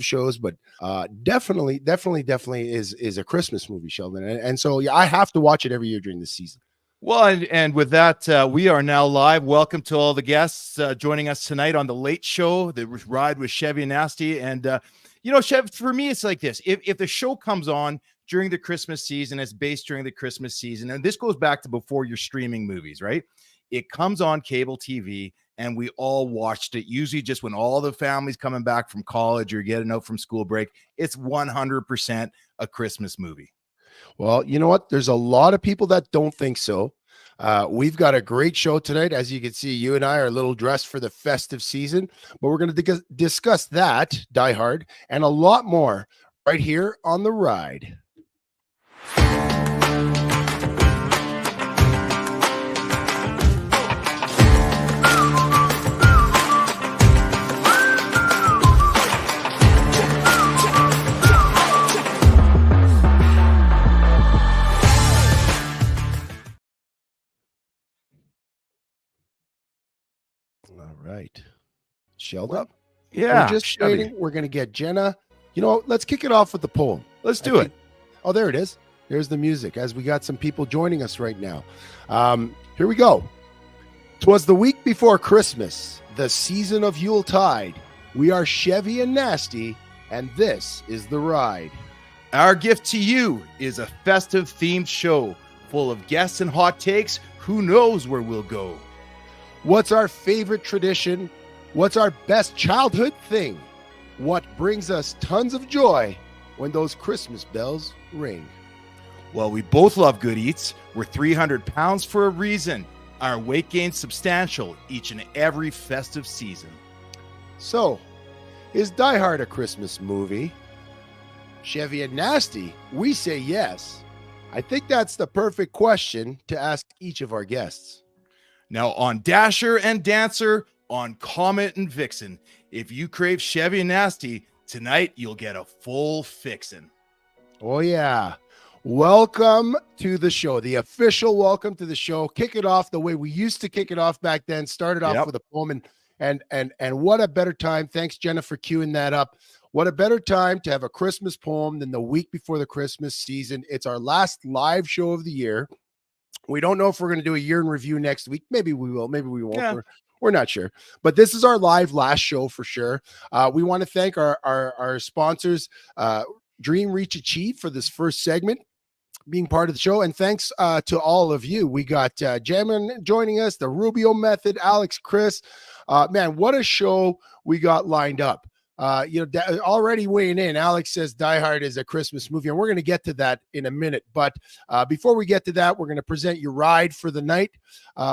shows, but definitely is a Christmas movie, Sheldon. And so yeah, I have to watch it every year during the season. Well, and with that, we are now live. Welcome to all the guests joining us tonight on the Late Show, the ride with Chevy and Nasty. And, Chev, for me, it's like this. If the show comes on during the Christmas season, it's based during the Christmas season. And this goes back to before you're streaming movies, right? It comes on cable TV, and we all watched it, usually just when all the families coming back from college or getting out from school break. It's 100% a Christmas movie. Well, you know what? There's a lot of people that don't think so. We've got a great show tonight. As you can see, you and I are a little dressed for the festive season, but we're going to discuss that, Die Hard, and a lot more right here on The Ride. All right. Sheldon? Yeah. We're just waiting. We're going to get Jenna. Let's kick it off with the poem. Let's do it. Oh, there it is. There's the music as we got some people joining us right now. Here we go. 'Twas the week before Christmas, the season of Yuletide. We are Chevy and Nasty, and this is The Ride. Our gift to you is a festive themed show full of guests and hot takes. Who knows where we'll go? What's our favorite tradition? What's our best childhood thing? What brings us tons of joy when those Christmas bells ring? Well, we both love good eats. We're 300 pounds for a reason. Our weight gain's substantial each and every festive season. So, is Die Hard a Christmas movie? Chevy and Nasty, we say yes. I think that's the perfect question to ask each of our guests. Now, on Dasher and Dancer, on Comet and Vixen, if you crave Chevy and Nasty, tonight you'll get a full fixin'. Oh, yeah. Welcome to the show, the official welcome to the show. Kick it off the way we used to kick it off back then. Started off with a poem, and what a better time. Thanks, Jenna, for queuing that up. What a better time to have a Christmas poem than the week before the Christmas season. It's our last live show of the year. We don't know if we're going to do a year in review next week. Maybe we will. Maybe we won't. Yeah. We're not sure. But this is our live last show for sure. We want to thank our sponsors, Dream, Reach, Achieve, for this first segment, being part of the show. And thanks to all of you. We got Jamin joining us, the Rubio Method, Alex, Chris. Man, what a show we got lined up. Already weighing in, Alex says Die Hard is a Christmas movie, and we're going to get to that in a minute. But before we get to that, we're going to present your ride for the night.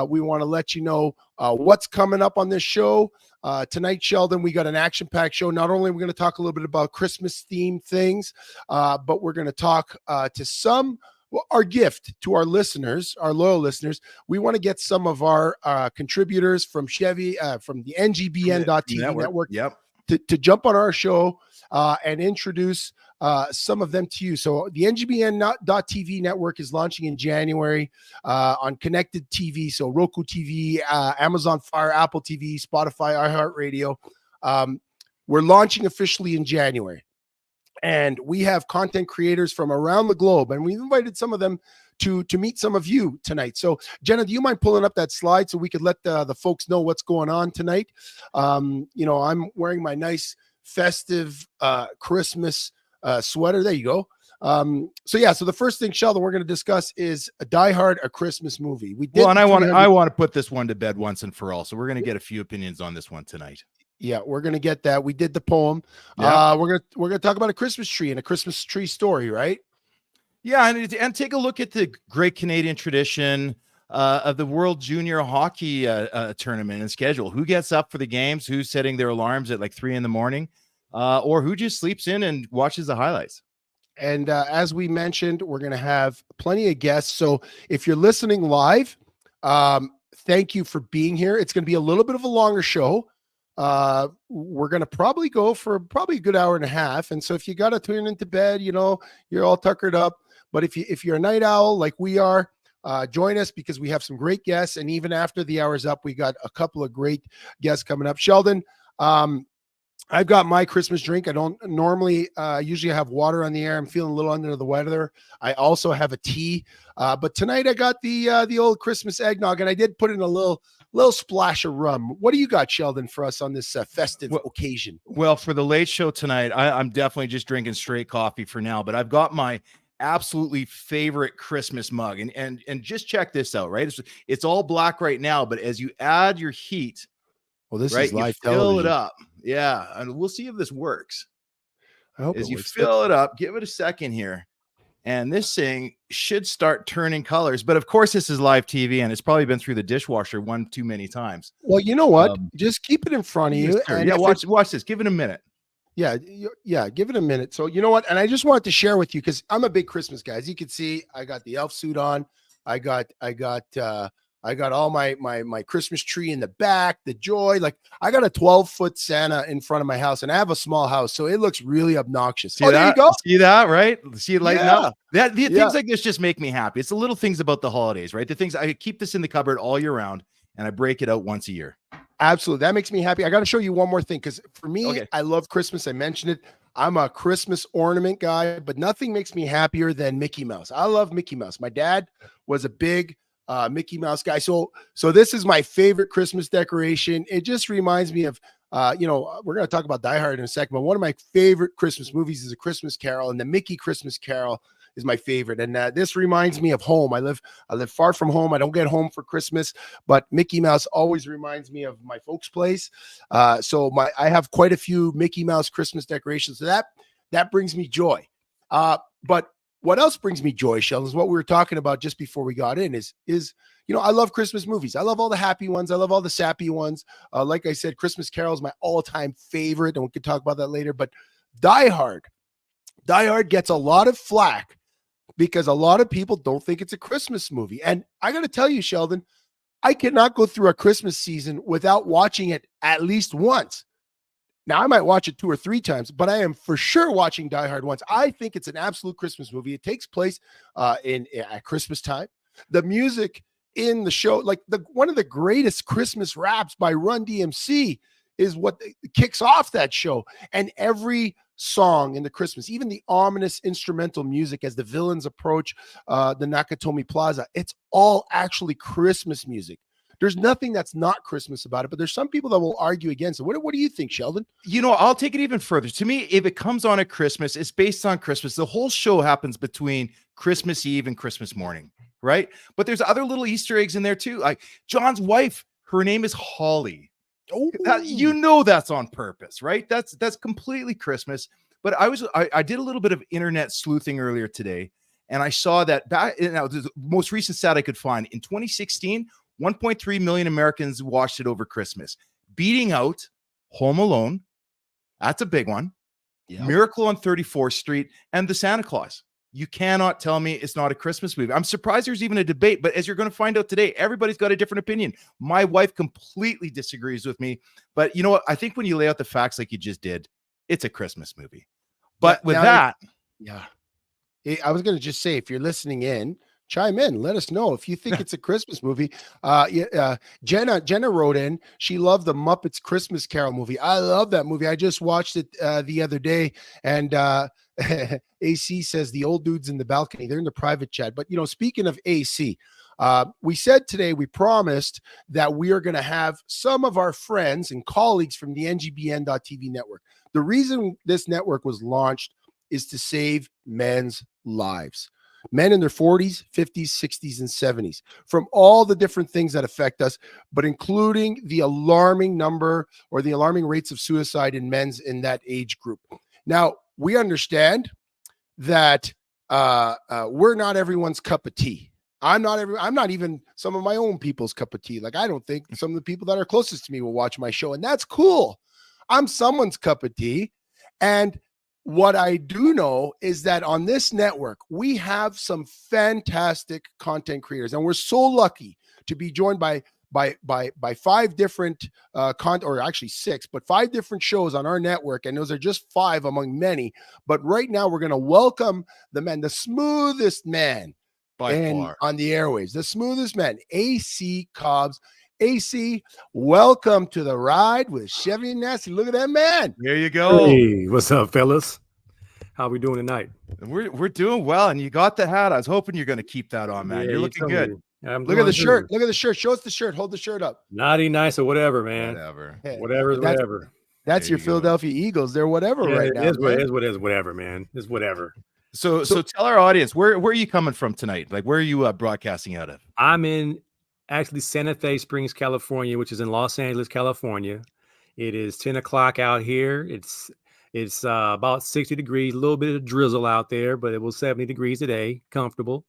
We want to let you know what's coming up on this show. Tonight, Sheldon, we got an action-packed show. Not only are we going to talk a little bit about Christmas-themed things, but we're going to talk to our gift to our listeners, our loyal listeners. We want to get some of our contributors from Chevy, from the NGBN.TV network. Yep. To jump on our show and introduce some of them to you. So the NGBN.TV network is launching in January on connected TV. So Roku TV, Amazon Fire, Apple TV, Spotify, iHeartRadio. We're launching officially in January. And we have content creators from around the globe. And we've invited some of them to meet some of you tonight. So Jenna, do you mind pulling up that slide so we could let the folks know what's going on tonight? I'm wearing my nice festive Christmas sweater. There you go. So the first thing, Sheldon, we're going to discuss is Die Hard, a Christmas movie. I want to put this one to bed once and for all. So we're going to get a few opinions on this one tonight. Yeah, we're going to get that. We did the poem. Yeah. We're going to talk about a Christmas tree and a Christmas tree story, right? Yeah, and take a look at the great Canadian tradition of the World Junior Hockey tournament and schedule. Who gets up for the games? Who's setting their alarms at like 3 a.m, or who just sleeps in and watches the highlights? And as we mentioned, we're going to have plenty of guests. So if you're listening live, thank you for being here. It's going to be a little bit of a longer show. We're going to probably go for a good hour and a half. And so if you got to tune into bed, you're all tuckered up. But if you're a night owl like we are, join us because we have some great guests. And even after the hour's up, we got a couple of great guests coming up. Sheldon, I've got my Christmas drink. I don't normally usually have water on the air. I'm feeling a little under the weather. I also have a tea. But tonight I got the old Christmas eggnog, and I did put in a little splash of rum. What do you got, Sheldon, for us on this festive occasion? Well, for the late show tonight, I'm definitely just drinking straight coffee for now, but I've got my absolutely favorite Christmas mug. And just check this out, right? It's all black right now, but as you add your heat, Well, this right, is live you fill television. it up. Yeah, and we'll see if this works. I hope As it you works. fill it up, give it a second here. And this thing should start turning colors. But of course, this is live TV, and it's probably been through the dishwasher one too many times. Well, you know what? Just keep it in front of you. And yeah, watch this. Give it a minute. Yeah, give it a minute. So you know what? And I just wanted to share with you because I'm a big Christmas guy. As you can see, I got the elf suit on. I got all my Christmas tree in the back, the joy. Like I got a 12-foot Santa in front of my house, and I have a small house, so it looks really obnoxious. There you go. See that, right? See it lighting up. Things like this just make me happy. It's the little things about the holidays, right? The things I keep this in the cupboard all year round, and I break it out once a year. Absolutely. That makes me happy. I got to show you one more thing because for me, I love Christmas. I mentioned it. I'm a Christmas ornament guy, but nothing makes me happier than Mickey Mouse. I love Mickey Mouse. My dad was a big Mickey Mouse guy. So this is my favorite Christmas decoration. It just reminds me of, we're going to talk about Die Hard in a second, but one of my favorite Christmas movies is A Christmas Carol, and the Mickey Christmas Carol is my favorite. And this reminds me of home. I live far from home. I don't get home for Christmas, but Mickey Mouse always reminds me of my folks' place. I have quite a few Mickey Mouse Christmas decorations. So that brings me joy. But what else brings me joy, Sheldon, is what we were talking about just before we got in is I love Christmas movies. I love all the happy ones. I love all the sappy ones. Like I said, Christmas Carol is my all-time favorite, and we could talk about that later. But Die Hard gets a lot of flack because a lot of people don't think it's a Christmas movie. And I got to tell you, Sheldon, I cannot go through a Christmas season without watching it at least once. Now, I might watch it 2 or 3 times, but I am for sure watching Die Hard once. I think it's an absolute Christmas movie. It takes place at Christmas time. The music in the show, like one of the greatest Christmas raps by Run DMC is what kicks off that show. And every song in the Christmas, even the ominous instrumental music as the villains approach the Nakatomi Plaza, it's all actually Christmas music. There's nothing that's not Christmas about it, but there's some people that will argue against it. What do you think, Sheldon? I'll take it even further. To me, if it comes on at Christmas, it's based on Christmas. The whole show happens between Christmas Eve and Christmas morning, right? But there's other little Easter eggs in there too. Like John's wife, her name is Holly. Oh, that's on purpose, right? That's completely Christmas. But I did a little bit of internet sleuthing earlier today, and I saw that the most recent stat I could find in 2016. 1.3 million Americans watched it over Christmas, beating out Home Alone. That's a big one. Yep. Miracle on 34th Street and The Santa Claus. You cannot tell me it's not a Christmas movie. I'm surprised there's even a debate, but as you're going to find out today, everybody's got a different opinion. My wife completely disagrees with me, but you know what? I think when you lay out the facts like you just did, it's a Christmas movie. But I was going to just say, if you're listening in, chime in. Let us know if you think it's a Christmas movie. Jenna wrote in. She loved the Muppets Christmas Carol movie. I love that movie. I just watched it the other day. And AC says the old dudes in the balcony. They're in the private chat. But, speaking of AC, we said today, we promised that we are going to have some of our friends and colleagues from the NGBN.TV network. The reason this network was launched is to save men's lives. Men in their 40s, 50s, 60s, and 70s, from all the different things that affect us, but including the alarming number or the alarming rates of suicide in men's in that age group. Now, we understand that we're not everyone's cup of tea. I'm not even some of my own people's cup of tea. Like, I don't think some of the people that are closest to me will watch my show, and that's cool. I'm someone's cup of tea. And what I do know is that on this network, we have some fantastic content creators, and we're so lucky to be joined by 5 different or actually 6, but 5 different shows on our network, and those are just 5 among many. But right now, we're going to welcome the smoothest man by far on the airwaves, the smoothest man, AC Cobbs. AC, welcome to the ride with Chevy and Nasty. Look at that man. There you go. Hey, what's up, fellas? How we doing tonight? We're doing well, and you got the hat. I was hoping you're going to keep that on, man. Yeah, You're you looking told good. me. I'm Look at the doing shirt. good. Look at the shirt. Show us the shirt. Hold the shirt up. Naughty, nice, or whatever, man. Whatever. Whatever is That's- whatever. That's There your you go. Philadelphia Eagles. They're whatever Yeah, right it now. is what man. it is. What it is. Whatever, man. It's whatever. So tell our audience where are you coming from tonight? Like, where are you broadcasting out of? I'm in actually Santa Fe Springs, California, which is in Los Angeles, California. It is 10 o'clock out here. It's about 60 degrees, a little bit of drizzle out there, but it was 70 degrees today, comfortable.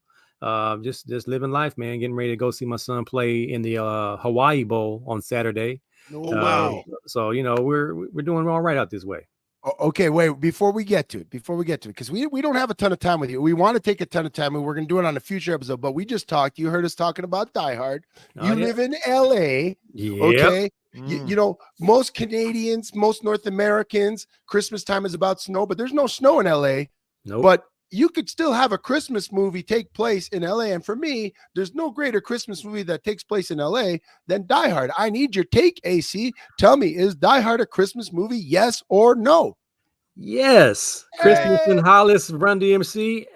Just living life, man. Getting ready to go see my son play in the Hawaii Bowl on Saturday. No Oh, wow. way. So we're doing all right out this way. Okay, wait, before we get to it, because we don't have a ton of time with you. We want to take a ton of time, and we're going to do it on a future episode, but we just talked. You heard us talking about Die Hard. Oh, You yeah. live in LA. Yep. Okay. Mm. You know, most Canadians, most North Americans, Christmas time is about snow, but there's no snow in LA. Nope. But you could still have a Christmas movie take place in LA. And for me, there's no greater Christmas movie that takes place in LA than Die Hard. I need your take, AC. Tell me, is Die Hard a Christmas movie? Yes or no? Yes, Christmas Hey. in Hollis, Run DMC.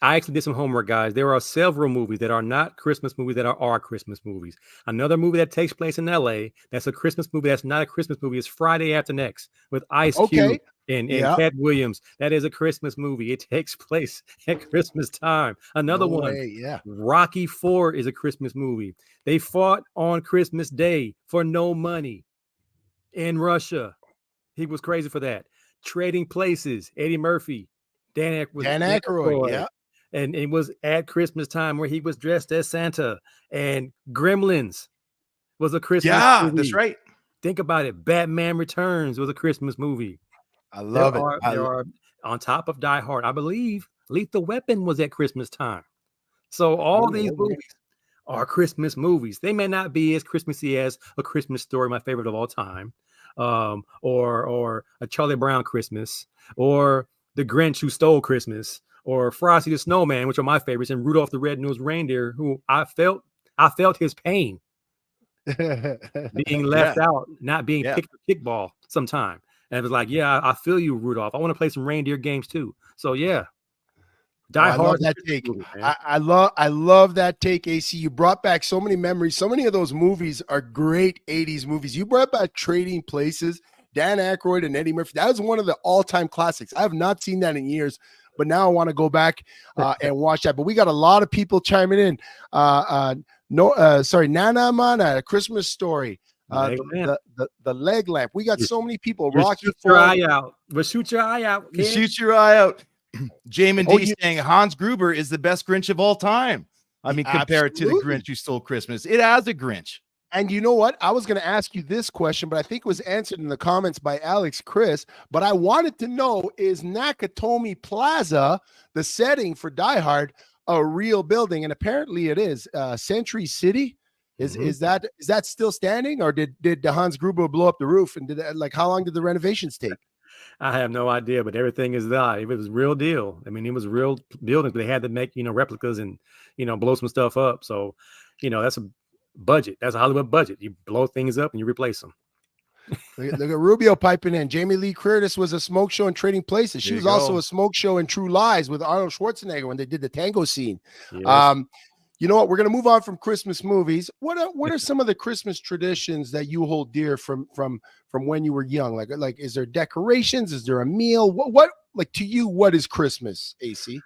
I actually did some homework, guys. There are several movies that are not Christmas movies that are Christmas movies. Another movie that takes place in LA that's a Christmas movie that's not a Christmas movie is Friday After Next with Ice Cube Okay. and Yeah. Cat Williams. That is a Christmas movie. It takes place at Christmas time. Another No one, way, yeah. Rocky IV is a Christmas movie. They fought on Christmas Day for no money in Russia. He was crazy for that. Trading Places, Eddie Murphy, Dan Aykroyd, yeah. and it was at Christmas time where he was dressed as Santa. And Gremlins was a Christmas movie. That's right. Think about it. Batman Returns was a Christmas movie. I love it. There are on top of Die Hard, I believe Lethal Weapon was at Christmas time. So all these movies are Christmas movies. They may not be as Christmassy as A Christmas Story, my favorite of all time, or A Charlie Brown Christmas, or The Grinch Who Stole Christmas, or Frosty the Snowman, which are my favorites, and Rudolph the Red-Nosed Reindeer, who I felt his pain being left out, not being picked for kickball sometime. And it was like, yeah, I feel you, Rudolph. I want to play some reindeer games too. So yeah. Die Hard. I love that take. I love that take, AC. You brought back so many memories. So many of those movies are great 80s movies. You brought back Trading Places, Dan Aykroyd and Eddie Murphy. That was one of the all-time classics. I have not seen that in years, but now I want to go back and watch that. But we got a lot of people chiming in. Nana Mana, A Christmas Story. The leg lamp. We got so many people. Rocky Shoot your eye out. But shoot your eye out. Kid. Shoot your eye out. Jamin D saying Hans Gruber is the best Grinch of all time. I mean, compared to the Grinch Who Stole Christmas, it has a Grinch. And you know what? I was going to ask you this question, but I think it was answered in the comments by Alex Chris. But I wanted to know, is Nakatomi Plaza, the setting for Die Hard, a real building? And apparently it is. Century City. Is that still standing, or did Hans Gruber blow up the roof? And how long did the renovations take? I have no idea, but everything is there. It was real deal. I mean, it was real buildings, but they had to make, replicas and, blow some stuff up. So, that's a budget. That's a Hollywood budget. You blow things up and you replace them. Look at Rubio piping in. Jamie Lee Curtis was a smoke show in Trading Places. She was also a smoke show in True Lies with Arnold Schwarzenegger when they did the tango scene. Yes. You know what? We're going to move on from Christmas movies. What are some of the Christmas traditions that you hold dear from when you were young? Like is there decorations? Is there a meal? What like to you? What is Christmas, AC?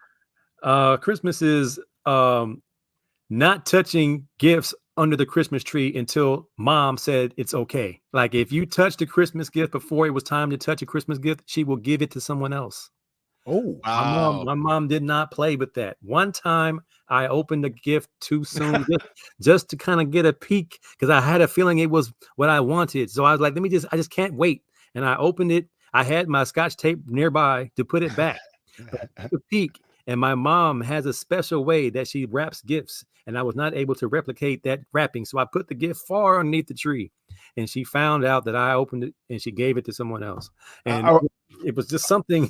Christmas is not touching gifts under the Christmas tree until mom said it's okay. Like if you touch the Christmas gift before it was time to touch a Christmas gift, she will give it to someone else. Oh, wow. My mom did not play with that. One time I opened the gift too soon just to kind of get a peek because I had a feeling it was what I wanted. So I was like, I just can't wait. And I opened it. I had my Scotch tape nearby to put it back. To peek. And my mom has a special way that she wraps gifts. And I was not able to replicate that wrapping. So I put the gift far underneath the tree. And she found out that I opened it and she gave it to someone else. And it was just something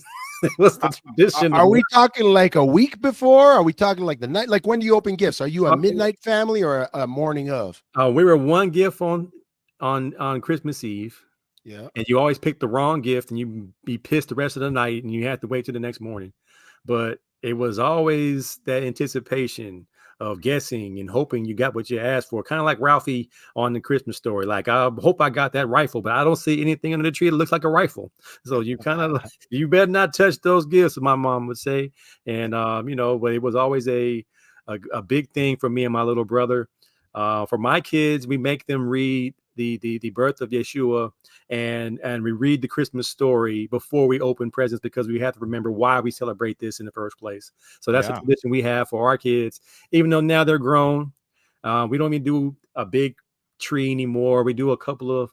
What's the tradition? Are we talking like a week before? Are we talking like the night? Like when do you open gifts? Are you a midnight family or a morning of? We were one gift on Christmas Eve. Yeah. And you always pick the wrong gift and you be pissed the rest of the night and you have to wait till the next morning. But it was always that anticipation of guessing and hoping you got what you asked for. Kind of like Ralphie on the Christmas Story. Like, I hope I got that rifle, but I don't see anything under the tree that looks like a rifle. So you kind of, you better not touch those gifts, my mom would say. And, but it was always a big thing for me and my little brother. For my kids, we make them read the birth of Yeshua and we read the Christmas Story before we open presents, because we have to remember why we celebrate this in the first place. So that's a tradition we have for our kids, even though now they're grown. We don't even do a big tree anymore. We do a couple of,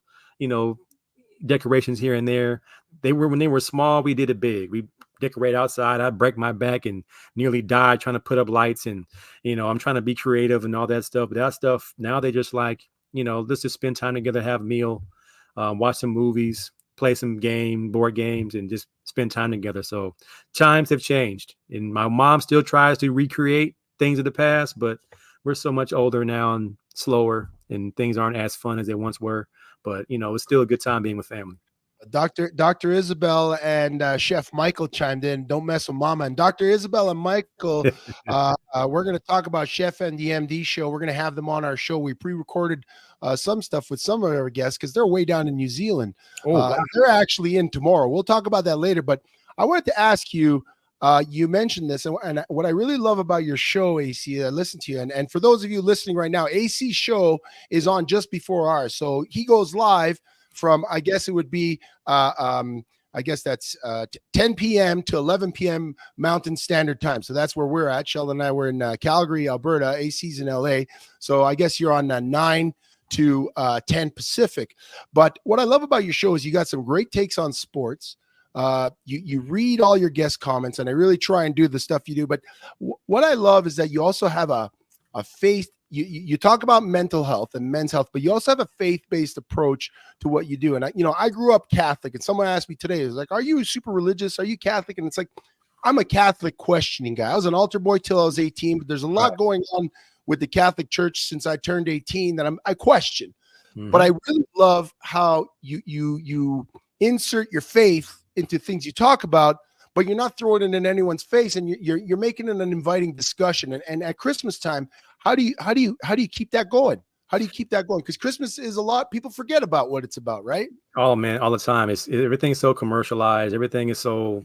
decorations here and there. When they were small, we did it big. We decorate outside. I break my back and nearly died trying to put up lights, and I'm trying to be creative and all that stuff. But that stuff now, they just like, let's just spend time together, have a meal, watch some movies, play some board games, and just spend time together. So times have changed, and my mom still tries to recreate things of the past, but we're so much older now and slower, and things aren't as fun as they once were. But it's still a good time being with family. Dr. Isabel and Chef Michael chimed in. Don't mess with Mama. And Dr. Isabel and Michael, we're going to talk about Chef and the MD show. We're going to have them on our show. We pre-recorded some stuff with some of our guests because they're way down in New Zealand. Wow. They're actually in tomorrow. We'll talk about that later. But I wanted to ask you, you mentioned this, and what I really love about your show, AC, I listen to you, and for those of you listening right now, AC's show is on just before ours. So he goes live from, I guess it would be, I guess that's 10 p.m. to 11 p.m. Mountain Standard Time. So that's where we're at. Sheldon and I were in Calgary, Alberta. AC's in LA. So I guess you're on 9 to 10 Pacific. But what I love about your show is you got some great takes on sports. You read all your guest comments, and I really try and do the stuff you do. But what I love is that you also have a faith. You talk about mental health and men's health, but you also have a faith-based approach to what you do. And I grew up Catholic, and someone asked me today, it was like, are you super religious? Are you Catholic? And it's like, I'm a Catholic questioning guy. I was an altar boy till I was 18, but there's a lot going on with the Catholic Church since I turned 18 that I question. Mm-hmm. But I really love how you insert your faith into things you talk about, but you're not throwing it in anyone's face, and you're making it an inviting discussion. And at Christmas time, how do you keep that going? How do you keep that going? Because Christmas is a lot. People forget about what it's about, right? Oh man, all the time. Everything's so commercialized. Everything is so,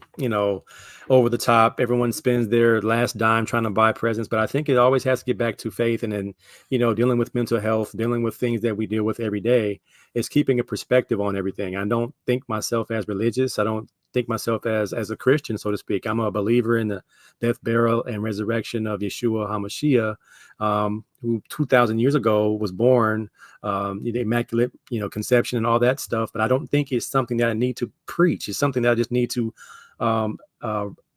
over the top. Everyone spends their last dime trying to buy presents. But I think it always has to get back to faith. And then, dealing with mental health, dealing with things that we deal with every day, is keeping a perspective on everything. I don't think myself as religious. I don't think myself as a Christian, so to speak. I'm a believer in the death, burial, and resurrection of Yeshua HaMashiach, who 2,000 years ago was born, the immaculate, conception and all that stuff. But I don't think it's something that I need to preach. It's something that I just need to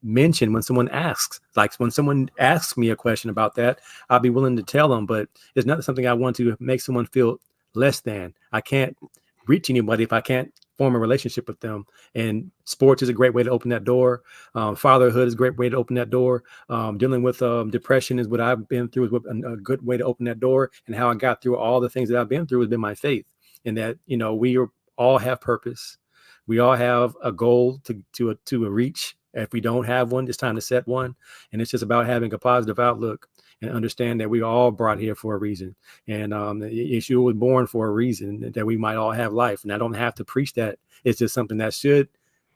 mention when someone asks. Like when someone asks me a question about that, I'll be willing to tell them. But it's not something I want to make someone feel less than. I can't reach anybody if I can't form a relationship with them. And sports is a great way to open that door. Fatherhood is a great way to open that door. Dealing with depression is what I've been through, is a good way to open that door. And how I got through all the things that I've been through has been my faith. And that, we all have purpose. We all have a goal to reach. If we don't have one, it's time to set one. And it's just about having a positive outlook and understand that we are all brought here for a reason. And Yeshua was born for a reason, that we might all have life. And I don't have to preach that. It's just something that should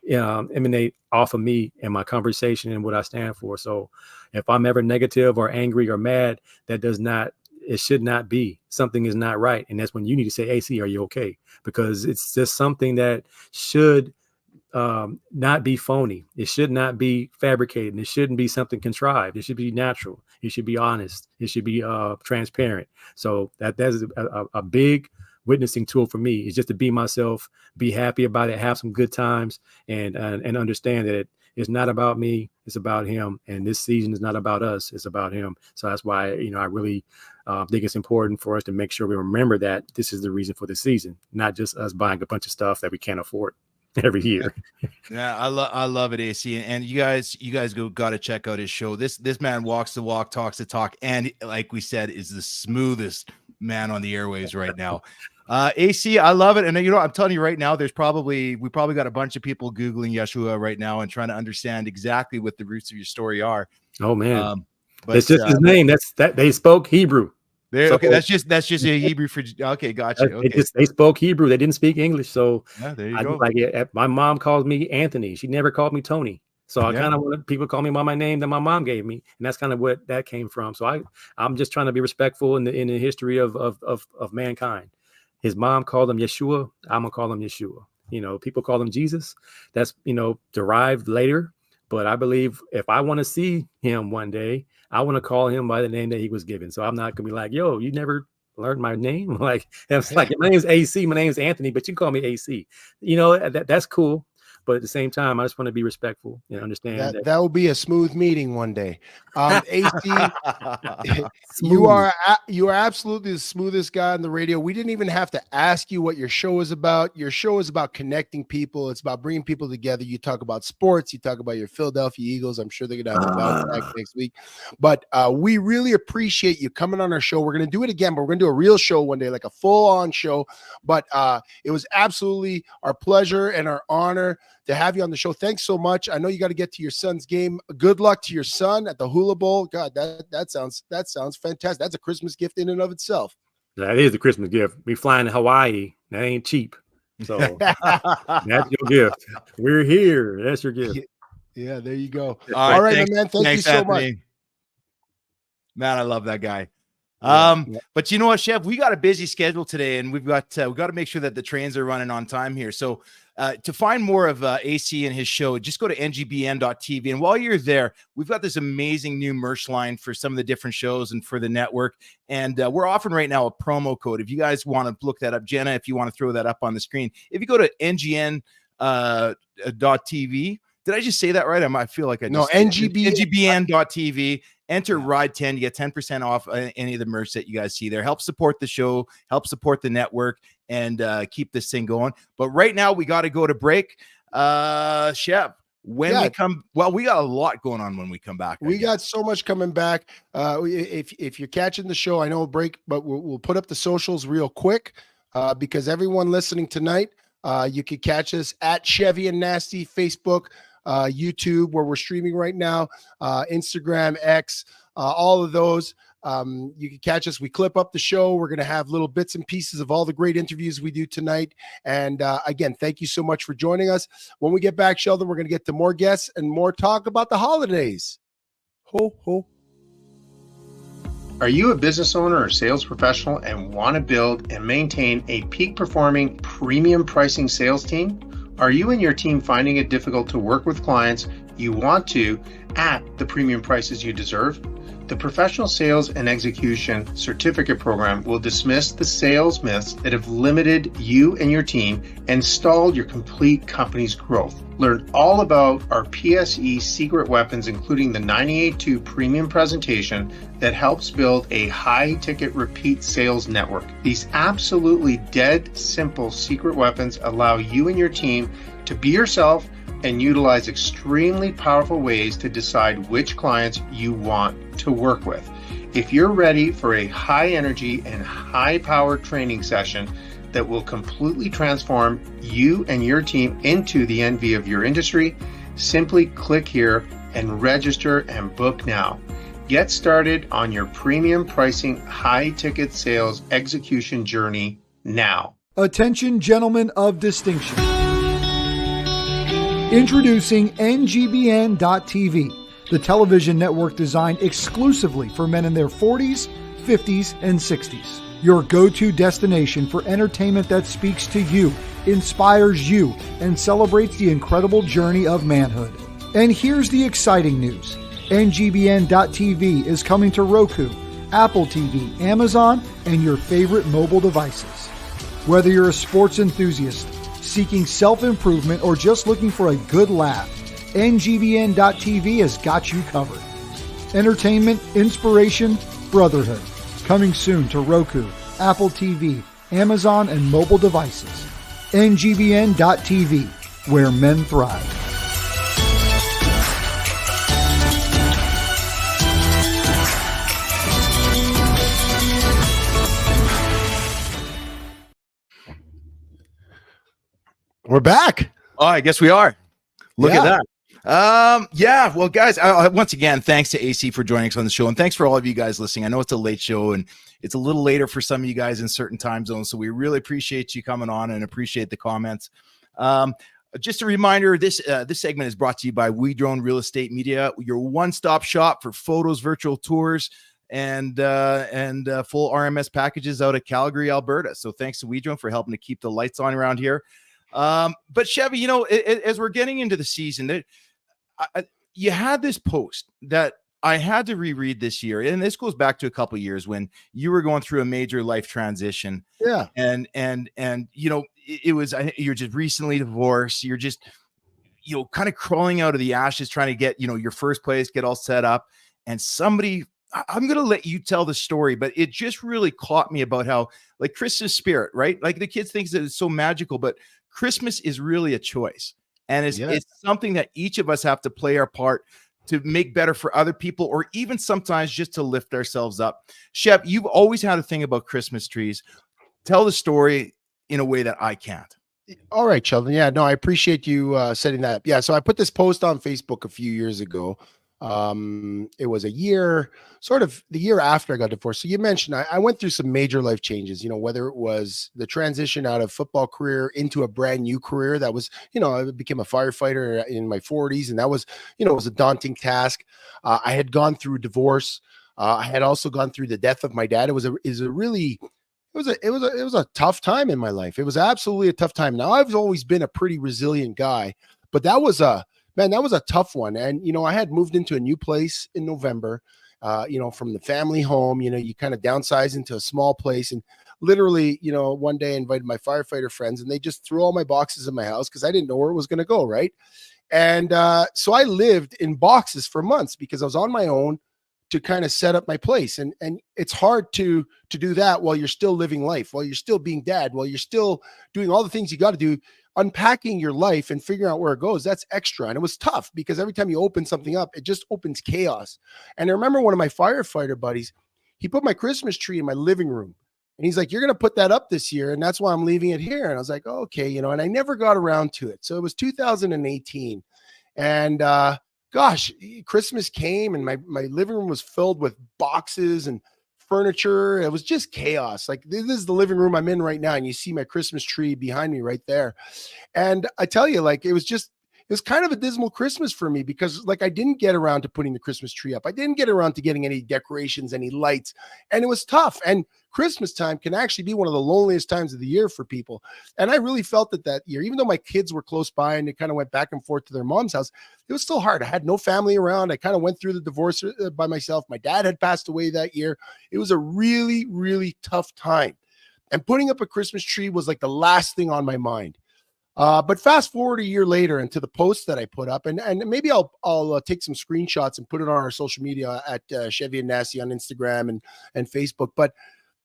emanate off of me and my conversation and what I stand for. So if I'm ever negative or angry or mad, it should not be. Something is not right. And that's when you need to say, AC, are you okay? Because it's just something that should not be phony. It should not be fabricated. It shouldn't be something contrived. It should be natural. It should be honest. It should be transparent. So that's a big witnessing tool for me, is just to be myself, be happy about it, have some good times, and understand that it's not about me. It's about him. And this season is not about us. It's about him. So that's why, I really think it's important for us to make sure we remember that this is the reason for the season, not just us buying a bunch of stuff that we can't afford. every year. Yeah, I love it, AC. And you guys got to check out his show. This man walks the walk, talks the talk, and like we said, is the smoothest man on the airwaves right now. AC, I love it. And I'm telling you right now, we probably got a bunch of people Googling Yeshua right now and trying to understand exactly what the roots of your story are. Oh man. But it's just his name. That they spoke Hebrew. Okay, that's just a Hebrew for. Okay, gotcha. Okay. They spoke Hebrew. They didn't speak English. So yeah, there you go. My mom calls me Anthony. She never called me Tony. So I kind of want people call me by my name that my mom gave me, and that's kind of what that came from. So I'm just trying to be respectful in the history of mankind. His mom called him Yeshua. I'm gonna call him Yeshua. People call him Jesus. That's derived later. But I believe if I want to see him one day, I want to call him by the name that he was given. So I'm not gonna be like, yo, you never learned my name. Like, it's like, my name's AC, my name's Anthony, but you can call me AC. That's cool. But at the same time, I just want to be respectful and understand that will be a smooth meeting one day. AC, you are absolutely the smoothest guy on the radio. We didn't even have to ask you what your show is about. Your show is about connecting people. It's about bringing people together. You talk about sports. You talk about your Philadelphia Eagles. I'm sure they're going to have a bounce back next week. But we really appreciate you coming on our show. We're going to do it again, but we're going to do a real show one day, like a full-on show. But it was absolutely our pleasure and our honor to have you on the show. Thanks so much. I know you got to get to your son's game. Good luck to your son at the Hula Bowl. God, that sounds fantastic. That's a Christmas gift in and of itself. That is a Christmas gift. We flying to Hawaii. That ain't cheap. So that's your gift. We're here. That's your gift. Yeah, there you go. All right, man. Thank you so much. Man, I love that guy. But you know what, Chef, we got a busy schedule today, and we got to make sure that the trains are running on time here. So to find more of AC and his show, just go to ngbn.tv. And while you're there, we've got this amazing new merch line for some of the different shows and for the network. And we're offering right now a promo code. If you guys want to look that up, Jenna, if you want to throw that up on the screen, if you go to ngn.tv, did I just say that right? I feel like NGBN.tv. Enter Ride 10. You get 10% off any of the merch that you guys see there. Help support the show, help support the network, and keep this thing going. But right now, we got to go to break. Chef, we come, we got a lot going on when we come back. We got so much coming back. If you're catching the show, I know a break, but we'll put up the socials real quick because everyone listening tonight, you could catch us at Chevy and Nasty, Facebook, YouTube, where we're streaming right now, Instagram, X, all of those. You can catch us. We clip up the show. We're going to have little bits and pieces of all the great interviews we do tonight. And again, thank you so much for joining us. When we get back, Sheldon, we're going to get to more guests and more talk about the holidays. Ho, ho. Are you a business owner or sales professional and want to build and maintain a peak performing premium pricing sales team? Are you and your team finding it difficult to work with clients you want to at the premium prices you deserve? The Professional Sales and Execution Certificate Program will dismiss the sales myths that have limited you and your team and stalled your complete company's growth. Learn all about our PSE secret weapons, including the 98.2 premium presentation that helps build a high-ticket repeat sales network. These absolutely dead simple secret weapons allow you and your team to be yourself and utilize extremely powerful ways to decide which clients you want to work with. If you're ready for a high energy and high power training session that will completely transform you and your team into the envy of your industry, simply click here and register and book now. Get started on your premium pricing high ticket sales execution journey now. Attention, gentlemen of distinction. Introducing NGBN.tv, the television network designed exclusively for men in their 40s, 50s, and 60s. Your go-to destination for entertainment that speaks to you, inspires you, and celebrates the incredible journey of manhood. And here's the exciting news. NGBN.tv is coming to Roku, Apple TV, Amazon, and your favorite mobile devices. Whether you're a sports enthusiast, seeking self-improvement, or just looking for a good laugh, NGBN.tv has got you covered. Entertainment, inspiration, brotherhood. Coming soon to Roku, Apple TV, Amazon, and mobile devices. NGBN.tv. where men thrive. We're back. Oh, I guess we are. Look at that. Yeah. Well, guys, once again, thanks to AC for joining us on the show, and thanks for all of you guys listening. I know it's a late show, and it's a little later for some of you guys in certain time zones, so we really appreciate you coming on and appreciate the comments. Just a reminder, this segment is brought to you by We Drone Real Estate Media, your one-stop shop for photos, virtual tours, and full RMS packages out of Calgary, Alberta. So thanks to We Drone for helping to keep the lights on around here. But Chevy, you know, as we're getting into the season, you had this post that I had to reread this year, and this goes back to a couple of years when you were going through a major life transition. Yeah, and you know, it was you're just recently divorced. You're just, you know, kind of crawling out of the ashes, trying to get, you know, your first place, get all set up, and somebody. I'm going to let you tell the story, but it just really caught me about how, like, Christmas spirit, right? Like, the kids think that it's so magical, but Christmas is really a choice. And it's something that each of us have to play our part to make better for other people, or even sometimes just to lift ourselves up. Shep, you've always had a thing about Christmas trees. Tell the story in a way that I can't. All right, Sheldon. Yeah, no, I appreciate you setting that up. Yeah, so I put this post on Facebook a few years ago. It was a year, sort of the year after I got divorced. So you mentioned I went through some major life changes, you know, whether it was the transition out of football career into a brand new career that was, you know, I became a firefighter in my 40s, and that was, you know, it was a daunting task. I had gone through divorce. I had also gone through the death of my dad. It was a tough time in my life. It was absolutely a tough time. Now, I've always been a pretty resilient guy, but that was a tough one. And, you know, I had moved into a new place in November, you know, from the family home. You know, you kind of downsize into a small place, and literally, you know, one day I invited my firefighter friends, and they just threw all my boxes in my house because I didn't know where it was going to go. Right. And so I lived in boxes for months because I was on my own to kind of set up my place. And it's hard to do that while you're still living life, while you're still being dad, while you're still doing all the things you got to do. Unpacking your life and figuring out where it goes, that's extra. And it was tough because every time you open something up, it just opens chaos. And I remember one of my firefighter buddies, he put my Christmas tree in my living room, and he's like, "You're going to put that up this year, and that's why I'm leaving it here." And I was like, oh, okay, you know, and I never got around to it. So it was 2018. And gosh, Christmas came, and my living room was filled with boxes and furniture. It was just chaos. Like, this is the living room I'm in right now, and you see my Christmas tree behind me right there. And I tell you, like, it was kind of a dismal Christmas for me because, like, I didn't get around to putting the Christmas tree up. I didn't get around to getting any decorations, any lights, and it was tough. And Christmas time can actually be one of the loneliest times of the year for people. And I really felt that year, even though my kids were close by and they kind of went back and forth to their mom's house, it was still hard. I had no family around. I kind of went through the divorce by myself. My dad had passed away that year. It was a really, really tough time. And putting up a Christmas tree was like the last thing on my mind. But fast forward a year later into the post that I put up, and maybe I'll take some screenshots and put it on our social media at Chevy and Nasty on Instagram and Facebook. But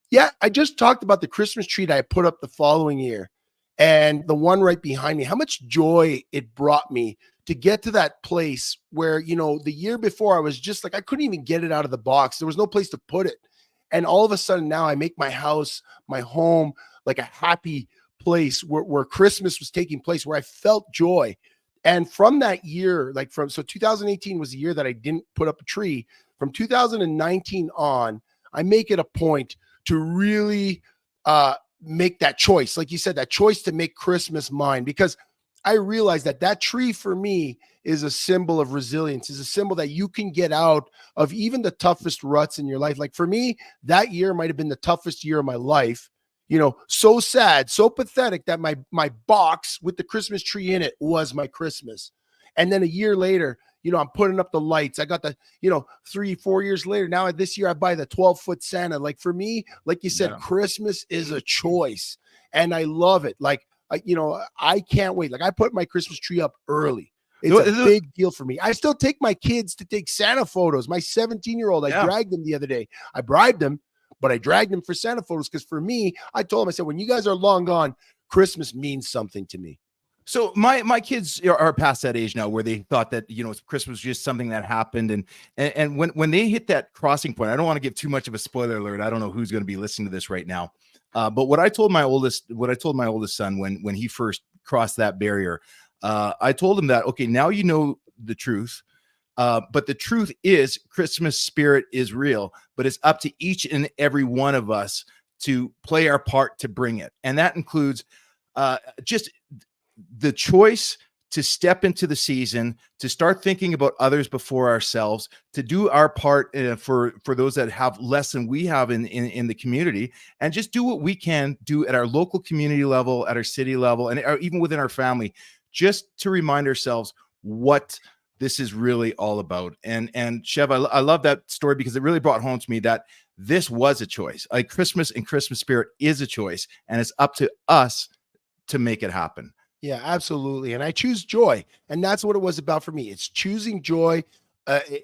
yeah, I just talked about the Christmas tree that I put up the following year and the one right behind me, how much joy it brought me to get to that place where, you know, the year before I was just like, I couldn't even get it out of the box. There was no place to put it. And all of a sudden now I make my house, my home, like a happy place where Christmas was taking place, where I felt joy. And from that year, so 2018 was the year that I didn't put up a tree. From 2019 on, I make it a point to really make that choice. Like you said, that choice to make Christmas mine, because I realized that tree for me is a symbol of resilience, is a symbol that you can get out of even the toughest ruts in your life. Like for me, that year might've been the toughest year of my life. You know, so sad, so pathetic that my box with the Christmas tree in it was my Christmas. And then a year later, you know, I'm putting up the lights. I got the, 3-4 years later, now this year I buy the 12-foot Santa. Like for me, like you said, Christmas is a choice and I love it. Like, I can't wait. Like I put my Christmas tree up early. It's a big deal for me. I still take my kids to take Santa photos. My 17-year-old, I dragged them the other day. I bribed them, but I dragged them for Santa photos because for me, I told them, I said, when you guys are long gone, Christmas means something to me. So my kids are past that age now where they thought that, Christmas was just something that happened. And when they hit that crossing point, I don't want to give too much of a spoiler alert. I don't know who's going to be listening to this right now. But what I told my oldest son when he first crossed that barrier, I told him that, okay, now you know the truth. But the truth is Christmas spirit is real, but it's up to each and every one of us to play our part to bring it. And that includes just the choice to step into the season, to start thinking about others before ourselves, to do our part for those that have less than we have in the community, and just do what we can do at our local community level, at our city level, and even within our family, just to remind ourselves what this is really all about. And Chev, I love that story because it really brought home to me that this was a choice. Like Christmas and Christmas spirit is a choice, and it's up to us to make it happen. Yeah, absolutely. And I choose joy. And that's what it was about for me. It's choosing joy.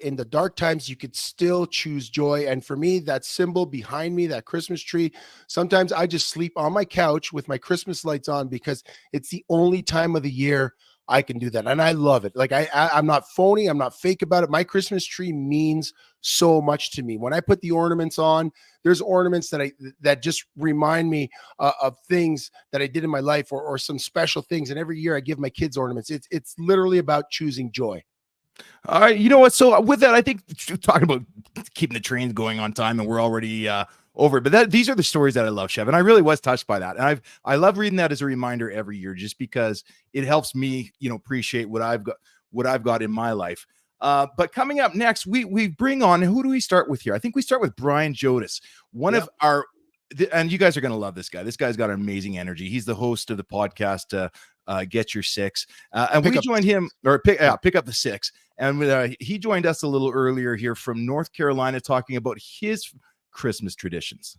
In the dark times, you could still choose joy. And for me, that symbol behind me, that Christmas tree, sometimes I just sleep on my couch with my Christmas lights on because it's the only time of the year I can do that. And I love it. Like I'm not phony. I'm not fake about it. My Christmas tree means so much to me. When I put the ornaments on, there's ornaments that just remind me of things that I did in my life or some special things. And every year I give my kids ornaments. It's literally about choosing joy. All right. You know what? So with that, I think talking about keeping the trains going on time, and we're already over it. But these are the stories that I love, Chev, and I really was touched by that. And I love reading that as a reminder every year, just because it helps me, appreciate what I've got in my life. But coming up next, we bring on, who do we start with here? I think we start with Brian Jodis, one of our, and you guys are going to love this guy. This guy's got amazing energy. He's the host of the podcast, Get Your Six. And we joined him, or pick up the six. And he joined us a little earlier here from North Carolina, talking about his Christmas traditions.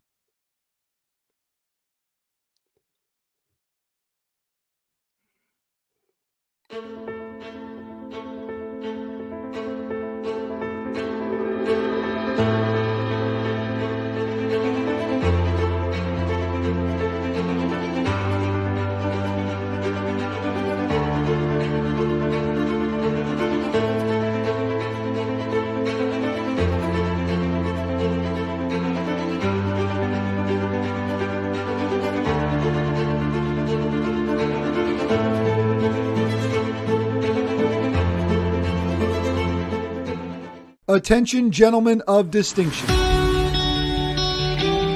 Attention, gentlemen of distinction.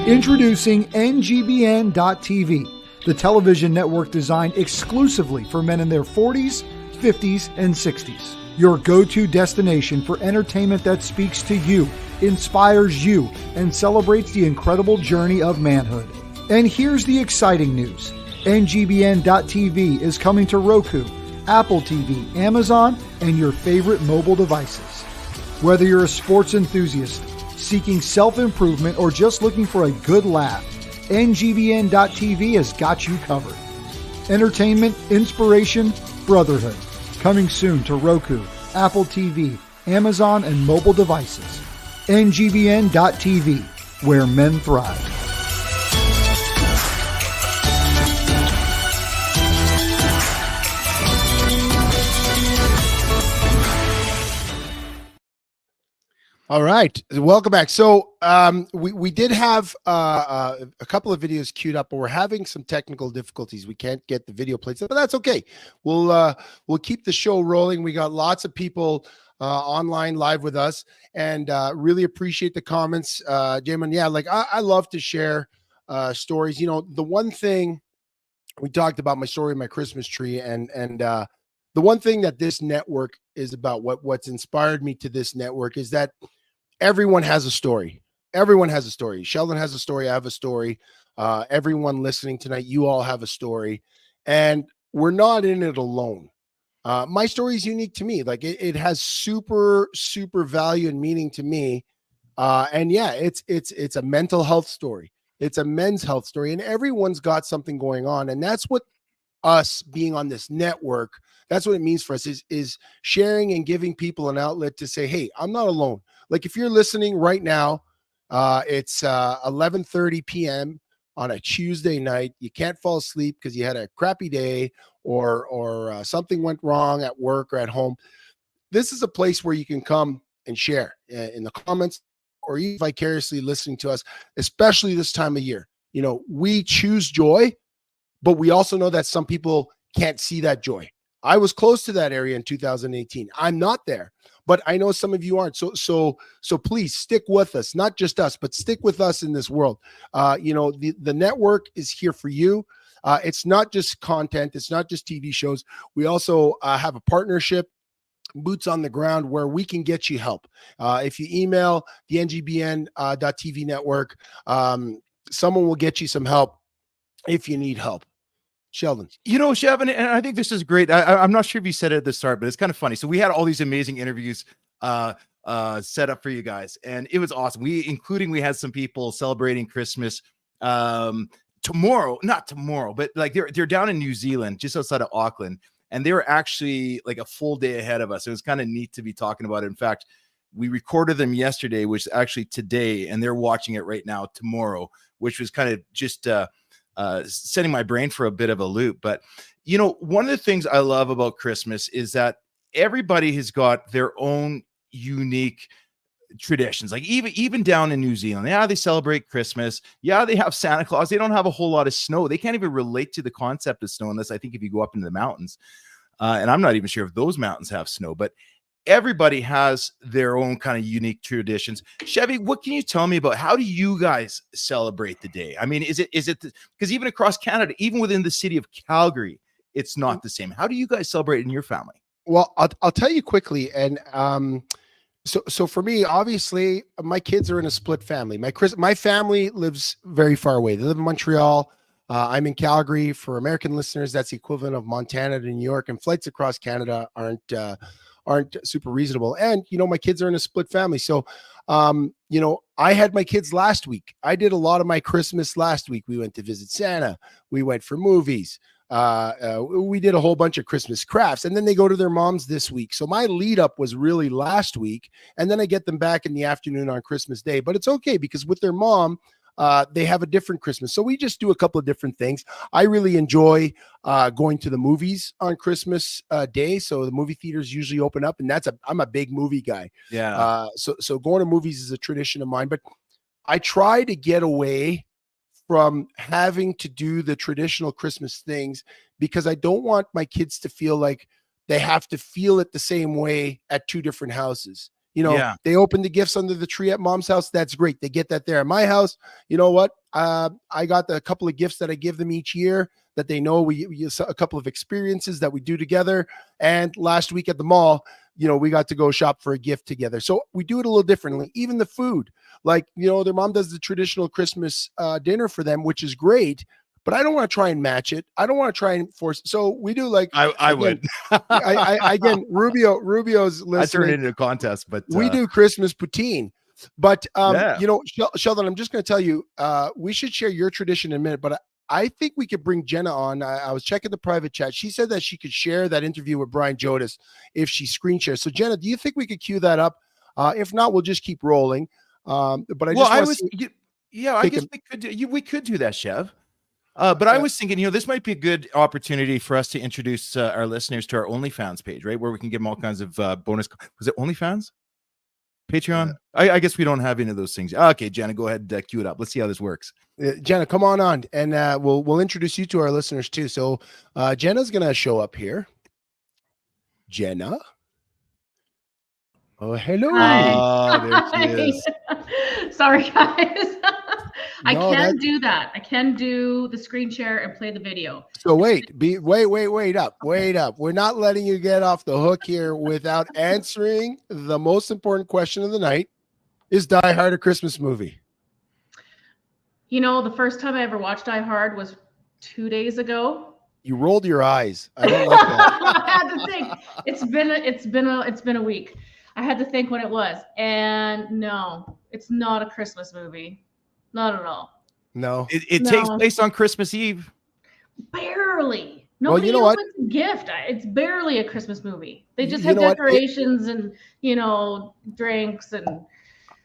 Introducing NGBN.TV, the television network designed exclusively for men in their 40s, 50s, and 60s. Your go-to destination for entertainment that speaks to you, inspires you, and celebrates the incredible journey of manhood. And here's the exciting news. NGBN.TV is coming to Roku, Apple TV, Amazon, and your favorite mobile devices. Whether you're a sports enthusiast, seeking self-improvement, or just looking for a good laugh, NGBN.TV has got you covered. Entertainment, inspiration, brotherhood. Coming soon to Roku, Apple TV, Amazon, and mobile devices. NGBN.TV, where men thrive. All right, welcome back. So we did have a couple of videos queued up, but we're having some technical difficulties. We can't get the video played, but that's okay. We'll keep the show rolling. We got lots of people online live with us, and really appreciate the comments, Jamin. Yeah, like I love to share stories. The one thing we talked about, my story of my Christmas tree, and the one thing that this network is about, what's inspired me to this network, is that everyone has a story. Everyone has a story. Sheldon has a story. I have a story. Everyone listening tonight, you all have a story, and we're not in it alone. My story is unique to me. Like it has super, super value and meaning to me. And yeah, it's a mental health story. It's a men's health story, and everyone's got something going on. And that's what us being on this network, that's what it means for us, is sharing and giving people an outlet to say, hey, I'm not alone. Like if you're listening right now, it's 11:30 p.m. on a Tuesday night. You can't fall asleep because you had a crappy day, or something went wrong at work or at home, this is a place where you can come and share in the comments or even vicariously listening to us, especially this time of year. You know, we choose joy, but we also know that some people can't see that joy. I was close to that area in 2018. I'm not there, but I know some of you aren't. So please stick with us, not just us, but stick with us in this world. You know, the network is here for you. It's not just content. It's not just TV shows. We also have a partnership, boots on the ground, where we can get you help. If you email the NGBN.TV network, someone will get you some help if you need help. Sheldon. You know, Chev, and I think this is great. I'm not sure if you said it at the start, but it's kind of funny. So we had all these amazing interviews set up for you guys, and it was awesome. We had some people celebrating Christmas tomorrow, not tomorrow, but like they're down in New Zealand, just outside of Auckland, and they were actually like a full day ahead of us. It was kind of neat to be talking about it. In fact, we recorded them yesterday, which is actually today, and they're watching it right now tomorrow, which was kind of just setting my brain for a bit of a loop. But, you know, one of the things I love about Christmas is that everybody has got their own unique traditions. Like even down in New Zealand, yeah, they celebrate Christmas. Yeah, they have Santa Claus. They don't have a whole lot of snow. They can't even relate to the concept of snow unless I think if you go up into the mountains. And I'm not even sure if those mountains have snow, but everybody has their own kind of unique traditions. Chevy, what can you tell me about how do you guys celebrate the day? I mean, is it because even across Canada, even within the city of Calgary, it's not the same. How do you guys celebrate in your family? Well, I'll tell you quickly. And so for me, obviously, my kids are in a split family. My family lives very far away. They live in Montreal. I'm in Calgary. For American listeners, that's the equivalent of Montana to New York, and flights across Canada aren't super reasonable. And, you know, my kids are in a split family. So, you know, I had my kids last week. I did a lot of my Christmas last week. We went to visit Santa. We went for movies. We did a whole bunch of Christmas crafts, and then they go to their moms this week. So my lead up was really last week. And then I get them back in the afternoon on Christmas Day, but it's okay because with their mom, they have a different Christmas. So we just do a couple of different things. I really enjoy going to the movies on Christmas Day. So the movie theaters usually open up, and I'm a big movie guy. Yeah. So going to movies is a tradition of mine, but I try to get away from having to do the traditional Christmas things because I don't want my kids to feel like they have to feel it the same way at two different houses. You know, They open the gifts under the tree at mom's house. That's great. They get that there. At my house, you know what? I got a couple of gifts that I give them each year that they know we a couple of experiences that we do together. And last week at the mall, you know, we got to go shop for a gift together. So we do it a little differently. Even the food, like, you know, their mom does the traditional Christmas dinner for them, which is great. But I don't want to try and match it. I don't want to try and force. So we do like I would. Again, Rubio's listening. I turn it into a contest, but we do Christmas poutine. But you know, Sheldon, I'm just going to tell you, we should share your tradition in a minute. But I think we could bring Jenna on. I was checking the private chat. She said that she could share that interview with Brian Jodis if she screen shares. So Jenna, do you think we could cue that up? If not, we'll just keep rolling. But I guess we could do that, Chev. But I was thinking, you know, this might be a good opportunity for us to introduce our listeners to our OnlyFans page, right? Where we can give them all kinds of bonus. Was it OnlyFans? Patreon? I guess we don't have any of those things. Okay, Jenna, go ahead, cue it up. Let's see how this works. Jenna, come on, and we'll introduce you to our listeners too. So Jenna's gonna show up here. Jenna. Oh, hello. Hi. There she is. Sorry, guys. I can do that. I can do the screen share and play the video. So wait up. We're not letting you get off the hook here without answering the most important question of the night. Is Die Hard a Christmas movie? You know, the first time I ever watched Die Hard was 2 days ago. You rolled your eyes. I don't like that. I had to think. It's been a week. I had to think when it was. And no, it's not a Christmas movie. Not at all. No. It takes place on Christmas Eve. Barely. Nobody opens a gift. It's barely a Christmas movie. They just have decorations and, you know, drinks and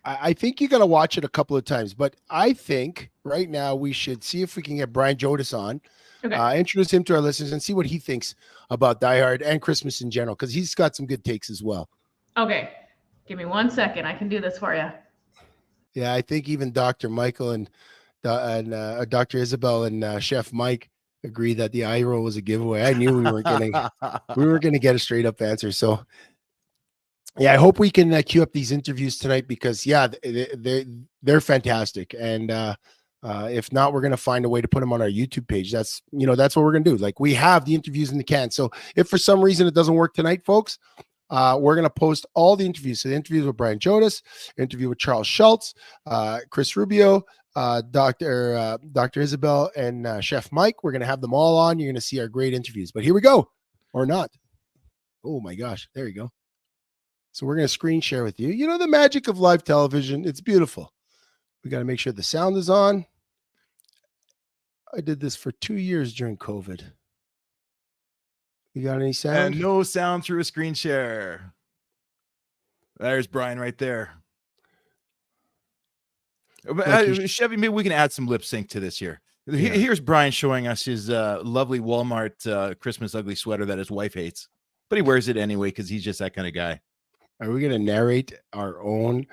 I think you got to watch it a couple of times, but I think right now we should see if we can get Brian Jodis on, Okay. introduce him to our listeners and see what he thinks about Die Hard and Christmas in general, because he's got some good takes as well. Okay. Give me 1 second. I can do this for you. Yeah, I think even Dr. Michael and Dr. Isabel and Chef Mike agree that the eye roll was a giveaway. I knew we weren't gonna get a straight up answer. So yeah, I hope we can queue up these interviews tonight, because yeah, they're fantastic. And if not, we're gonna find a way to put them on our YouTube page. That's what we're gonna do. Like, we have the interviews in the can. So if for some reason it doesn't work tonight, folks, we're going to post all the interviews. So the interviews with Brian Jodis, interview with Charles Schultz, Chris Rubio, Dr. Isabel, and Chef Mike. We're going to have them all on. You're going to see our great interviews. But here we go. Or not. Oh, my gosh. There you go. So we're going to screen share with you. You know, the magic of live television. It's beautiful. We got to make sure the sound is on. I did this for 2 years during COVID. You got any sound? And no sound through a screen share. There's Brian right there. Chevy, maybe we can add some lip sync to this here. Yeah. Here's Brian showing us his lovely Walmart Christmas ugly sweater that his wife hates, but he wears it anyway because he's just that kind of guy. Are we going to narrate our own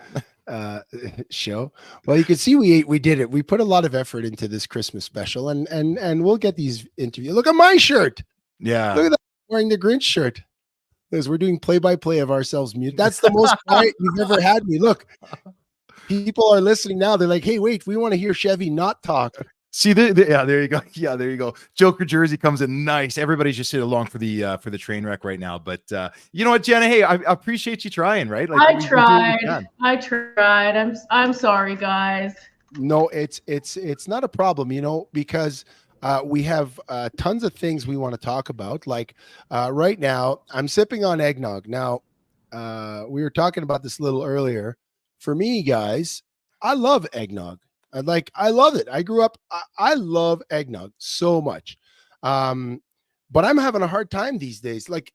show? Well, you can see we did it. We put a lot of effort into this Christmas special, and we'll get these interviews. Look at my shirt. Yeah. Look at that. Wearing the Grinch shirt, because we're doing play-by-play of ourselves mute. That's the most quiet you've ever had me. Look, people are listening now. They're like, hey, wait, we want to hear Chevy not talk. See, yeah, there you go. Yeah, there you go. Joker jersey comes in nice. Everybody's just sitting along for the train wreck right now. But you know what, Jenna? Hey, I appreciate you trying. Right? Like, I tried. I'm sorry, guys. No, it's not a problem. Because we have tons of things we want to talk about. Like right now, I'm sipping on eggnog. Now, we were talking about this a little earlier. For me, guys, I love eggnog. I love it. I grew up. I love eggnog so much. But I'm having a hard time these days. Like,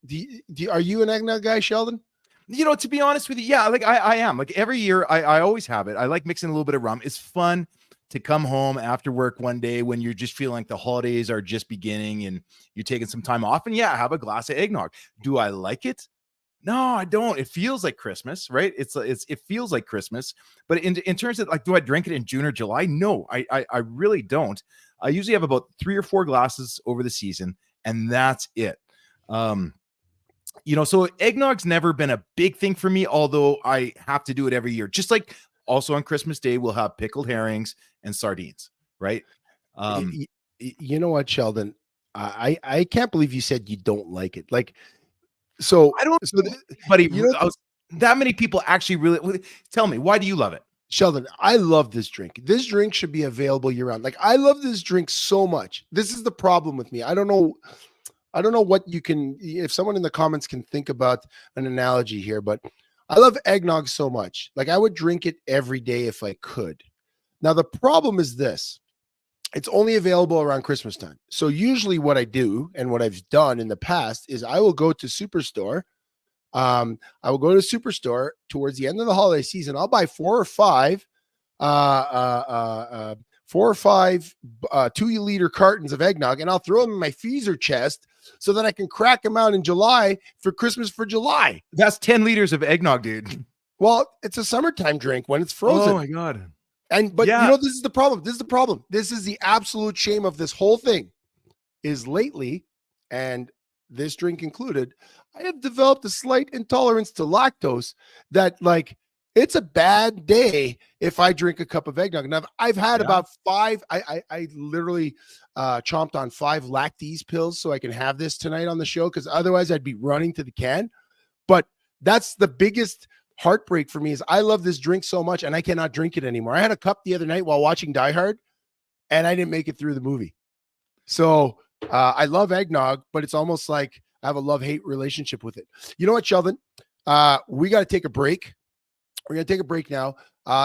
are you an eggnog guy, Sheldon? To be honest with you, yeah, like I am. Like, every year, I always have it. I like mixing a little bit of rum. It's fun to come home after work one day when you're just feeling like the holidays are just beginning and you're taking some time off, and have a glass of eggnog. Do I like it? No, I don't. It feels like Christmas, right? It feels like Christmas, but in terms of, like, do I drink it in June or July? No, I really don't. I usually have about 3 or 4 glasses over the season, and that's it. So eggnog's never been a big thing for me, although I have to do it every year. Just like, also on Christmas Day, we'll have pickled herrings and sardines, right? You know what, Sheldon? I can't believe you said you don't like it. Like, so I don't. Buddy, that many people actually really tell me, why do you love it? Sheldon, I love this drink. This drink should be available year round. Like, I love this drink so much. This is the problem with me. I don't know what you can, if someone in the comments can think about an analogy here, but I love eggnog so much. Like, I would drink it every day if I could. Now, the problem is this. It's only available around Christmas time. So usually what I do, and what I've done in the past, is I will go to Superstore. I will go to Superstore towards the end of the holiday season. I'll buy 4 or 5 2-liter cartons of eggnog, and I'll throw them in my freezer chest so that I can crack them out in July for Christmas for July. That's 10 liters of eggnog, dude. Well, it's a summertime drink when it's frozen. Oh my God. But this is the problem. This is the absolute shame of this whole thing, is lately, and this drink included, I have developed a slight intolerance to lactose that, like, it's a bad day if I drink a cup of eggnog. Now, I've had about 5. I literally chomped on 5 Lactase pills so I can have this tonight on the show, because otherwise I'd be running to the can. But that's the biggest heartbreak for me, is I love this drink so much and I cannot drink it anymore. I had a cup the other night while watching Die Hard, and I didn't make it through the movie. So I love eggnog, but it's almost like I have a love-hate relationship with it. You know what, Sheldon? We got to take a break. We're going to take a break now.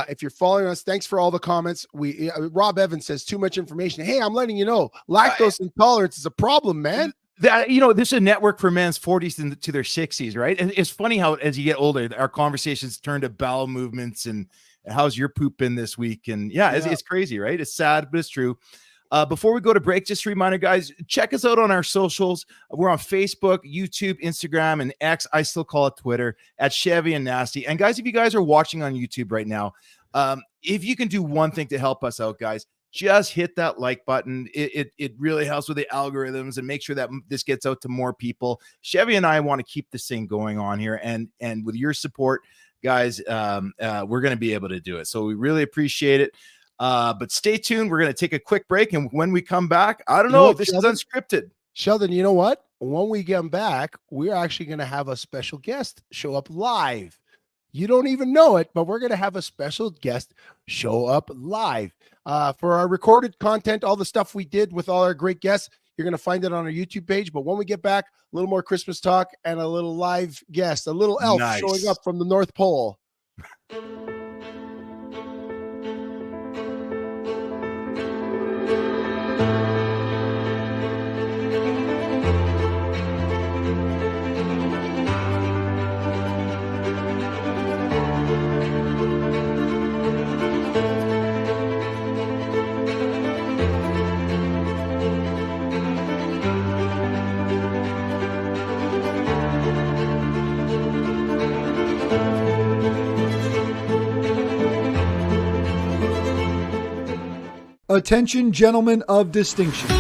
If you're following us, thanks for all the comments. Rob Evans says, too much information. Hey, I'm letting you know, lactose intolerance is a problem, man. This is a network for men's 40s to their 60s, right? And it's funny how, as you get older, our conversations turn to bowel movements and how's your poop been this week? And yeah, it's crazy, right? It's sad, but it's true. Before we go to break, just a reminder, guys, check us out on our socials. We're on Facebook, YouTube, Instagram, and X. I still call it Twitter, at Chevy and Nasty. And guys, if you guys are watching on YouTube right now, if you can do one thing to help us out, guys, just hit that like button. It really helps with the algorithms and make sure that this gets out to more people. Chevy and I want to keep this thing going on here, and with your support, guys, we're going to be able to do it. So we really appreciate it. But stay tuned. We're going to take a quick break. And when we come back, I don't know if this is unscripted. Sheldon, you know what? When we get back, we're actually going to have a special guest show up live. You don't even know it, but we're going to have a special guest show up live. For our recorded content, all the stuff we did with all our great guests, you're going to find it on our YouTube page. But when we get back, a little more Christmas talk and a little live guest, a little elf showing up from the North Pole. Attention, gentlemen of distinction.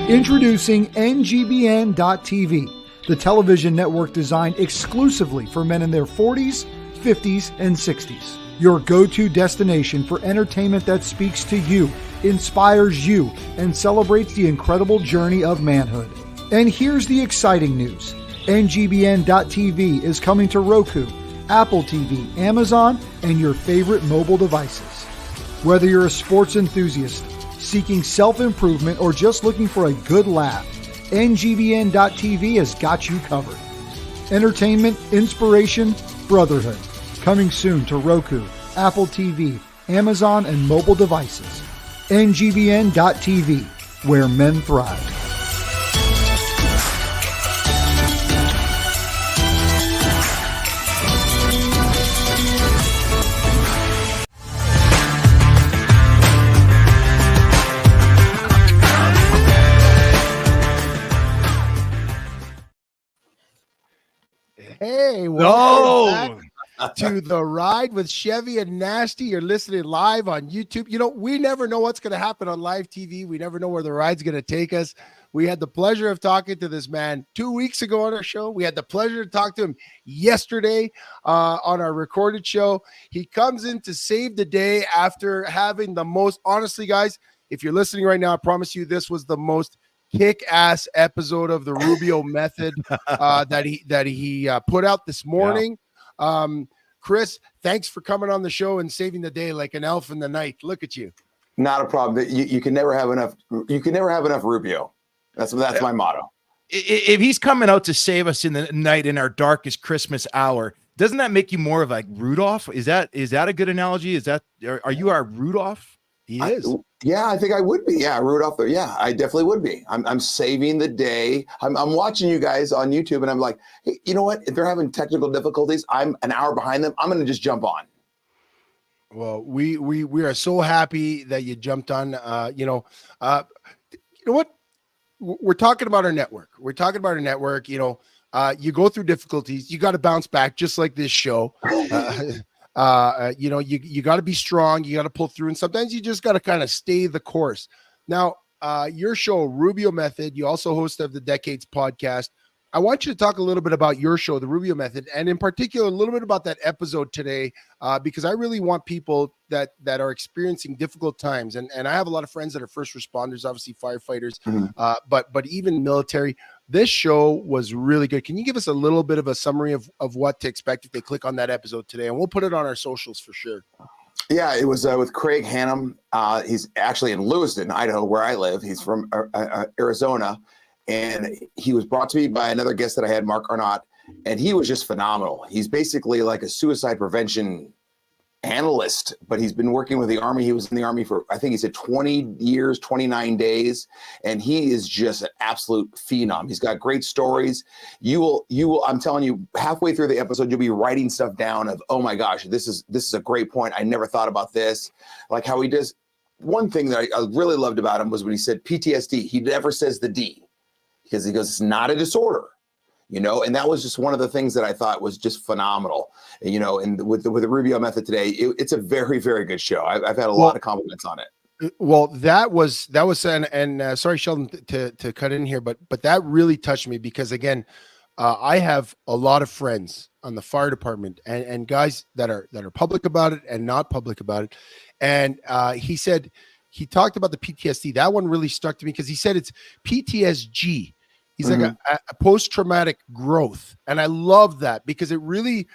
Introducing NGBN.TV, the television network designed exclusively for men in their 40s, 50s, and 60s. Your go-to destination for entertainment that speaks to you, inspires you, and celebrates the incredible journey of manhood. And here's the exciting news. NGBN.TV is coming to Roku, Apple TV, Amazon, and your favorite mobile devices. Whether you're a sports enthusiast, seeking self-improvement, or just looking for a good laugh, NGBN.TV has got you covered. Entertainment, inspiration, brotherhood. Coming soon to Roku, Apple TV, Amazon, and mobile devices. NGBN.TV, where men thrive. Hey, welcome back to the Ride with Chevy and Nasty. You're listening live on YouTube. You know, we never know what's going to happen on live TV. We never know where the ride's going to take us. We had the pleasure of talking to this man 2 weeks ago on our show. We had the pleasure to talk to him yesterday on our recorded show. He comes in to save the day after having the most, honestly, guys, if you're listening right now, I promise you this was the most kick-ass episode of the Rubio Method that he put out this morning. Chris, thanks for coming on the show and saving the day like an elf in the night. Look at you. Not a problem. You can never have enough. You can never have enough Rubio. That's my motto. If he's coming out to save us in the night in our darkest Christmas hour, doesn't that make you more of like Rudolph? Is that a good analogy? Are you our Rudolph? He is. I think I would be. Yeah, Rudolph. Yeah, I definitely would be. I'm saving the day. I'm watching you guys on YouTube, and I'm like, hey, you know what? If they're having technical difficulties, I'm an hour behind them. I'm going to just jump on. Well, we are so happy that you jumped on. You know what? We're talking about our network. You know, you go through difficulties. You got to bounce back, just like this show. You know, you got to be strong. You got to pull through. And sometimes you just got to kind of stay the course. Now, your show, Rubio Method, you also host of the Decades podcast. I want you to talk a little bit about your show, the Rubio Method, and in particular, a little bit about that episode today, because I really want people that are experiencing difficult times. And I have a lot of friends that are first responders, obviously firefighters, but even military. This show was really good. Can you give us a little bit of a summary of what to expect if they click on that episode today? And we'll put it on our socials for sure. Yeah, it was with Craig Hannum. He's actually in Lewiston, Idaho, where I live. He's from Arizona. And he was brought to me by another guest that I had, Mark Arnott, and he was just phenomenal. He's basically like a suicide prevention analyst, but he's been working with the Army. He was in the Army for, I think he said 20 years, 29 days. And he is just an absolute phenom. He's got great stories. You will, I'm telling you, halfway through the episode, you'll be writing stuff down of, oh my gosh, this is a great point. I never thought about this. Like how he does. One thing that I really loved about him was when he said PTSD, he never says the D because he goes, it's not a disorder. And that was just one of the things that I thought was just phenomenal. And with the Rubio method today, it's a very, very good show. I've had a lot of compliments on it. Well, that was, and sorry, Sheldon, to cut in here, but that really touched me because again, I have a lot of friends on the fire department and guys that are public about it and not public about it. And he talked about the PTSD. That one really stuck to me because he said it's PTSG. He's like a post-traumatic growth. And I love that because it really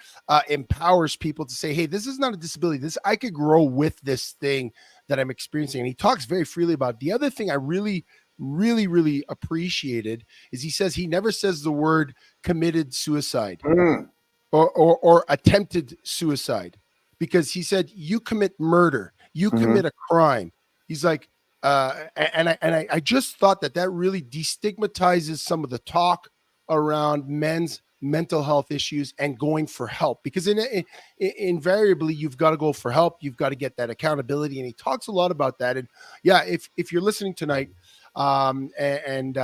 empowers people to say, hey, this is not a disability. I could grow with this thing that I'm experiencing. And he talks very freely about it. The other thing I really, really, really appreciated is he says he never says the word committed suicide or attempted suicide because he said you commit murder, you commit a crime. He's like, I just thought that really destigmatizes some of the talk around men's mental health issues and going for help because invariably you've got to go for help. You've got to get that accountability. And he talks a lot about that. And yeah, if you're listening tonight and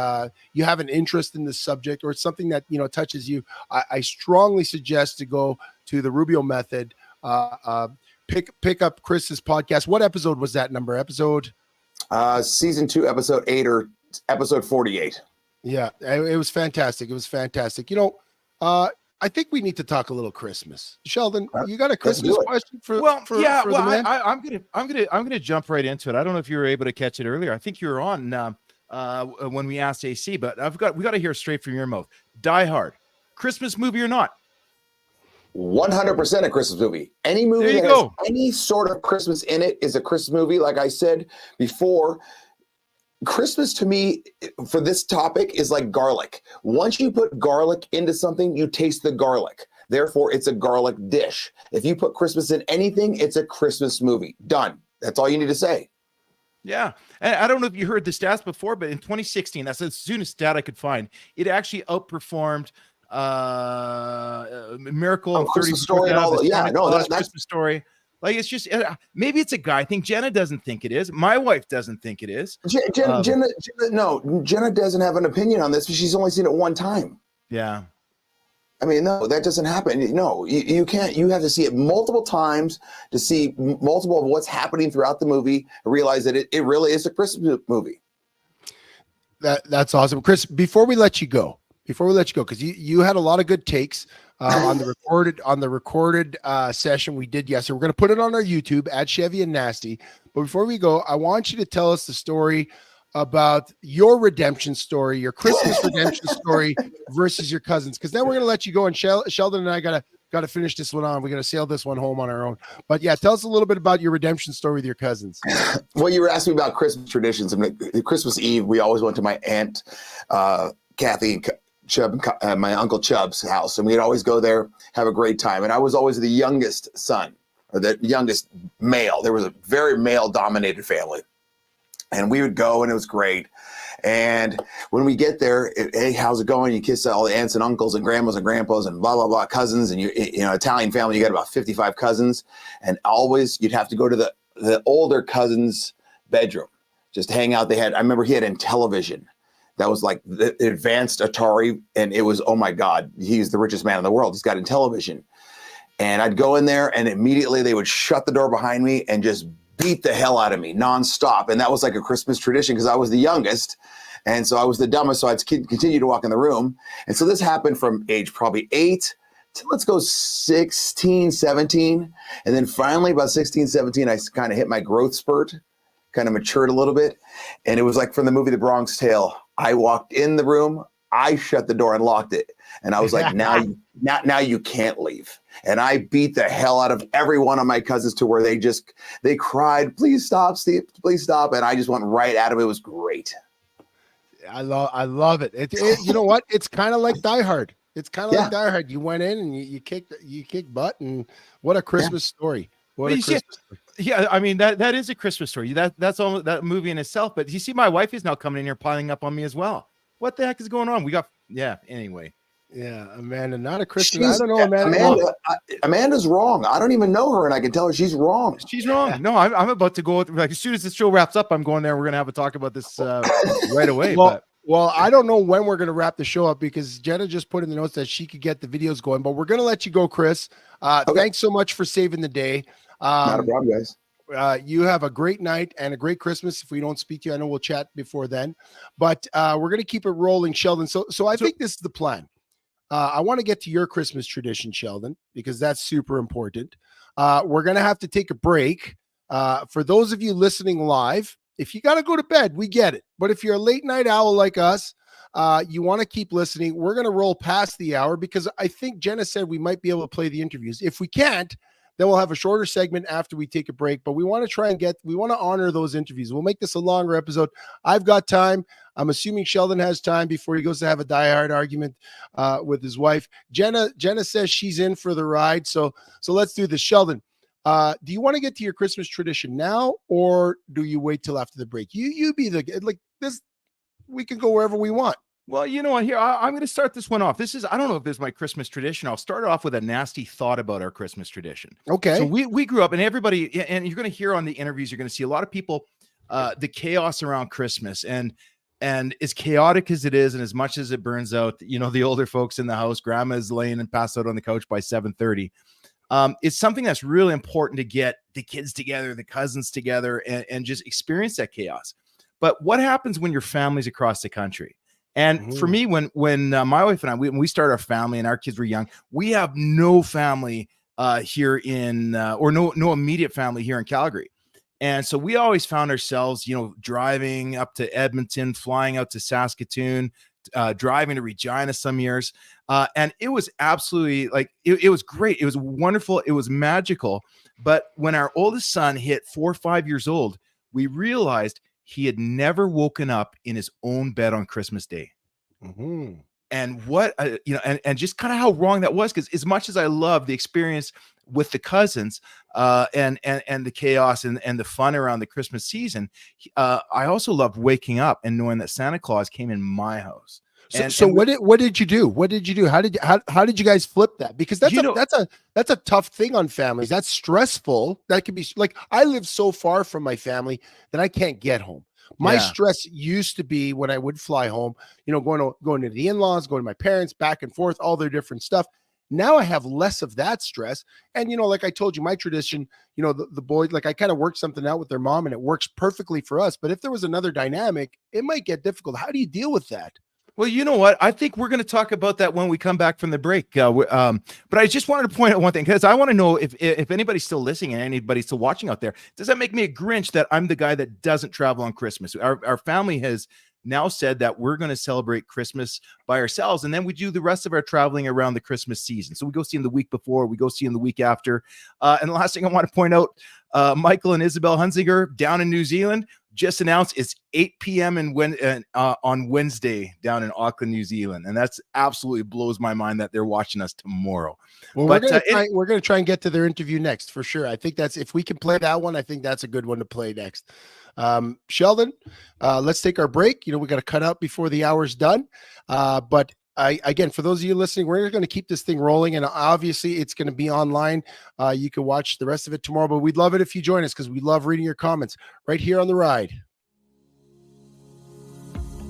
you have an interest in this subject or it's something that, touches you, I strongly suggest to go to the Rubio method, pick up Chris's podcast. What episode was that number? Season 2, episode 8 or episode 48. Yeah, it was fantastic. It was fantastic. I think we need to talk a little Christmas. Sheldon, you got a Christmas question for? I'm gonna jump right into it. I don't know if you were able to catch it earlier. I think you were on when we asked AC, but we got to hear straight from your mouth. Die Hard, Christmas movie or not? 100% a Christmas movie. Any movie that has any sort of Christmas in it is a Christmas movie. Like I said before, Christmas to me for this topic is like garlic. Once you put garlic into something, you taste the garlic. Therefore, it's a garlic dish. If you put Christmas in anything, it's a Christmas movie. Done. That's all you need to say. Yeah. And I don't know if you heard the stats before, but in 2016, that's the soonest stat I could find. It actually outperformed Miracle on 34th that's Christmas Story. Like it's just maybe it's a guy thing. Jenna doesn't think it is. My wife doesn't think it is. Jenna doesn't have an opinion on this. She's only seen it one time. Yeah. I mean, no, that doesn't happen. No, you can't. You have to see it multiple times to see multiple of what's happening throughout the movie and realize that it really is a Christmas movie. That's awesome, Chris. Before we let you go, because you had a lot of good takes on the recorded session we did yesterday. We're going to put it on our YouTube at Chevy and Nasty. But before we go, I want you to tell us the story about your redemption story, your Christmas redemption story versus your cousins. Because then we're going to let you go, and Sheldon and I got to finish this one on. We're going to sail this one home on our own. But yeah, tell us a little bit about your redemption story with your cousins. Well, you were asking me about Christmas traditions. I mean, Christmas Eve, we always went to my aunt Kathy and Chubb, my uncle Chubb's house, and we'd always go there, have a great time. And I was always the youngest son, or the youngest male. There was a very male-dominated family, and we would go, and it was great. And when we get there, hey, how's it going? You kiss all the aunts and uncles and grandmas and grandpas and blah blah blah cousins, and Italian family. You got about 55 cousins, and always you'd have to go to the older cousin's bedroom, just hang out. I remember he had Intellivision. That was like the advanced Atari. And it was, oh my God, he's the richest man in the world. He's got Intellivision. And I'd go in there and immediately they would shut the door behind me and just beat the hell out of me nonstop. And that was like a Christmas tradition because I was the youngest. And so I was the dumbest. So I'd continue to walk in the room. And so this happened from age probably 8 to let's go 16, 17. And then finally about 16, 17, I kind of hit my growth spurt, kind of matured a little bit. And it was like from the movie The Bronx Tale. I walked in the room, I shut the door and locked it. And I was like, now you can't leave. And I beat the hell out of every one of my cousins to where they cried, please stop, Steve, please stop. And I just went right at him. It was great. I love it. You know what? It's kind of like Die Hard. It's kind of like Die Hard. You went in and you kicked butt, and what a Christmas story. What But a you see- Christmas story. Yeah, I mean that is a Christmas story. That's all that movie in itself. But you see, my wife is now coming in here piling up on me as well. What the heck is going on? Anyway. Yeah, Amanda, not a Christmas. I don't know, Amanda's wrong. I don't even know her, and I can tell her she's wrong. She's wrong. No, I'm about to go. Like as soon as this show wraps up, I'm going there. We're gonna have a talk about this right away. Well, I don't know when we're going to wrap the show up because Jenna just put in the notes that she could get the videos going, but we're going to let you go, Chris. Okay. Thanks so much for saving the day. Not a problem, guys. You have a great night and a great Christmas. If we don't speak to you, I know we'll chat before then, but we're going to keep it rolling, Sheldon. So I think this is the plan. I want to get to your Christmas tradition, Sheldon, because that's super important. We're going to have to take a break. For those of you listening live, if you got to go to bed, we get it. But if you're a late night owl like us, you want to keep listening. We're going to roll past the hour because I think Jenna said we might be able to play the interviews. If we can't, then we'll have a shorter segment after we take a break. But we want to honor those interviews. We'll make this a longer episode. I've got time. I'm assuming Sheldon has time before he goes to have a diehard argument with his wife. Jenna says she's in for the ride. So let's do this. Sheldon, do you want to get to your Christmas tradition now, or do you wait till after the break? You be like this. We can go wherever we want. Well, you know what? Here, I'm going to start this one off. I don't know if this is my Christmas tradition. I'll start off with a nasty thought about our Christmas tradition. Okay. So we grew up, and everybody, and you're going to hear on the interviews, you're going to see a lot of people, the chaos around Christmas, and as chaotic as it is, and as much as it burns out, the older folks in the house, grandma is laying and passed out on the couch by 7:30. It's something that's really important to get the kids together, the cousins together, and just experience that chaos. But what happens when your family's across the country? And for me, when my wife and I, when we started our family and our kids were young, we have no family here or no immediate family here in Calgary. And so we always found ourselves, driving up to Edmonton, flying out to Saskatoon, driving to Regina some years. And it was absolutely it was great. It was wonderful. It was magical. But when our oldest son hit 4 or 5 years old, we realized he had never woken up in his own bed on Christmas Day. Mm-hmm. And what, and just kind of how wrong that was. Because as much as I love the experience with the cousins and the chaos and the fun around the Christmas season, I also loved waking up and knowing that Santa Claus came in my house. What did you do? What did you do? How did you guys flip that? Because that's a tough thing on families. That's stressful. That could be like, I live so far from my family that I can't get home. My stress used to be when I would fly home, going to the in-laws, going to my parents, back and forth, all their different stuff. Now I have less of that stress. And, like I told you, my tradition, the boys, I kind of worked something out with their mom and it works perfectly for us. But if there was another dynamic, it might get difficult. How do you deal with that? Well, you know what? I think we're going to talk about that when we come back from the break. But I just wanted to point out one thing, because I want to know if anybody's still listening and anybody's still watching out there. Does that make me a Grinch that I'm the guy that doesn't travel on Christmas? Our family has now said that we're going to celebrate Christmas by ourselves, and then we do the rest of our traveling around the Christmas season. So we go see him the week before, we go see him the week after. And the last thing I want to point out, Michael and Isabel Hunziger down in New Zealand just announced it's 8 p.m. on Wednesday down in Auckland, New Zealand. And that's absolutely blows my mind that they're watching us tomorrow. Well, we're going to try and get to their interview next for sure. I think if we can play that one, I think that's a good one to play next. Sheldon, let's take our break. We got to cut out before the hour's done. But again, for those of you listening, we're going to keep this thing rolling, and obviously it's going to be online. You can watch the rest of it tomorrow, but we'd love it if you join us because we love reading your comments right here on The Ride.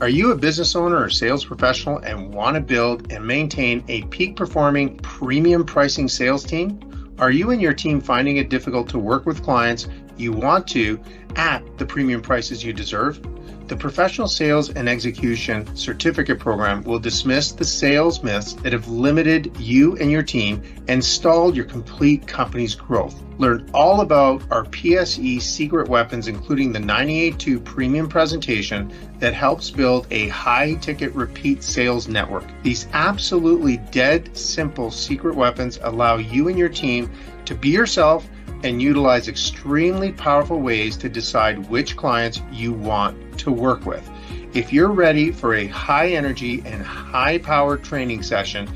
Are you a business owner or sales professional and want to build and maintain a peak performing premium pricing sales team? Are you and your team finding it difficult to work with clients you want to at the premium prices you deserve? The Professional Sales and Execution Certificate Program will dismiss the sales myths that have limited you and your team and stalled your complete company's growth. Learn all about our PSE secret weapons, including the 98.2 premium presentation that helps build a high-ticket repeat sales network. These absolutely dead simple secret weapons allow you and your team to be yourself and utilize extremely powerful ways to decide which clients you want to work with. If you're ready for a high energy and high powered training session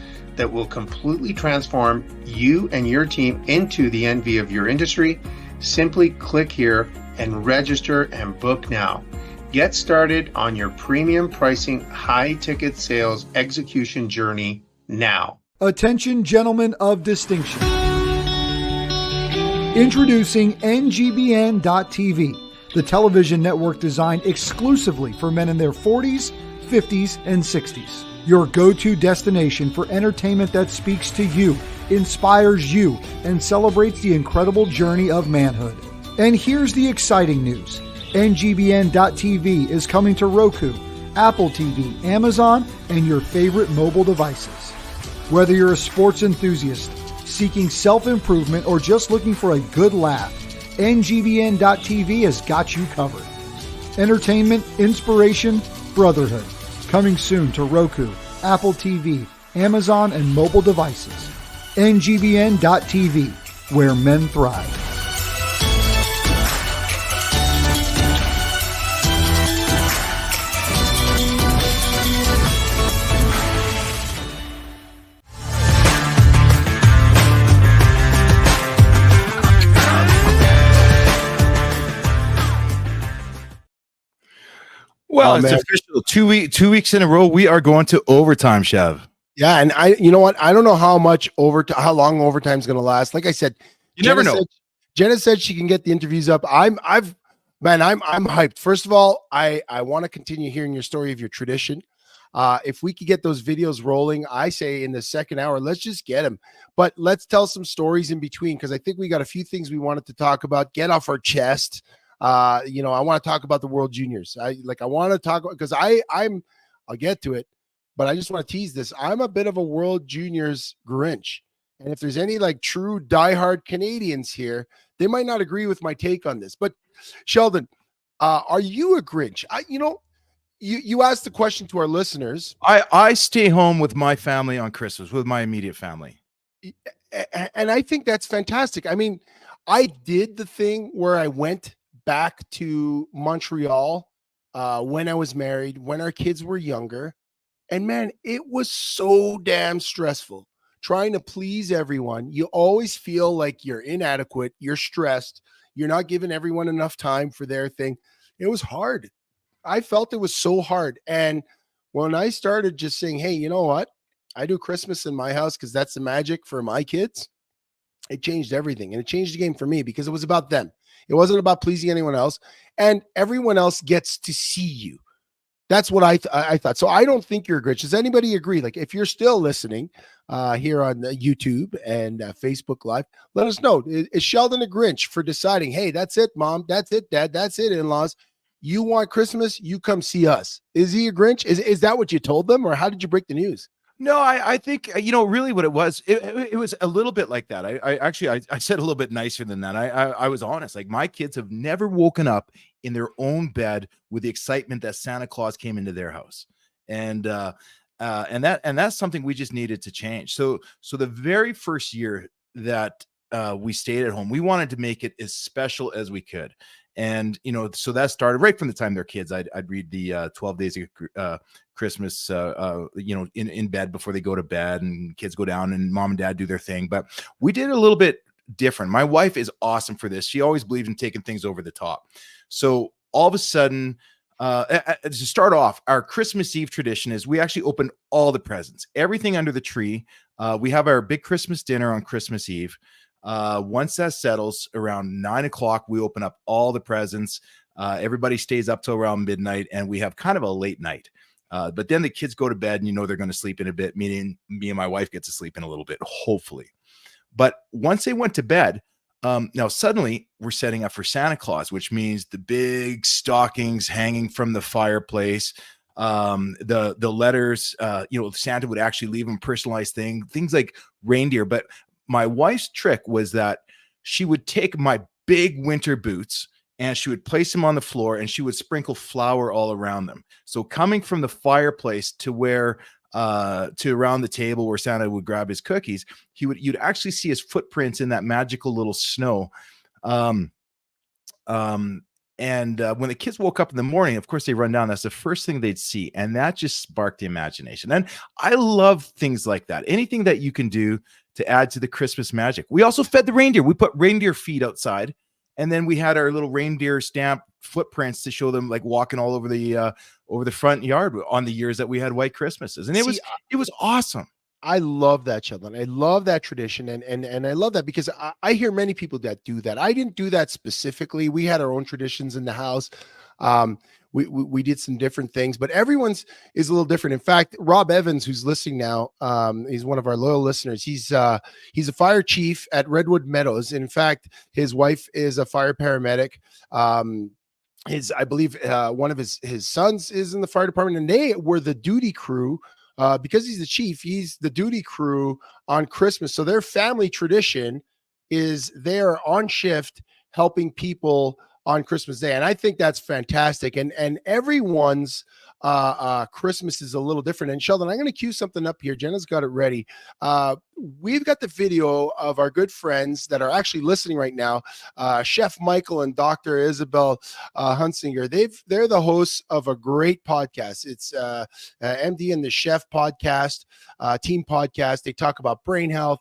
that will completely transform you and your team into the envy of your industry, simply click here and register and book now. Get started on your premium pricing, high ticket sales execution journey now. Attention, gentlemen of distinction. Introducing NGBN.TV, the television network designed exclusively for men in their 40s, 50s, and 60s. Your go-to destination for entertainment that speaks to you, inspires you, and celebrates the incredible journey of manhood. And here's the exciting news. NGBN.TV is coming to Roku, Apple TV, Amazon, and your favorite mobile devices. Whether you're a sports enthusiast, seeking self-improvement, or just looking for a good laugh, NGBN.TV has got you covered. Entertainment, inspiration, brotherhood. Coming soon to Roku, Apple TV, Amazon, and mobile devices. NGBN.TV, where men thrive. Well, Oh, it's man. official. 2 weeks in a row, we are going to overtime, Chev. Yeah, and you know what? I don't know how how long overtime's going to last. Like I said, You never know. Jenna said she can get the interviews up. I'm hyped. First of all, I want to continue hearing your story of your tradition. If we could get those videos rolling, I say in the second hour, let's just get them. But let's tell some stories in between, because I think we got a few things we wanted to talk about, get off our chest. I want to talk about the World Juniors. I want to talk because I'll get to it, but I just want to tease this. I'm a bit of a World Juniors Grinch. And if there's any like true diehard Canadians here, they might not agree with my take on this. But Sheldon, are you a Grinch? You asked the question to our listeners. I stay home with my family on Christmas, with my immediate family. And I think that's fantastic. I mean, I did the thing where I went back to Montreal when I was married, when our kids were younger. And man, it was so damn stressful trying to please everyone. You always feel like you're inadequate, you're stressed, you're not giving everyone enough time for their thing. It was hard. I felt it was so hard. And when I started just saying, hey, you know what? I do Christmas in my house because that's the magic for my kids. It changed everything. And it changed the game for me because it was about them. It wasn't about pleasing anyone else. And everyone else gets to see you. That's what I thought. So I don't think you're a Grinch. Does anybody agree? Like, if you're still listening here on YouTube and Facebook Live, let us know. Is Sheldon a Grinch for deciding, hey, that's it, Mom. That's it, Dad. That's it, in-laws. You want Christmas? You come see us. Is he a Grinch? Is that what you told them? Or how did you break the news? No, I think, really what it was a little bit like that. I said a little bit nicer than that. I was honest. Like, my kids have never woken up in their own bed with the excitement that Santa Claus came into their house. And that's something we just needed to change. So the very first year that we stayed at home, we wanted to make it as special as we could. And, so that started right from the time they're kids. I'd read the 12 Days of Christmas, in bed before they go to bed, and kids go down and Mom and Dad do their thing. But we did a little bit different. My wife is awesome for this. She always believed in taking things over the top. So all of a sudden, to start off, our Christmas Eve tradition is we actually open all the presents, everything under the tree. We have our big Christmas dinner on Christmas Eve. Once that settles around 9 o'clock, we open up all the presents. Everybody stays up till around midnight, and we have kind of a late night. But then the kids go to bed, and they're going to sleep in a bit, meaning me and my wife get to sleep in a little bit, hopefully. But once they went to bed, now suddenly we're setting up for Santa Claus, which means the big stockings hanging from the fireplace, the letters, Santa would actually leave them personalized things like reindeer. But my wife's trick was that she would take my big winter boots and she would place them on the floor and she would sprinkle flour all around them. So coming from the fireplace to where to around the table where Santa would grab his cookies, you'd actually see his footprints in that magical little snow. And And when the kids woke up in the morning, of course, they run down. That's the first thing they'd see. And that just sparked the imagination. And I love things like that. Anything that you can do to add to the Christmas magic. We also fed the reindeer. We put reindeer feet outside. And then we had our little reindeer stamp footprints to show them like walking all over the front yard on the years that we had white Christmases. And it was awesome. I love that, Sheldon. I love that tradition, and I love that because I hear many people that do that. I didn't do that specifically. We had our own traditions in the house. We did some different things, but everyone's is a little different. In fact, Rob Evans, who's listening now, he's one of our loyal listeners. He's a fire chief at Redwood Meadows. In fact, his wife is a fire paramedic. I believe one of his sons is in the fire department, and they were the duty crew. Because he's the chief, he's the duty crew on Christmas. So their family tradition is they're on shift helping people on Christmas Day. And I think that's fantastic. And everyone's Christmas is a little different. And Sheldon, I'm going to cue something up here. Jenna's got it ready. We've got the video of our good friends that are actually listening right now, Chef Michael and Dr. Isabel Hunsinger. They're the hosts of a great podcast. It's MD and the Chef podcast, team podcast. They talk about brain health.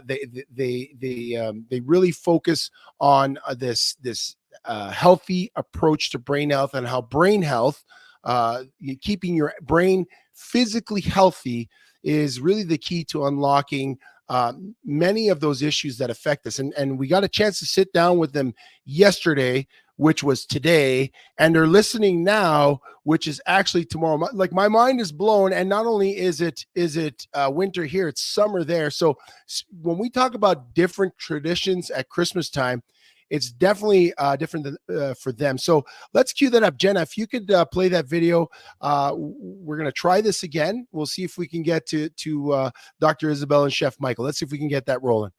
They really focus on this healthy approach to brain health and how brain health, keeping your brain physically healthy, is really the key to unlocking many of those issues that affect us. And we got a chance to sit down with them yesterday, which was today, and they're listening now, which is actually tomorrow. Like, my mind is blown. And not only is it winter here, it's summer there. So when we talk about different traditions at Christmas time, it's definitely different for them. So let's cue that up. Jenna, if you could play that video, we're going to try this again. We'll see if we can get to Dr. Isabel and Chef Michael. Let's see if we can get that rolling.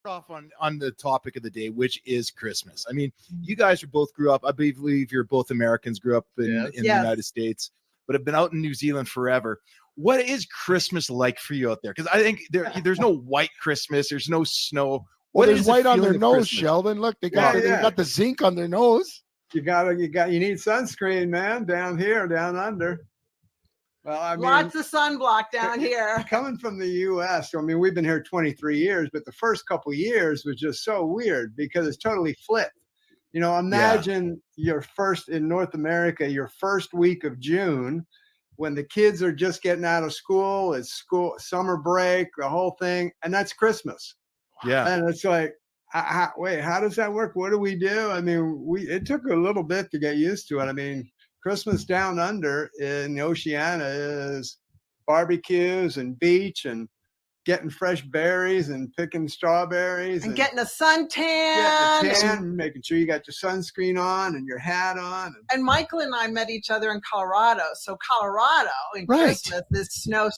Off on the topic of the day, which is Christmas. I mean, you guys grew up, I believe you're both Americans, grew up in the United States, but have been out in New Zealand forever. What is Christmas like for you out there? Because I think there's no white Christmas, there's no snow. Well, there's white on their nose, Sheldon. Look, they got the zinc on their nose. You need sunscreen, man, down here, down under. Well, I mean, lots of sunblock down here. Coming from the U.S., I mean, we've been here 23 years, but the first couple of years was just so weird because it's totally flipped. You know, imagine your first in North America, your first week of June, when the kids are just getting out of school, it's summer break, the whole thing, and that's Christmas. Yeah. And it's like, wait, how does that work? What do we do? I mean, it took a little bit to get used to it. I mean, Christmas down under in Oceania is barbecues and beach and getting fresh berries and picking strawberries and getting a suntan, making sure you got your sunscreen on and your hat on. And Michael and I met each other in Colorado. So Colorado in Christmas is snow.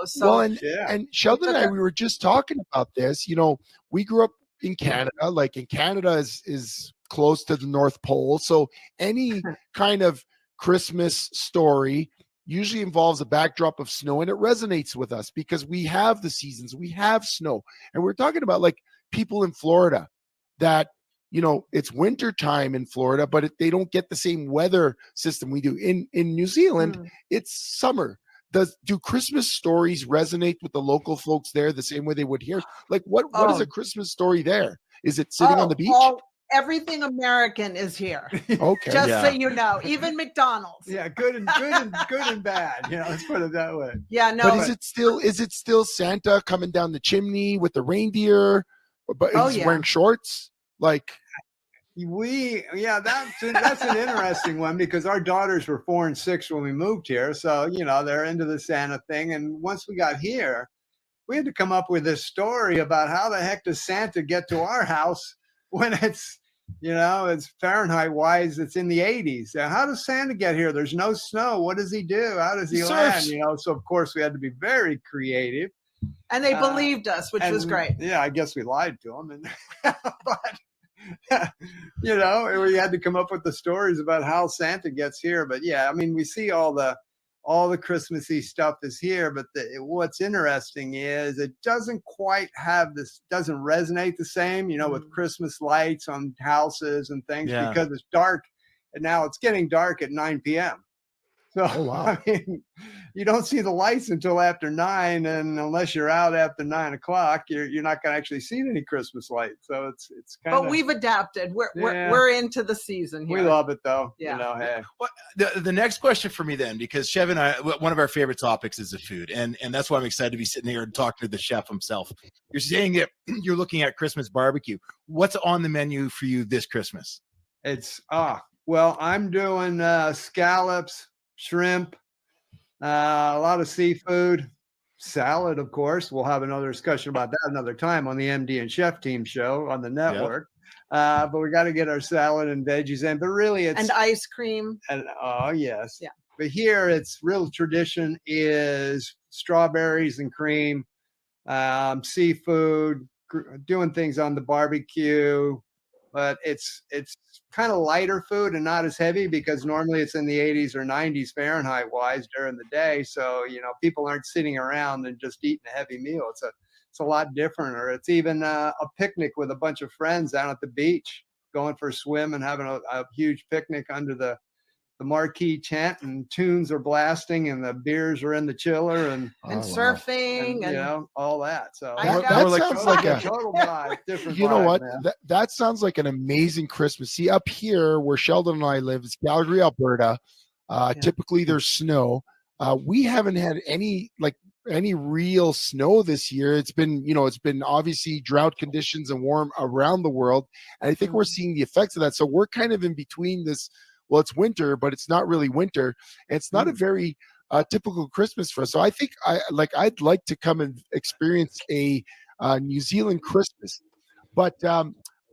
So and Sheldon and I, we were just talking about this. You know, we grew up in Canada. Like, in Canada is close to the North Pole. So any kind of Christmas story usually involves a backdrop of snow, and it resonates with us because we have the seasons, we have snow. And we're talking about like people in Florida that, you know, it's winter time in Florida, but they don't get the same weather system we do. In New Zealand, it's summer. Do Christmas stories resonate with the local folks there the same way they would here? Like, what is a Christmas story there? Is it sitting on the beach? Everything American is here. Okay. Just so you know, even McDonald's. Yeah, good and bad. You know, let's put it that way. Yeah, no. But is it still Santa coming down the chimney with the reindeer? But he's wearing shorts? Like, that's an interesting one because our daughters were 4 and 6 when we moved here. So, you know, they're into the Santa thing. And once we got here, we had to come up with this story about how the heck does Santa get to our house when it's, you know, it's Fahrenheit wise, it's in the 80s. How does Santa get here? There's no snow. What does he do? How does he land? You know, so of course we had to be very creative. And they believed us, which was great. Yeah, I guess we lied to them. But, you know, we had to come up with the stories about how Santa gets here. But yeah, I mean, we see all the all the Christmassy stuff is here. But what's interesting is it doesn't quite have this, doesn't resonate the same, with Christmas lights on houses and things because it's dark. And now it's getting dark at 9 p.m. So, I mean, you don't see the lights until after 9, and unless you're out after 9 o'clock, you're not going to actually see any Christmas lights. So it's kind of. But we've adapted. We're into the season here. We love it though. Yeah. Hey. Well, the next question for me then, because Chev and I, one of our favorite topics is the food, and that's why I'm excited to be sitting here and talking to the chef himself. You're saying that you're looking at Christmas barbecue. What's on the menu for you this Christmas? It's well, I'm doing scallops, shrimp, a lot of seafood, salad, of course. We'll have another discussion about that another time on the MD and Chef Team show on the network. But we got to get our salad and veggies in. But really, it's and ice cream. And yes, yeah. But here, it's real tradition is strawberries and cream, seafood, doing things on the barbecue. But it's kind of lighter food and not as heavy because normally it's in the 80s or 90s Fahrenheit wise during the day. So, people aren't sitting around and just eating a heavy meal. It's a lot different. Or it's even a picnic with a bunch of friends down at the beach, going for a swim and having a huge picnic under the marquee tent, and tunes are blasting and the beers are in the chiller and surfing and all that. So that sounds like a total vibe, different you know vibe, what man. that sounds like an amazing Christmas. See, up here where Sheldon and I live, it's Calgary, Alberta. Typically there's snow. We haven't had any real snow this year. It's been obviously drought conditions and warm around the world, and I think we're seeing the effects of that. So we're kind of in between this. Well, it's winter, but it's not really winter. And it's not a very typical Christmas for us. So I think I'd like to come and experience a New Zealand Christmas. But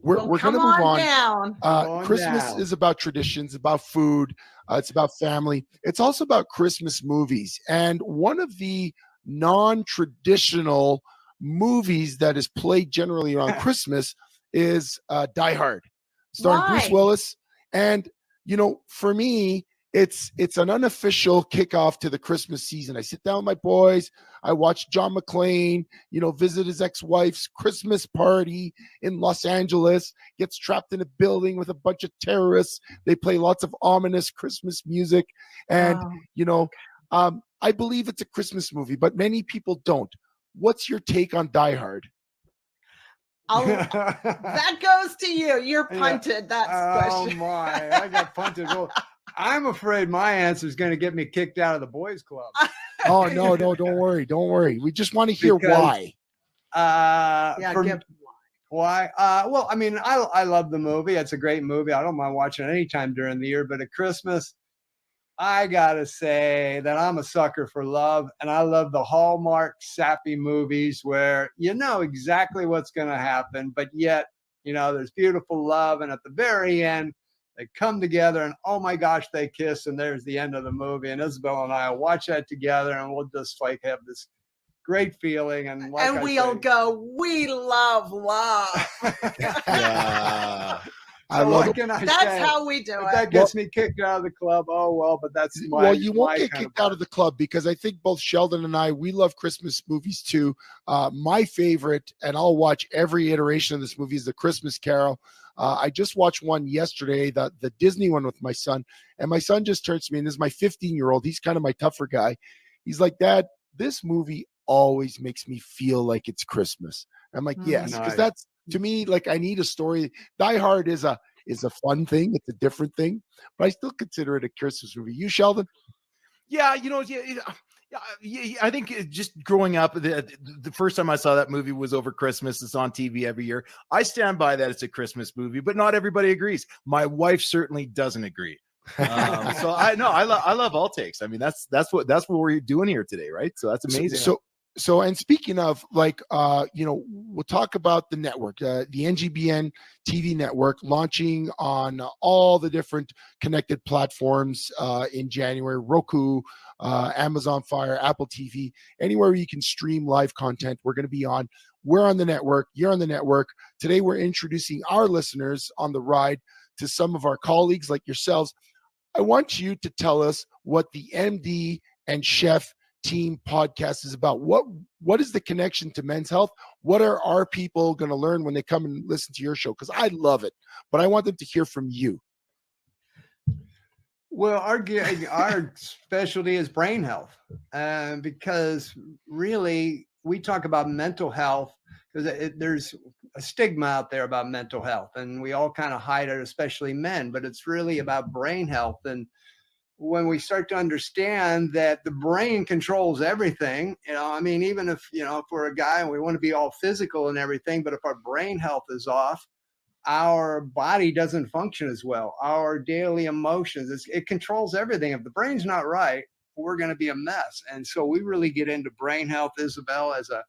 we're going to move on. Christmas is about traditions, about food. It's about family. It's also about Christmas movies. And one of the non-traditional movies that is played generally around Christmas is Die Hard, starring Bruce Willis. And for me, it's an unofficial kickoff to the Christmas season. I sit down with my boys. I watch John McClane, visit his ex-wife's Christmas party in Los Angeles, gets trapped in a building with a bunch of terrorists. They play lots of ominous Christmas music. And, I believe it's a Christmas movie, but many people don't. What's your take on Die Hard? That goes to you. You're punted. That's question. Oh my! I got punted. Well, I'm afraid my answer is going to get me kicked out of the boys' club. Oh no! Don't worry. We just want to hear why. Why? Well, I mean, I love the movie. It's a great movie. I don't mind watching it anytime during the year. But at Christmas, I gotta say that I'm a sucker for love, and I love the Hallmark sappy movies where you know exactly what's going to happen, but yet there's beautiful love, and at the very end they come together, and oh my gosh, they kiss, and there's the end of the movie. And Isabel and I will watch that together, and we'll just have this great feeling, and we'll go, we love love. Yeah. That's how we do it. That gets me kicked out of the club. Oh well, but that's you won't get kicked out of the club because I think both Sheldon and I, we love Christmas movies too. My favorite, and I'll watch every iteration of this movie, is The Christmas Carol. I just watched one yesterday, the Disney one with my son, and my son just turns to me, and this is my 15-year-old. He's kind of my tougher guy. He's like, Dad, this movie always makes me feel like it's Christmas. I'm like, yes, because that's, to me, I need a story. Die Hard is a fun thing. It's a different thing, but I still consider it a Christmas movie. You, Sheldon? Yeah, I think just growing up, the first time I saw that movie was over Christmas. It's on TV every year. I stand by that it's a Christmas movie, but not everybody agrees. My wife certainly doesn't agree. So I love all takes. I mean, that's what we're doing here today, right? So that's amazing. So, and speaking of we'll talk about the network, the NGBN TV network launching on all the different connected platforms in January, Roku, Amazon Fire, Apple TV, anywhere you can stream live content. We're going to be on. We're on the network. You're on the network. Today, we're introducing our listeners on the ride to some of our colleagues like yourselves. I want you to tell us what the MD and Chef Team podcast is about. What is the connection to men's health? What are our people going to learn when they come and listen to your show? Because I love it, but I want them to hear from you. Well, our specialty is brain health, because really we talk about mental health because there's a stigma out there about mental health, and we all kind of hide it, especially men. But it's really about brain health, and when we start to understand that the brain controls everything, I mean, even if if we're a guy and we want to be all physical and everything, but if our brain health is off, our body doesn't function as well. Our daily emotions, it controls everything. If the brain's not right, we're going to be a mess. And so we really get into brain health. Isabel, as a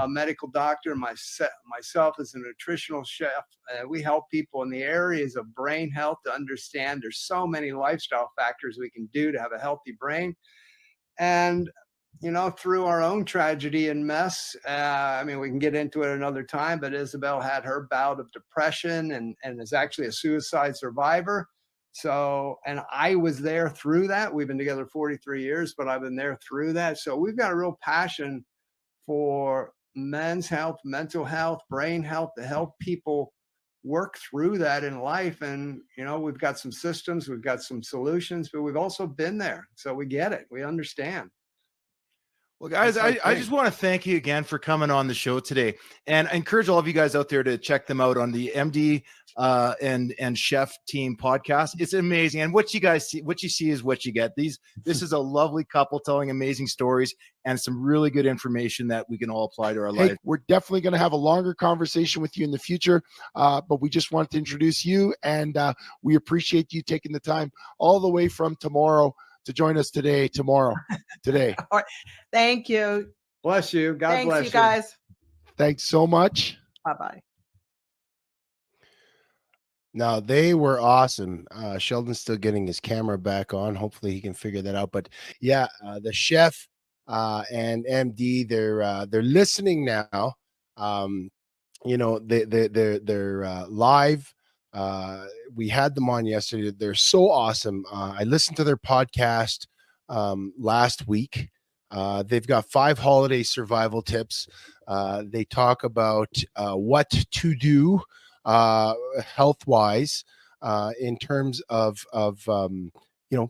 medical doctor, myself as a nutritional chef, we help people in the areas of brain health to understand there's so many lifestyle factors we can do to have a healthy brain. And through our own tragedy and mess, I mean, we can get into it another time, but Isabel had her bout of depression and is actually a suicide survivor. So, and I was there through that. We've been together 43 years, but I've been there through that. So we've got a real passion for men's health, mental health, brain health, to help people work through that in life. And, we've got some systems, we've got some solutions, but we've also been there. So we get it. We understand. Well, guys, I just want to thank you again for coming on the show today, and I encourage all of you guys out there to check them out on the MD and Chef Team podcast. It's amazing, and what you see is what you get. This is a lovely couple telling amazing stories and some really good information that we can all apply to our life. We're definitely going to have a longer conversation with you in the future, but we just wanted to introduce you, and we appreciate you taking the time all the way from tomorrow to join us today. All right. Thank you. Bless you. God bless you. Thanks, you guys. Thanks so much. Bye-bye. Now, they were awesome. Sheldon's still getting his camera back on. Hopefully he can figure that out. But yeah, the chef and MD, they're listening now. They're live. We had them on yesterday. They're so awesome. I listened to their podcast last week. They've got 5 holiday survival tips. They talk about what to do health-wise in terms of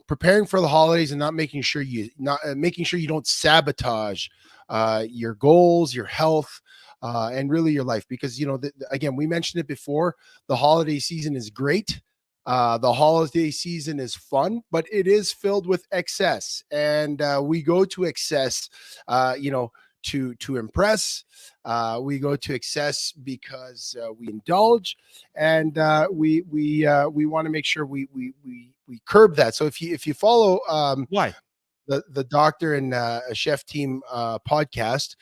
preparing for the holidays and not making sure you don't sabotage your goals, your health, and really your life, because again, we mentioned it before, the holiday season is great. The holiday season is fun, but it is filled with excess, and we go to excess to impress. We go to excess because we indulge, and we want to make sure we curb that. So if you follow the doctor and Chef Team podcast,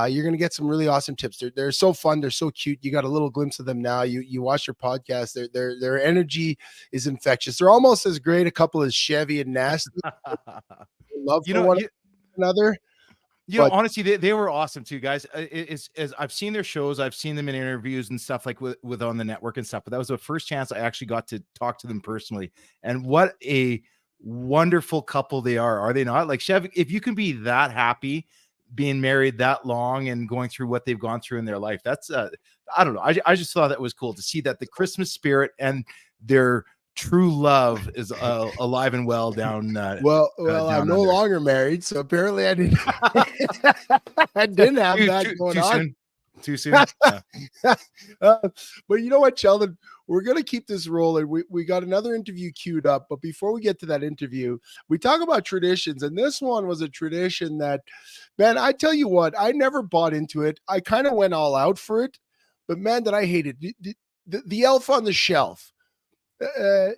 you're going to get some really awesome tips. They're so fun. They're so cute. You got a little glimpse of them now. You watch their podcast. Their energy is infectious. They're almost as great a couple as Chevy and Nasty. Love one another. Honestly, they were awesome too, guys. As I've seen their shows, I've seen them in interviews and stuff like with on the network and stuff. But that was the first chance I actually got to talk to them personally. And what a wonderful couple they are they not? Like, Chevy, if you can be that happy being married that long and going through what they've gone through in their life, that's I don't know. I just thought that was cool to see that the Christmas spirit and their true love is alive and well down. Well, I'm no longer married, so apparently I didn't. I didn't have that going on. Too soon. But you know what, Sheldon? We're going to keep this rolling. We got another interview queued up, but before we get to that interview, we talk about traditions, and this one was a tradition that, man, I tell you what, I never bought into it. I kind of went all out for it, but man, did I hate it. The elf on the shelf.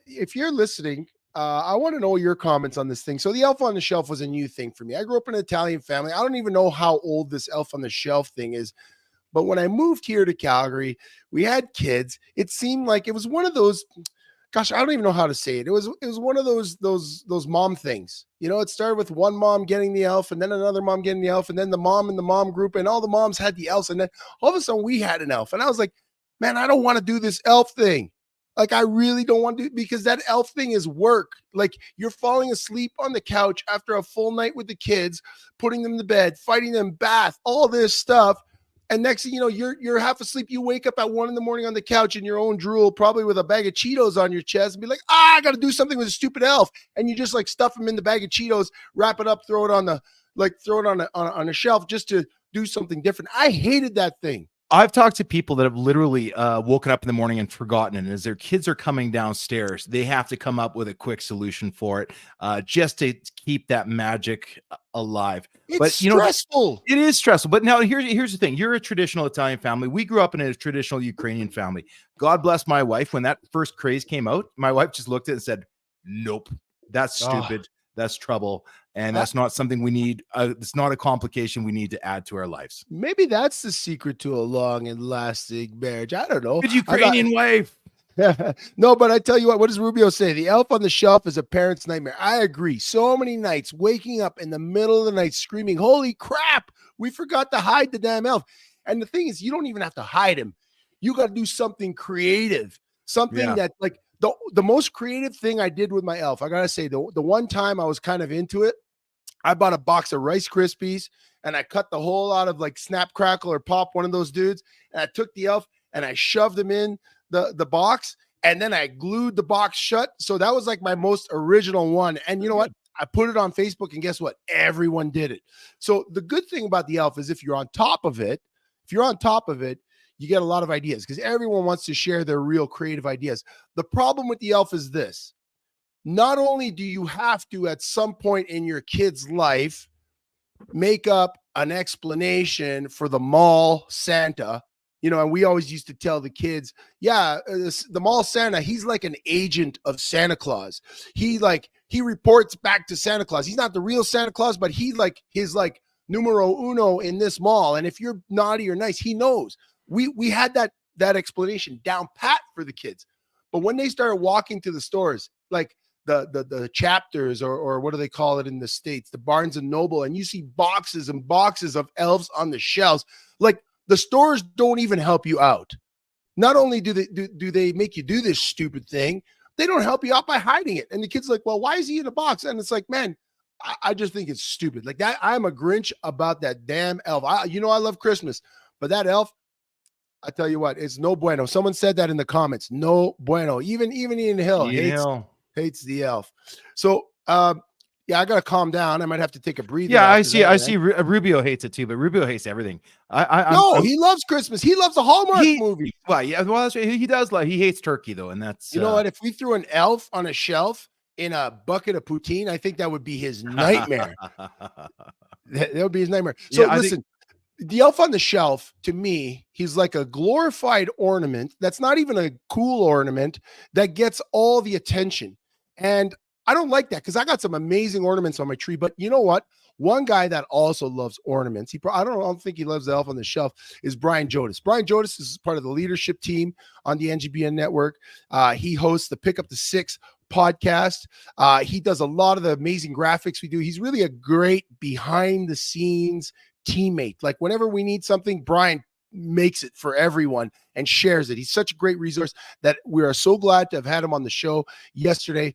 If you're listening, I want to know your comments on this thing. So the elf on the shelf was a new thing for me. I grew up in an Italian family. I don't even know how old this elf on the shelf thing is. But when I moved here to Calgary, we had kids. It seemed like it was one of those, gosh, I don't even know how to say it. It was one of those mom things. It started with one mom getting the elf, and then another mom getting the elf, and then the mom in the mom group, and all the moms had the elves. And then all of a sudden we had an elf. And I was like, man, I don't want to do this elf thing. Like, I really don't want to, because that elf thing is work. Like, you're falling asleep on the couch after a full night with the kids, putting them to bed, fighting them, bath, all this stuff. And next thing you know, you're half asleep. You wake up at 1 a.m. on the couch in your own drool, probably with a bag of Cheetos on your chest, and be like, I got to do something with a stupid elf. And you just like stuff them in the bag of Cheetos, wrap it up, throw it on a shelf just to do something different. I hated that thing. I've talked to people that have literally woken up in the morning and forgotten it. And as their kids are coming downstairs, they have to come up with a quick solution for it, just to keep that magic alive. It's stressful. It is stressful. But now here's the thing. You're a traditional Italian family. We grew up in a traditional Ukrainian family. God bless my wife. When that first craze came out, my wife just looked at it and said, nope, that's stupid. That's trouble. And that's not something we need. It's not a complication we need to add to our lives. Maybe that's the secret to a long and lasting marriage. I don't know. Good Ukrainian wife. No, but I tell you what does Rubio say? The elf on the shelf is a parent's nightmare. I agree. So many nights waking up in the middle of the night screaming, holy crap, we forgot to hide the damn elf. And the thing is, you don't even have to hide him. You got to do something creative, something that like the most creative thing I did with my elf. I got to say, the one time I was kind of into it, I bought a box of Rice Krispies and I cut the hole out of like Snap, Crackle, or Pop, one of those dudes. And I took the elf and I shoved him in the box, and then I glued the box shut. So that was like my most original one. And you know what? I put it on Facebook, and guess what? Everyone did it. So the good thing about the elf is if you're on top of it, you get a lot of ideas because everyone wants to share their real creative ideas. The problem with the elf is this. Not only do you have to, at some point in your kid's life, make up an explanation for the mall Santa, and we always used to tell the kids, the mall Santa, he's like an agent of Santa Claus. He reports back to Santa Claus. He's not the real Santa Claus, but he like his like numero uno in this mall. And if you're naughty or nice, he knows. We had that explanation down pat for the kids. But when they started walking to the stores, like the chapters or what do they call it in the States, the Barnes and Noble, and you see boxes and boxes of elves on the shelves, like the stores don't even help you out. Not only do they make you do this stupid thing, they don't help you out by hiding it. And the kid's like, well, why is he in a box? And it's like, man, I just think it's stupid. Like that, I'm a Grinch about that damn elf. I love Christmas, but that elf, I tell you what, it's no bueno. Someone said that in the comments. No bueno. Even Ian Hill hates the elf. So, I got to calm down. I might have to take a breather. Yeah, I see. Rubio hates it too, but Rubio hates everything. He loves Christmas. He loves the Hallmark movie. Well, he does. He hates turkey though, and that's you know what? If we threw an elf on a shelf in a bucket of poutine, I think that would be his nightmare. That would be his nightmare. So listen. The elf on the shelf, to me, he's like a glorified ornament. That's not even a cool ornament that gets all the attention. And I don't like that because I got some amazing ornaments on my tree. But you know what? One guy that also loves ornaments, I don't think he loves the elf on the shelf, is Brian Jodas. Brian Jodas is part of the leadership team on the NGBN network. He hosts the Pick Up the Six podcast. He does a lot of the amazing graphics we do. He's really a great behind the scenes teammate. Like whenever we need something, Brian makes it for everyone and shares it. He's such a great resource that we are so glad to have had him on the show yesterday.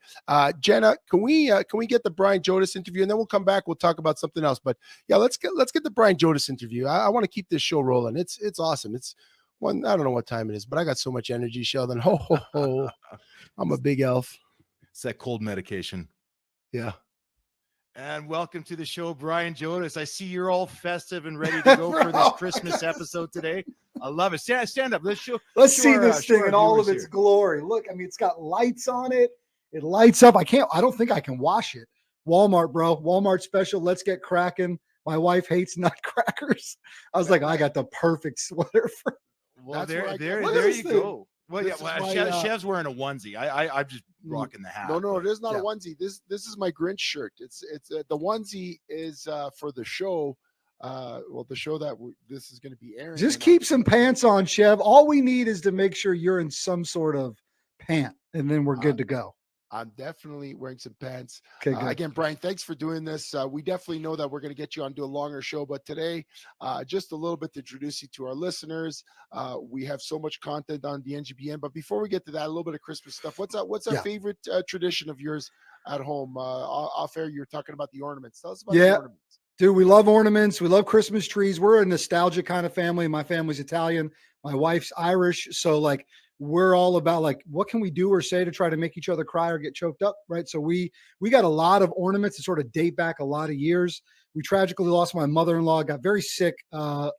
Jenna, can we get the Brian Jodas interview, and then we'll come back. We'll talk about something else. But yeah, let's get the Brian Jodas interview. I want to keep this show rolling. It's awesome. It's one. I don't know what time it is, but I got so much energy, Sheldon. Ho ho ho! I'm a big elf. It's that cold medication. Yeah. And welcome to the show, Brian Jodas. I see you're all festive and ready to go for this Christmas episode today. I love it. Stand up. Let's see this thing in all of its glory. Look, I mean, it's got lights on it. It lights up. I don't think I can wash it. Walmart, bro. Walmart special. Let's get cracking. My wife hates nutcrackers. I was like, I got the perfect sweater for. Well, there you go. Well, Chev's wearing a onesie. I'm just rocking the hat. No, it is not a onesie. This is my Grinch shirt. It's the onesie is for the show. The show that this is going to be airing. Just keep some pants on, Chev. All we need is to make sure you're in some sort of pant, and then we're good to go. I'm definitely wearing some pants. Okay, good. Again, Brian, thanks for doing this. We definitely know that we're going to get you onto a longer show, but today, just a little bit to introduce you to our listeners. We have so much content on the NGBN, but before we get to that, a little bit of Christmas stuff. What's a Yeah. favorite tradition of yours at home? Off air, you're talking about the ornaments. Tell us about Yeah. the ornaments. Dude, we love ornaments. We love Christmas trees. We're a nostalgic kind of family. My family's Italian. My wife's Irish. So like we're all about like what can we do or say to try to make each other cry or get choked up, right? So we got a lot of ornaments that sort of date back a lot of years. We tragically lost my mother-in-law, got very sick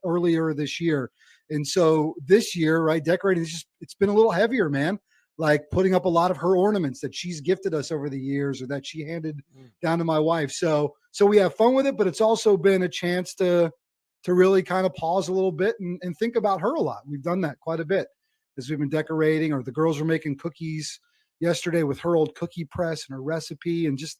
earlier this year. And so this year, right, decorating it's been a little heavier, man. Like putting up a lot of her ornaments that she's gifted us over the years or that she handed down to my wife. So we have fun with it, but it's also been a chance to really kind of pause a little bit and think about her a lot. We've done that quite a bit as we've been decorating, or the girls were making cookies yesterday with her old cookie press and her recipe, and just,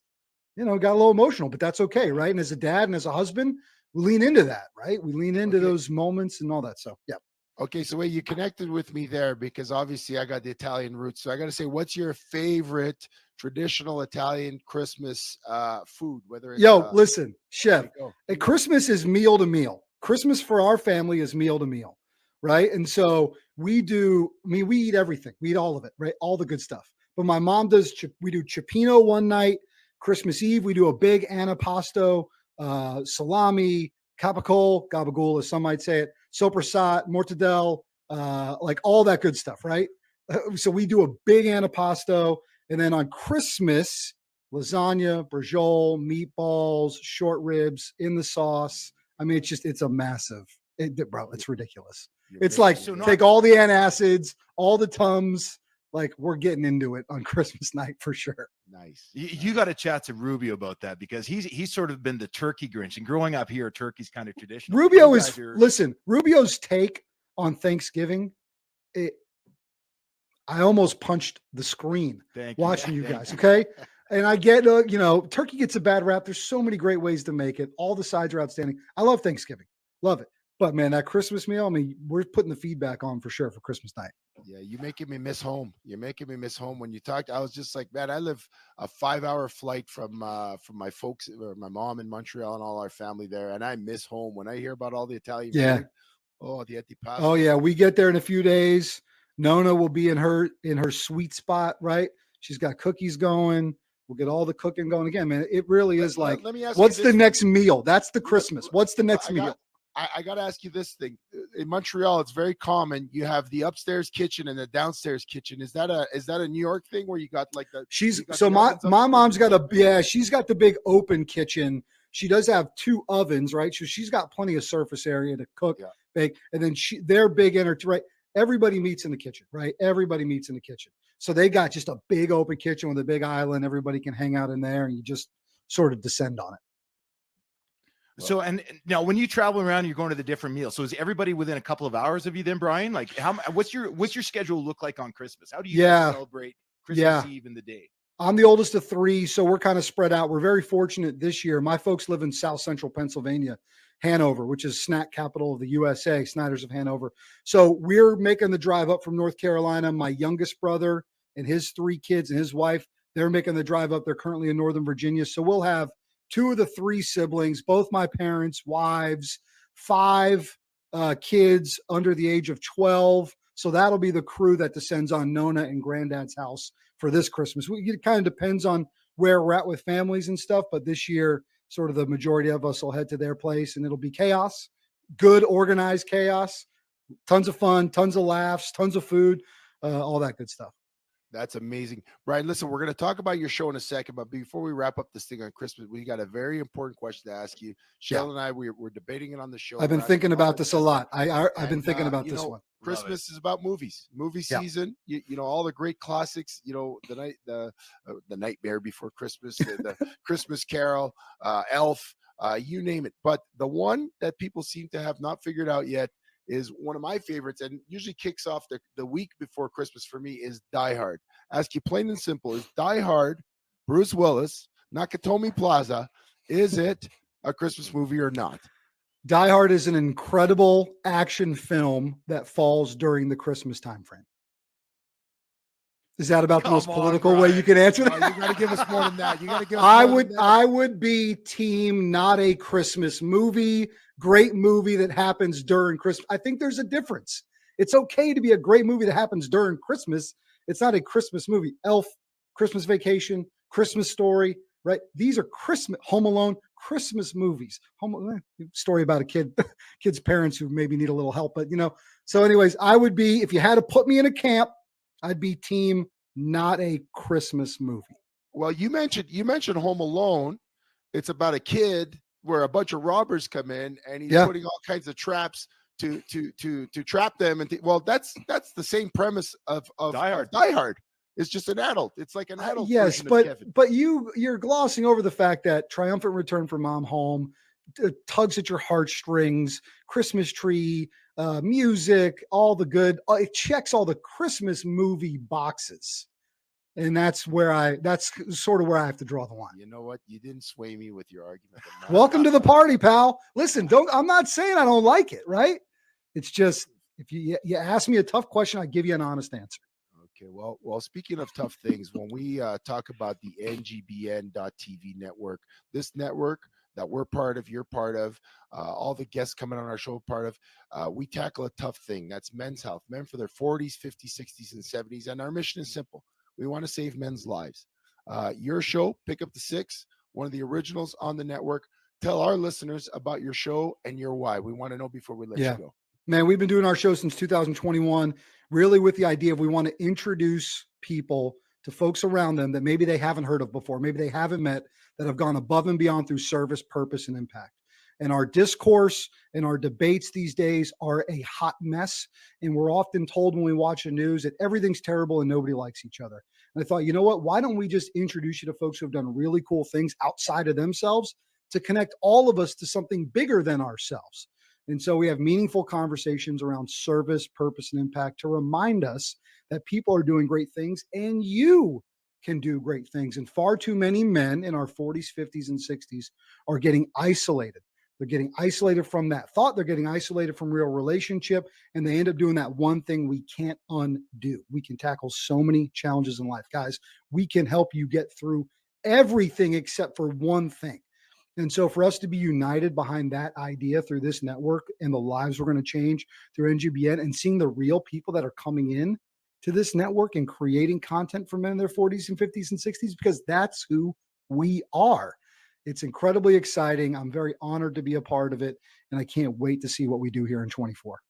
got a little emotional, but that's okay. Right. And as a dad and as a husband, we lean into that, right? We lean into those moments and all that. So, yeah. Okay, so you connected with me there because obviously I got the Italian roots. So I got to say, what's your favorite traditional Italian Christmas food? Whether it's listen, chef, Christmas is meal to meal. Christmas for our family is meal to meal, right? And so we eat everything. We eat all of it, right? All the good stuff. But my mom we do cioppino one night. Christmas Eve, we do a big antipasto, salami, capicola, gabagool, as some might say it, sopressata, mortadelle, like all that good stuff, right? So we do a big antipasto, and then on Christmas, lasagna, braciole, meatballs, short ribs in the sauce. I mean, it's a massive, bro. It's ridiculous. It's like take all the antacids, all the Tums. Like we're getting into it on Christmas night for sure. Nice. You got to chat to Rubio about that because he's sort of been the turkey Grinch, and growing up here, turkey's kind of traditional. Rubio's take on Thanksgiving. I almost punched the screen watching you guys. Okay. And I get, turkey gets a bad rap. There's so many great ways to make it. All the sides are outstanding. I love Thanksgiving. Love it. But man, that Christmas meal, I mean, we're putting the feedback on for sure for Christmas night. Yeah, you're making me miss home. You're making me miss home. When you talked, I was just like, man, I live a 5-hour flight from my folks, or my mom in Montreal and all our family there, and I miss home. When I hear about all the Italian food, the antipasto. Oh yeah, we get there in a few days. Nona will be in her sweet spot, right? She's got cookies going. We'll get all the cooking going again, man. It really is like, what's the next meal? That's the Christmas. What's the next meal? I got to ask you this thing. In Montreal, it's very common. You have the upstairs kitchen and the downstairs kitchen. Is that a New York thing where you got like the? My mom's got she's got the big open kitchen. She does have 2 ovens, right? So she's got plenty of surface area to cook, bake, and then they're big right. Everybody meets in the kitchen, right? Everybody meets in the kitchen. So they got just a big open kitchen with a big island. Everybody can hang out in there, and you just sort of descend on it. So, and now when you travel around, you're going to the different meals. So is everybody within a couple of hours of you then, Brian? Like what's your schedule look like on Christmas? How do you celebrate Christmas Eve in the day? I'm the oldest of 3, so we're kind of spread out. We're very fortunate this year. My folks live in South Central Pennsylvania, Hanover, which is snack capital of the USA, Snyder's of Hanover. So we're making the drive up from North Carolina. My youngest brother and his 3 kids and his wife, they're making the drive up. They're currently in Northern Virginia. So we'll have 2 of the 3 siblings, both my parents' wives, 5 kids under the age of 12. So that'll be the crew that descends on Nona and Granddad's house for this Christmas. It kind of depends on where we're at with families and stuff, but this year, sort of the majority of us will head to their place, and it'll be chaos, good organized chaos, tons of fun, tons of laughs, tons of food, all that good stuff. That's amazing. Brian, listen, we're going to talk about your show in a second, but before we wrap up this thing on Christmas, we got a very important question to ask you. Shell and I, we're debating it on the show. I've been thinking about this a lot. I've been thinking about this one. Christmas is about movies, movie season. You know, all the great classics, the Nightmare Before Christmas, the Christmas Carol, Elf, you name it. But the one that people seem to have not figured out yet is one of my favorites, and usually kicks off the week before Christmas for me, is Die Hard. Ask you plain and simple, is Die Hard, Bruce Willis, Nakatomi Plaza, is it a Christmas movie or not? Die Hard is an incredible action film that falls during the Christmas time frame. Is that about the Come most on, political way you can answer Oh, that? you got to give us more than that. You got to give us I more would than that. I would be team not a Christmas movie, great movie that happens during Christmas. I think there's a difference. It's okay to be a great movie that happens during Christmas. It's not a Christmas movie. Elf, Christmas Vacation, Christmas Story, right? These are Christmas, Home Alone, Christmas movies. Story about a kid's parents who maybe need a little help, but so anyways, I would be, if you had to put me in a camp, I'd be team not a Christmas movie. Well, you mentioned Home Alone. It's about a kid where a bunch of robbers come in and he's putting all kinds of traps to trap them. And that's the same premise of Die Hard. It's just an adult. It's like an adult. Yes, version of Kevin. but you're glossing over the fact that Triumphant Return for Mom Home tugs at your heartstrings, Christmas tree, music, all the good. It checks all the Christmas movie boxes. And that's sort of where I have to draw the line. You know what? You didn't sway me with your argument. Welcome to the party, pal. Listen, I'm not saying I don't like it, right? It's just, if you ask me a tough question, I give you an honest answer. Okay. Well, speaking of tough things, when we talk about the NGBN.TV network, this network that we're part of, you're part of, all the guests coming on our show part of, we tackle a tough thing. That's men's health, men for their 40s, 50s, 60s, and 70s. And our mission is simple. We want to save men's lives. Your show, Pick Up the Six, one of the originals on the network. Tell our listeners about your show and your why. We want to know before we let you go. Man, we've been doing our show since 2021, really with the idea of we want to introduce people to folks around them that maybe they haven't heard of before, maybe they haven't met, that have gone above and beyond through service, purpose, and impact. And our discourse and our debates these days are a hot mess. And we're often told when we watch the news that everything's terrible and nobody likes each other. And I thought, you know what? Why don't we just introduce you to folks who have done really cool things outside of themselves to connect all of us to something bigger than ourselves? And so we have meaningful conversations around service, purpose, and impact to remind us that people are doing great things and you can do great things. And far too many men in our 40s, 50s, and 60s are getting isolated. They're getting isolated from that thought. They're getting isolated from real relationship. And they end up doing that one thing we can't undo. We can tackle so many challenges in life. Guys, we can help you get through everything except for one thing. And so for us to be united behind that idea through this network and the lives we're going to change through NGBN and seeing the real people that are coming in to this network and creating content for men in their 40s and 50s and 60s, because that's who we are. It's incredibly exciting. I'm very honored to be a part of it, and I can't wait to see what we do here in 24.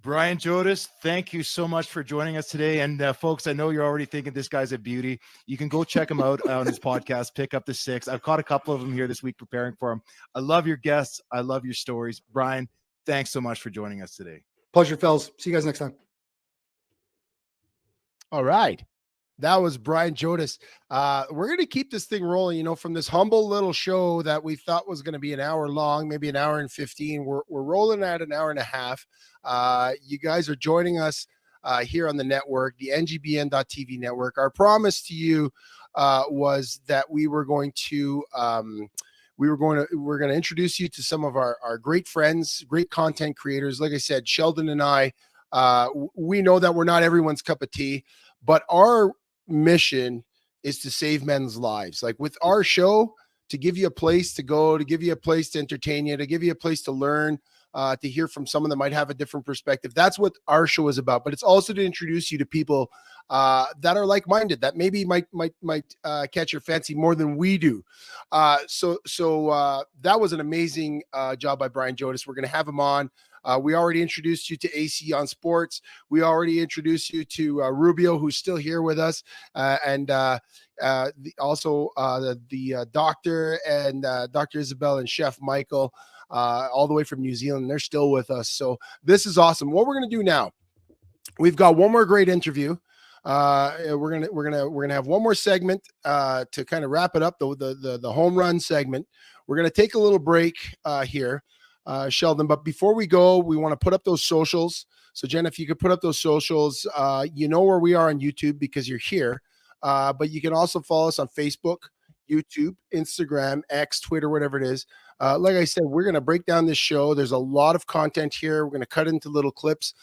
Brian Jodas, thank you so much for joining us today. And folks, I know you're already thinking this guy's a beauty. You can go check him out on his podcast, Pick Up the Six. I've caught a couple of them here this week preparing for him. I love your guests. I love your stories. Brian, thanks so much for joining us today. Pleasure, fellas. See you guys next time. All right. That was Brian Jodas. We're going to keep this thing rolling, from this humble little show that we thought was going to be an hour long, maybe an hour and 15. We're rolling at an hour and a half. You guys are joining us here on the network, the NGBN.TV network. Our promise to you was that we're going to introduce you to some of our great friends, great content creators. Like I said, Sheldon and I, we know that we're not everyone's cup of tea, but our mission is to save men's lives. Like with our show, to give you a place to go, to give you a place to entertain you, to give you a place to learn, to hear from someone that might have a different perspective. That's what our show is about. But it's also to introduce you to people that are like-minded, that maybe might catch your fancy more than we do. So that was an amazing job by Brian Jodas. We're going to have him on. We already introduced you to AC on Sports. We already introduced you to Rubio, who's still here with us, and also the doctor and Dr. Isabel and Chef Michael, all the way from New Zealand. They're still with us. So this is awesome. What we're going to do now, we've got one more great interview. We're gonna have one more segment to kind of wrap it up, the home run segment. We're gonna take a little break here. Sheldon, but before we go, we want to put up those socials. So Jen, if you could put up those socials, you know where we are on YouTube because you're here, but you can also follow us on Facebook, YouTube, Instagram, X, Twitter, whatever it is. Like I said, we're going to break down this show. There's a lot of content here. We're going to cut into little clips.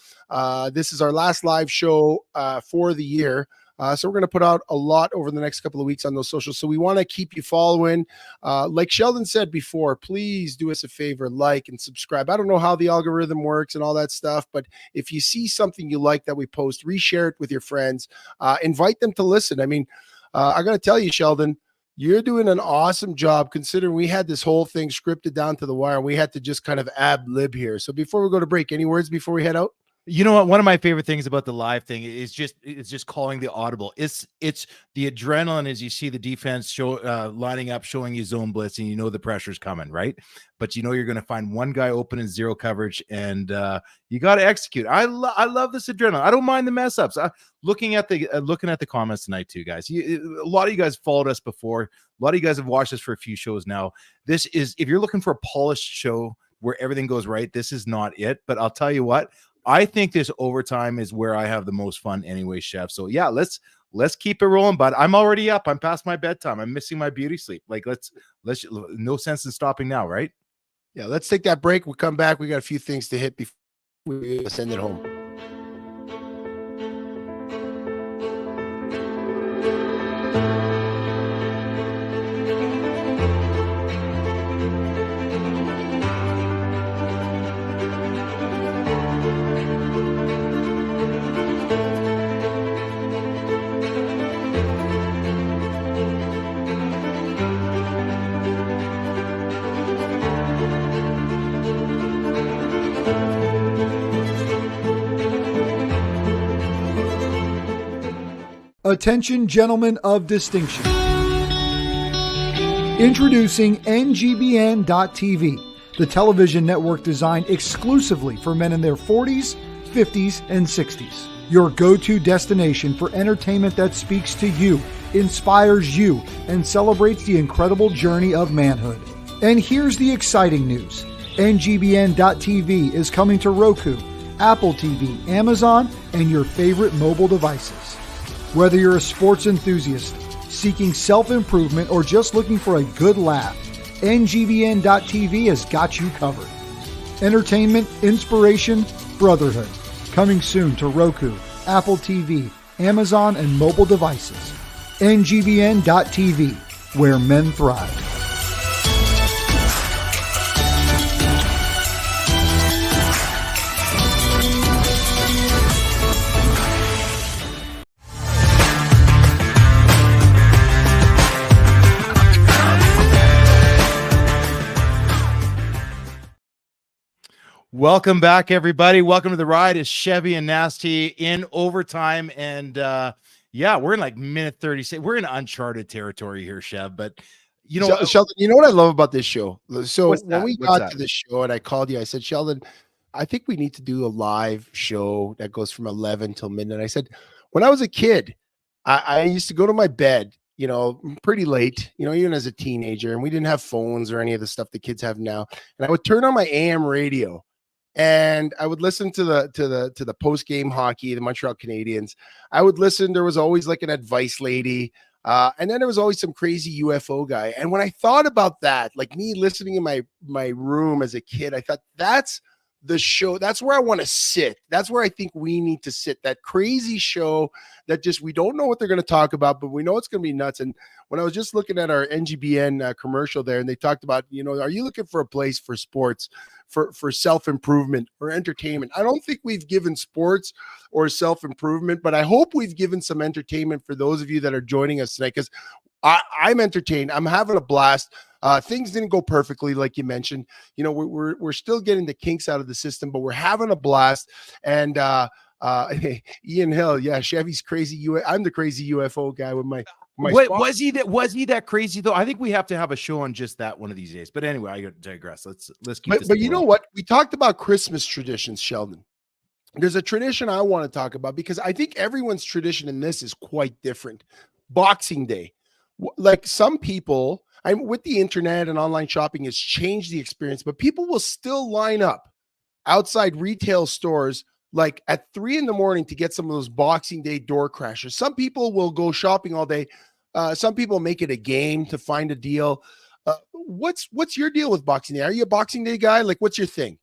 This is our last live show for the year. So we're going to put out a lot over the next couple of weeks on those socials. So we want to keep you following. Like Sheldon said before, please do us a favor, like and subscribe. I don't know how the algorithm works and all that stuff, but if you see something you like that we post, reshare it with your friends. Invite them to listen. I mean, I got to tell you, Sheldon, you're doing an awesome job considering we had this whole thing scripted down to the wire. We had to just kind of ad lib here. So before we go to break, any words before we head out? You know what? One of my favorite things about the live thing is just calling the audible. It's the adrenaline as you see the defense lining up, showing you zone blitz, and you know the pressure's coming, right? But you know you're going to find one guy open in zero coverage, and you got to execute. I love this adrenaline. I don't mind the mess ups. Looking at the comments tonight too, guys. A lot of you guys followed us before. A lot of you guys have watched us for a few shows now. This is, if you're looking for a polished show where everything goes right, this is not it. But I'll tell you what. I think this overtime is where I have the most fun anyway, Chef. So yeah, let's keep it rolling, but I'm already up. I'm past my bedtime. I'm missing my beauty sleep. Like let's no sense in stopping now, right? Yeah, let's take that break. We'll come back. We got a few things to hit before we send it home. Attention, gentlemen of distinction. Introducing NGBN.TV, the television network designed exclusively for men in their 40s, 50s, and 60s. Your go-to destination for entertainment that speaks to you, inspires you, and celebrates the incredible journey of manhood. And here's the exciting news. NGBN.TV is coming to Roku, Apple TV, Amazon, and your favorite mobile devices. Whether you're a sports enthusiast, seeking self-improvement, or just looking for a good laugh, NGBN.TV has got you covered. Entertainment, inspiration, brotherhood. Coming soon to Roku, Apple TV, Amazon, and mobile devices. NGBN.TV, where men thrive. Welcome back, everybody. Welcome to the ride. It's Chevy and Nasty in overtime. And yeah, we're in like minute 36. We're in uncharted territory here, Chev. But you know, Sheldon, you know what I love about this show? So when we What's got that? to this show and I called you, I said, Sheldon, I think we need to do a live show that goes from 11 till midnight. I said, when I was a kid, I used to go to my bed, you know, pretty late, you know, even as a teenager, and we didn't have phones or any of the stuff the kids have now. And I would turn on my AM radio. And I would listen to the post-game hockey, the Montreal Canadiens. I would listen. There was always like an advice lady. And then there was always some crazy UFO guy. And when I thought about that, like me listening in my room as a kid, I thought that's the show. That's where I want to sit. That's where I think we need to sit. That crazy show that just, we don't know what they're going to talk about, but we know it's going to be nuts. And when I was just looking at our NGBN commercial there, and they talked about, you know, are you looking for a place for sports, for self-improvement or entertainment? I don't think we've given sports or self-improvement, but I hope we've given some entertainment for those of you that are joining us tonight, because I'm entertained. I'm having a blast. Things didn't go perfectly, like you mentioned. You know, we're still getting the kinks out of the system, but we're having a blast. And Ian Hill, yeah, Chevy's crazy. I'm the crazy UFO guy with my. Wait, was he that crazy though? I think we have to have a show on just that one of these days. But anyway, I digress. Let's keep. But you know what? We talked about Christmas traditions, Sheldon. There's a tradition I want to talk about because I think everyone's tradition in this is quite different. Boxing Day, like some people, with the internet and online shopping has changed the experience, but people will still line up outside retail stores like at 3 a.m. to get some of those Boxing Day door crashers. Some people will go shopping all day. Some people make it a game to find a deal. What's your deal with Boxing Day? Are you a Boxing Day guy? Like, what's your thing?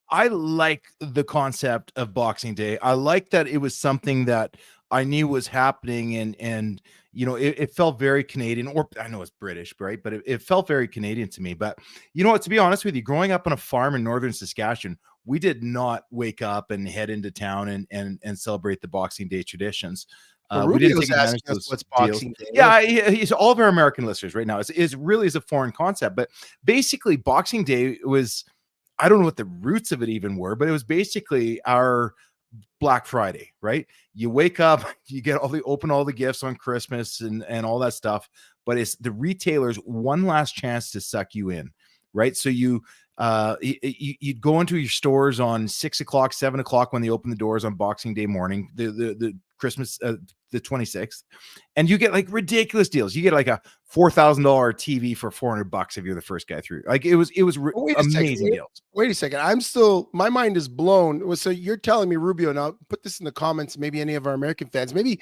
I like the concept of Boxing Day. I like that it was something that I knew was happening, and it felt very Canadian, or I know it's British, right? But it felt very Canadian to me. But you know what? To be honest with you, growing up on a farm in northern Saskatchewan, we did not wake up and head into town and celebrate the Boxing Day traditions. We didn't Rubio's take advantage asking of us those what's deals. Boxing Day. Yeah, he's all of our American listeners right now is really is a foreign concept. But basically, Boxing Day was, I don't know what the roots of it even were, but it was basically our Black Friday, right? You wake up, you get open all the gifts on Christmas and all that stuff, but it's the retailers one last chance to suck you in, right? So you'd go into your stores on 6 o'clock, 7 o'clock when they open the doors on Boxing Day morning, the Christmas, the 26th, and you get like ridiculous deals. You get like a $4,000 TV for $400 if you're the first guy through. Like it was amazing deals. Wait a second. My mind is blown. So you're telling me, Rubio, now put this in the comments, maybe any of our American fans, maybe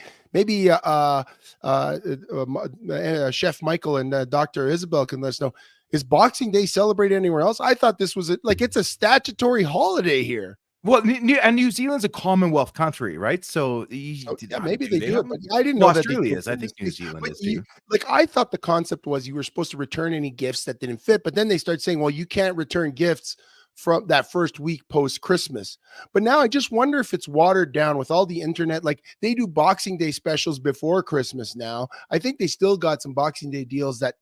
Chef Michael and Dr. Isabel can let us know. Is Boxing Day celebrated anywhere else? I thought this was it's a statutory holiday here. Well, and New Zealand's a Commonwealth country, right? So maybe they do it, but I didn't know well, that Australia is. I think New Zealand is too. I thought the concept was you were supposed to return any gifts that didn't fit, but then they start saying, well, you can't return gifts from that first week post Christmas. But now I just wonder if it's watered down with all the internet. Like they do Boxing Day specials before Christmas now. I think they still got some Boxing Day deals that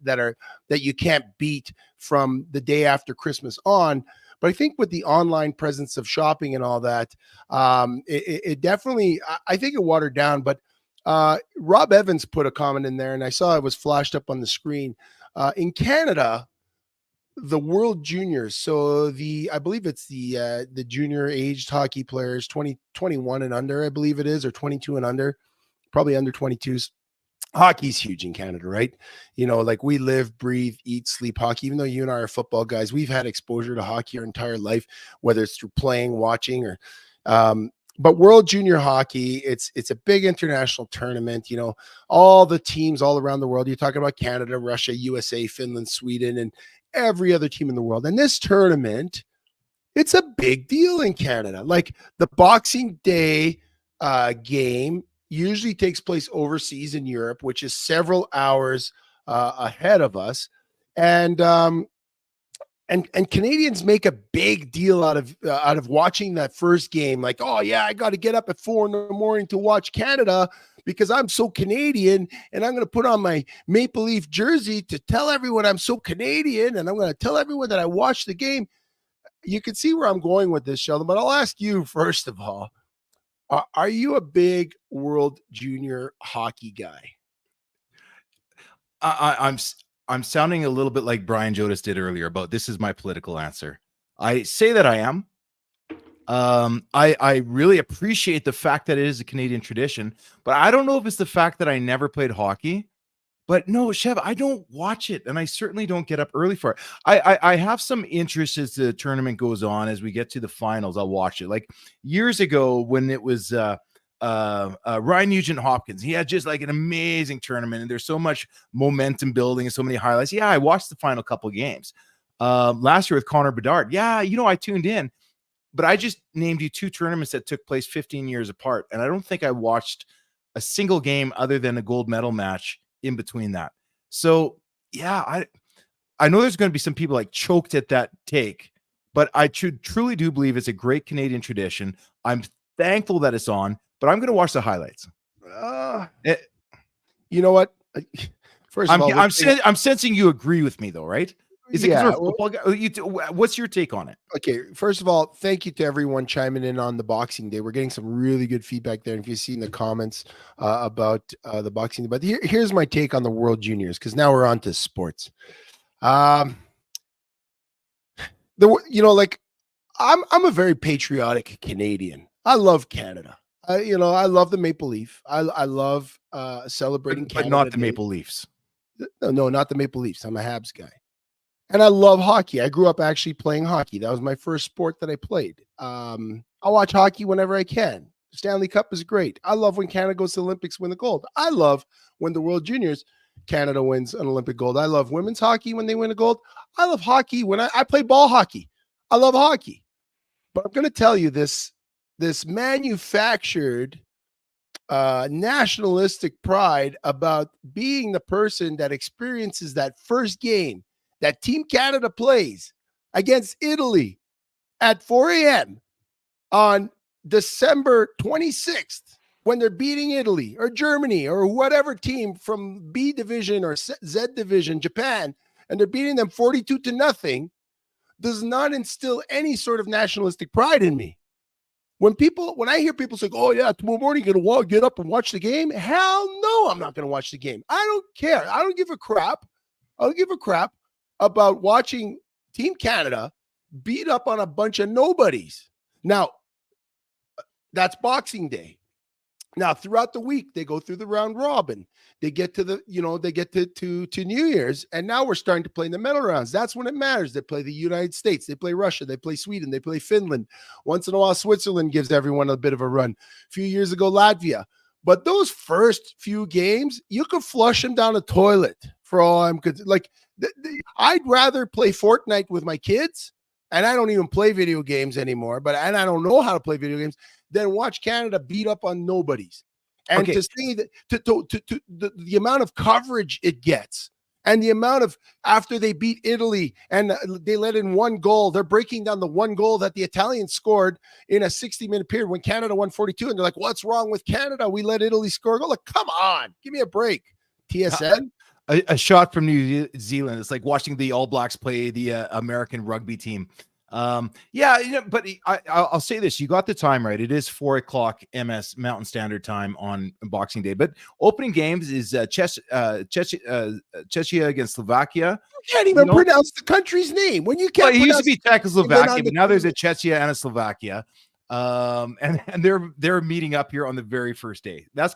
you can't beat from the day after Christmas on. But I think with the online presence of shopping and all that, it definitely, I think it watered down. But Rob Evans put a comment in there, and I saw it was flashed up on the screen. In Canada, the World Juniors, so I believe it's the junior aged hockey players, 21 and under, I believe it is, or 22 and under, probably under 22s. Hockey's huge in Canada, right? Like we live, breathe, eat, sleep hockey. Even though you and I are football guys, we've had exposure to hockey our entire life, whether it's through playing, watching, or but World Junior Hockey, it's a big international tournament. All the teams all around the world. You're talking about Canada, Russia, USA, Finland, Sweden, and every other team in the world. And this tournament, it's a big deal in Canada. Like the Boxing Day game usually takes place overseas in Europe, which is several hours ahead of us. And Canadians make a big deal out of watching that first game. Like, oh yeah, I got to get up at 4 a.m. to watch Canada because I'm so Canadian, and I'm going to put on my Maple Leaf jersey to tell everyone I'm so Canadian, and I'm going to tell everyone that I watched the game. You can see where I'm going with this, Sheldon, but I'll ask you first of all. Are you a big World Junior hockey guy? I'm sounding a little bit like Brian Jodas did earlier about this is my political answer. I say that I am. I really appreciate the fact that it is a Canadian tradition, but I don't know if it's the fact that I never played hockey. But no, Chev, I don't watch it, and I certainly don't get up early for it. I have some interest as the tournament goes on. As we get to the finals, I'll watch it. Like years ago when it was Ryan Nugent-Hopkins, he had just like an amazing tournament, and there's so much momentum building and so many highlights. Yeah, I watched the final couple games. Last year with Connor Bedard. Yeah, I tuned in, but I just named you 2 tournaments that took place 15 years apart, and I don't think I watched a single game other than a gold medal match in between that. So yeah, I know there's going to be some people like choked at that take, but I truly do believe it's a great Canadian tradition. I'm thankful that it's on, but I'm going to watch the highlights. You know what? First of all, I'm sensing you agree with me though, right? Is it because we're football guy? What's your take on it? Okay, first of all, thank you to everyone chiming in on the Boxing Day. We're getting some really good feedback there. And if you've seen the comments about the Boxing Day, but here's my take on the World Juniors, because now we're on to sports. I'm a very patriotic Canadian. I love Canada. I love the Maple Leaf. I love celebrating Canada. But not the Maple Leafs. No, not the Maple Leafs. I'm a Habs guy. And I love hockey. I grew up actually playing hockey. That was my first sport that I played. I'll watch hockey whenever I can. Stanley Cup is great. I love when Canada goes to the Olympics, win the gold. I love when the World Juniors, Canada wins an Olympic gold. I love women's hockey when they win a gold. I love hockey when I play ball hockey. I love hockey. But I'm going to tell you this manufactured nationalistic pride about being the person that experiences that first game that Team Canada plays against Italy at 4 a.m. on December 26th when they're beating Italy or Germany or whatever team from B division or Z division, Japan, and they're beating them 42-0, does not instill any sort of nationalistic pride in me. When I hear people say, "Oh yeah, tomorrow morning you're gonna get up and watch the game," hell no, I'm not gonna watch the game. I don't care. I don't give a crap. I don't give a crap about watching Team Canada beat up on a bunch of nobodies. Now, that's Boxing Day. Now, throughout the week, they go through the round robin. They get to to New Year's, and now we're starting to play in the medal rounds. That's when it matters. They play the United States, they play Russia, they play Sweden, they play Finland. Once in a while, Switzerland gives everyone a bit of a run. A few years ago, Latvia. But those first few games, you could flush them down a toilet for all I'm good. Like, I'd rather play Fortnite with my kids, and I don't even play video games anymore, and I don't know how to play video games, than watch Canada beat up on nobodies. And to see that the amount of coverage it gets, and the amount of, after they beat Italy and they let in one goal, they're breaking down the one goal that the Italians scored in a 60-minute period when Canada won 42, and they're like, "What's wrong with Canada? We let Italy score a goal." Like, come on, give me a break. TSN. A shot from New Zealand. It's like watching the All Blacks play the American rugby team. Yeah, but I'll say this: you got the time right. It is 4 o'clock MS Mountain Standard Time on Boxing Day. But opening games is Czechia against Slovakia. You can't even pronounce the country's name when you can't. Well, it used to be Czechoslovakia, but now there's a Czechia and a Slovakia. And they're meeting up here on the very first day. That's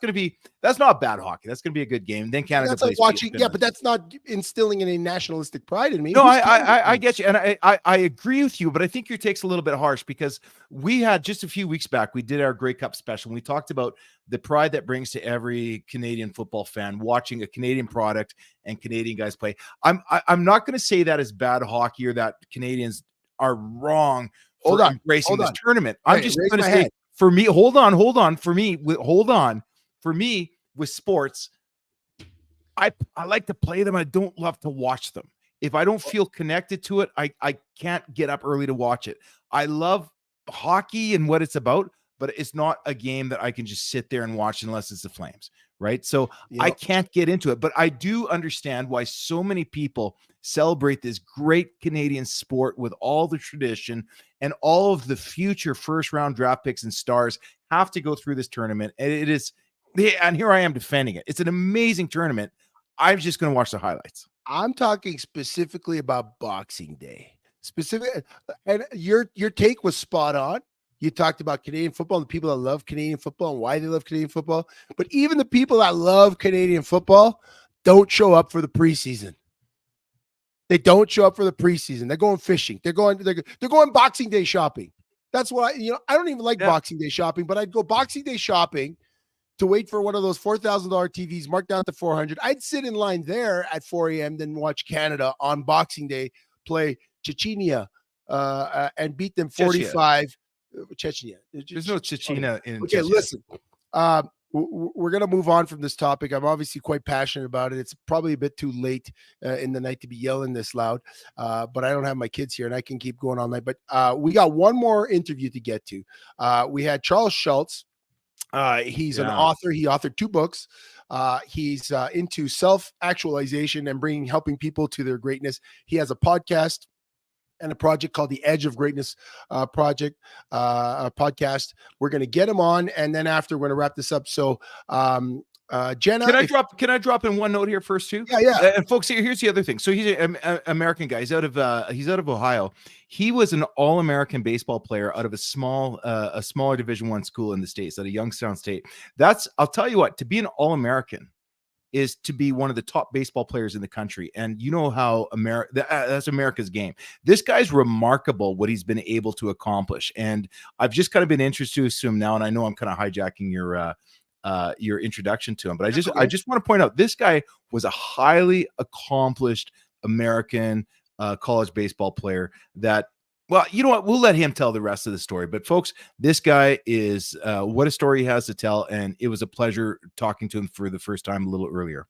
not bad hockey. That's gonna be a good game. Then Canada plays watching, but that's not instilling any nationalistic pride in me. No, I get you, and I agree with you, but I think your take's a little bit harsh, because we had just a few weeks back, we did our Grey Cup special, and we talked about the pride that brings to every Canadian football fan watching a Canadian product and Canadian guys play. I'm not going to say that is bad hockey or that Canadians are wrong embracing this tournament. I'm just going to say, for me, hold on. For me, with sports, I like to play them. I don't love to watch them. If I don't feel connected to it, I can't get up early to watch it. I love hockey and what it's about, but it's not a game that I can just sit there and watch unless it's the Flames, right? So I can't get into it, but I do understand why so many people celebrate this great Canadian sport with all the tradition, and all of the future first-round draft picks and stars have to go through this tournament. And it is, and here I am defending it. It's an amazing tournament. I'm just going to watch the highlights. I'm talking specifically about Boxing Day. And your take was spot on. You talked about Canadian football, the people that love Canadian football and why they love Canadian football. But even the people that love Canadian football don't show up for the preseason. They don't show up for the preseason. They're going fishing. They're going Boxing Day shopping. That's why, I don't even like Boxing Day shopping, but I'd go Boxing Day shopping to wait for one of those $4,000 TVs marked down to $400. I'd sit in line there at 4 a.m. then watch Canada on Boxing Day play Chechnya and beat them 45. Chechnya. There's no Chechnya in. Okay, Chechnya. Listen. We're going to move on from this topic. I'm obviously quite passionate about it. It's probably a bit too late in the night to be yelling this loud, but I don't have my kids here and I can keep going all night. But we got one more interview to get to. We had Charles Schultz. He's an author. He authored 2 books. He's into self-actualization and helping people to their greatness. He has a podcast and a project called the Edge of Greatness podcast. We're going to get him on, and then after we're going to wrap this up. So, Jenna, can I drop in one note here first too? Yeah. And folks, here's the other thing. So he's an American guy. He's out of Ohio. He was an All-American baseball player out of a smaller Division I school in the States, at a Youngstown State. I'll tell you what, to be an All-American is to be one of the top baseball players in the country. And you know how that's America's game. This guy's remarkable what he's been able to accomplish. And I've just kind of been introduced to him now. And I know I'm kind of hijacking your introduction to him, but I just want to point out, this guy was a highly accomplished American college baseball player that Well, you know what? We'll let him tell the rest of the story. But folks, this guy is what a story he has to tell. And it was a pleasure talking to him for the first time a little earlier.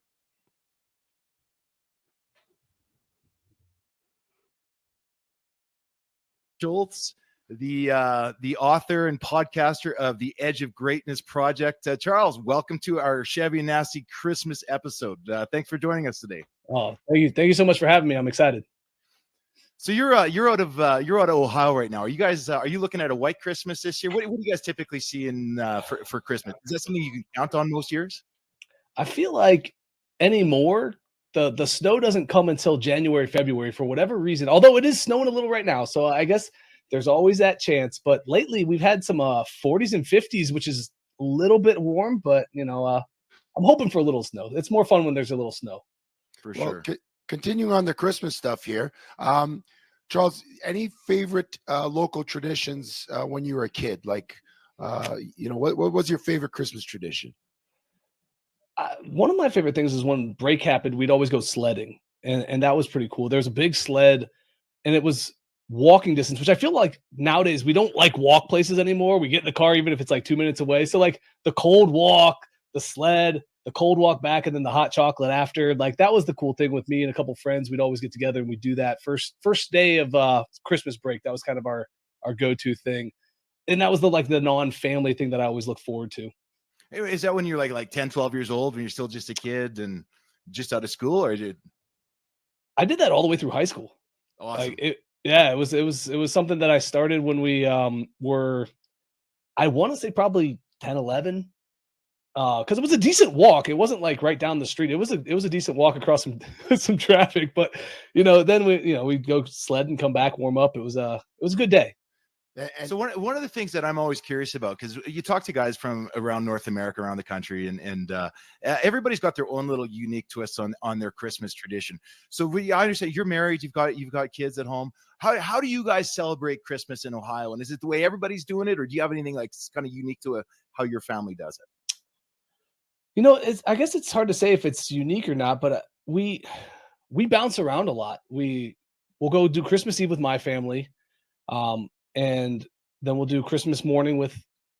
Schultz, the author and podcaster of the Edge of Greatness Project. Charles, welcome to our Chevy and Nasty Christmas episode. Thanks for joining us today. Oh, thank you so much for having me. I'm excited. So you're out of Ohio right now. Are you guys are you looking at a white Christmas this year? What do you guys typically see in for Christmas? Is that something you can count on most years? I feel like anymore the snow doesn't come until January, February for whatever reason. Although it is snowing a little right now, so I guess there's always that chance. But lately we've had some 40s and 50s, which is a little bit warm. But I'm hoping for a little snow. It's more fun when there's a little snow. For sure. Continuing on the Christmas stuff here, Charles, any favorite local traditions when you were a kid? Like, what was your favorite Christmas tradition? One of my favorite things is when break happened, we'd always go sledding, and that was pretty cool. There's a big sled, and it was walking distance, which I feel like nowadays we don't like walk places anymore. We get in the car even if it's like 2 minutes away. So like the cold walk, the sled, the cold walk back, and then the hot chocolate after. Like that was the cool thing with me and a couple friends. We'd always get together and we'd do that first day of Christmas break. That was kind of our go-to thing, and that was the non-family thing that I always look forward to. Is that when you're like 10, 12 years old, when you're still just a kid and just out of school, or I did that all the way through high school. Awesome. It was something that I started when we were, I want to say probably 10, 11. Because it was a decent walk. It wasn't like right down the street. It was a decent walk across some traffic. But then we'd go sled and come back, warm up. It was a good day. And so one of the things that I'm always curious about, because you talk to guys from around North America, around the country, and everybody's got their own little unique twists on their Christmas tradition. So I understand you're married, you've got kids at home. How do you guys celebrate Christmas in Ohio? And is it the way everybody's doing it, or do you have anything like kind of unique to how your family does it? I guess it's hard to say if it's unique or not, but we bounce around a lot. We'll go do Christmas Eve with my family. And then we'll do Christmas morning with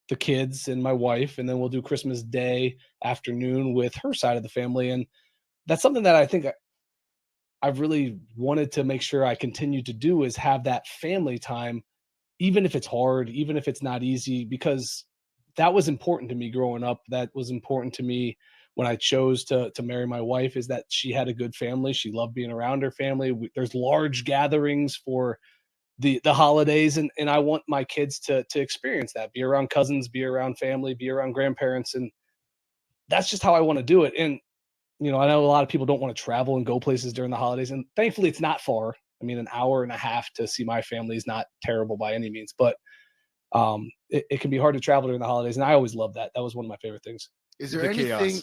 the kids and my wife, and then we'll do Christmas Day afternoon with her side of the family. And that's something that I think I've really wanted to make sure I continue to do, is have that family time, even if it's hard, even if it's not easy, because that was important to me growing up. That was important to me when I chose to marry my wife, is that she had a good family. She loved being around her family. There's large gatherings for the holidays, and I want my kids to experience that, be around cousins, be around family, be around grandparents, and that's just how I want to do it. And I know a lot of people don't want to travel and go places during the holidays, and thankfully it's not far. I mean, an hour and a half to see my family is not terrible by any means, but it can be hard to travel during the holidays, and I always loved that. That was one of my favorite things. Is there anything,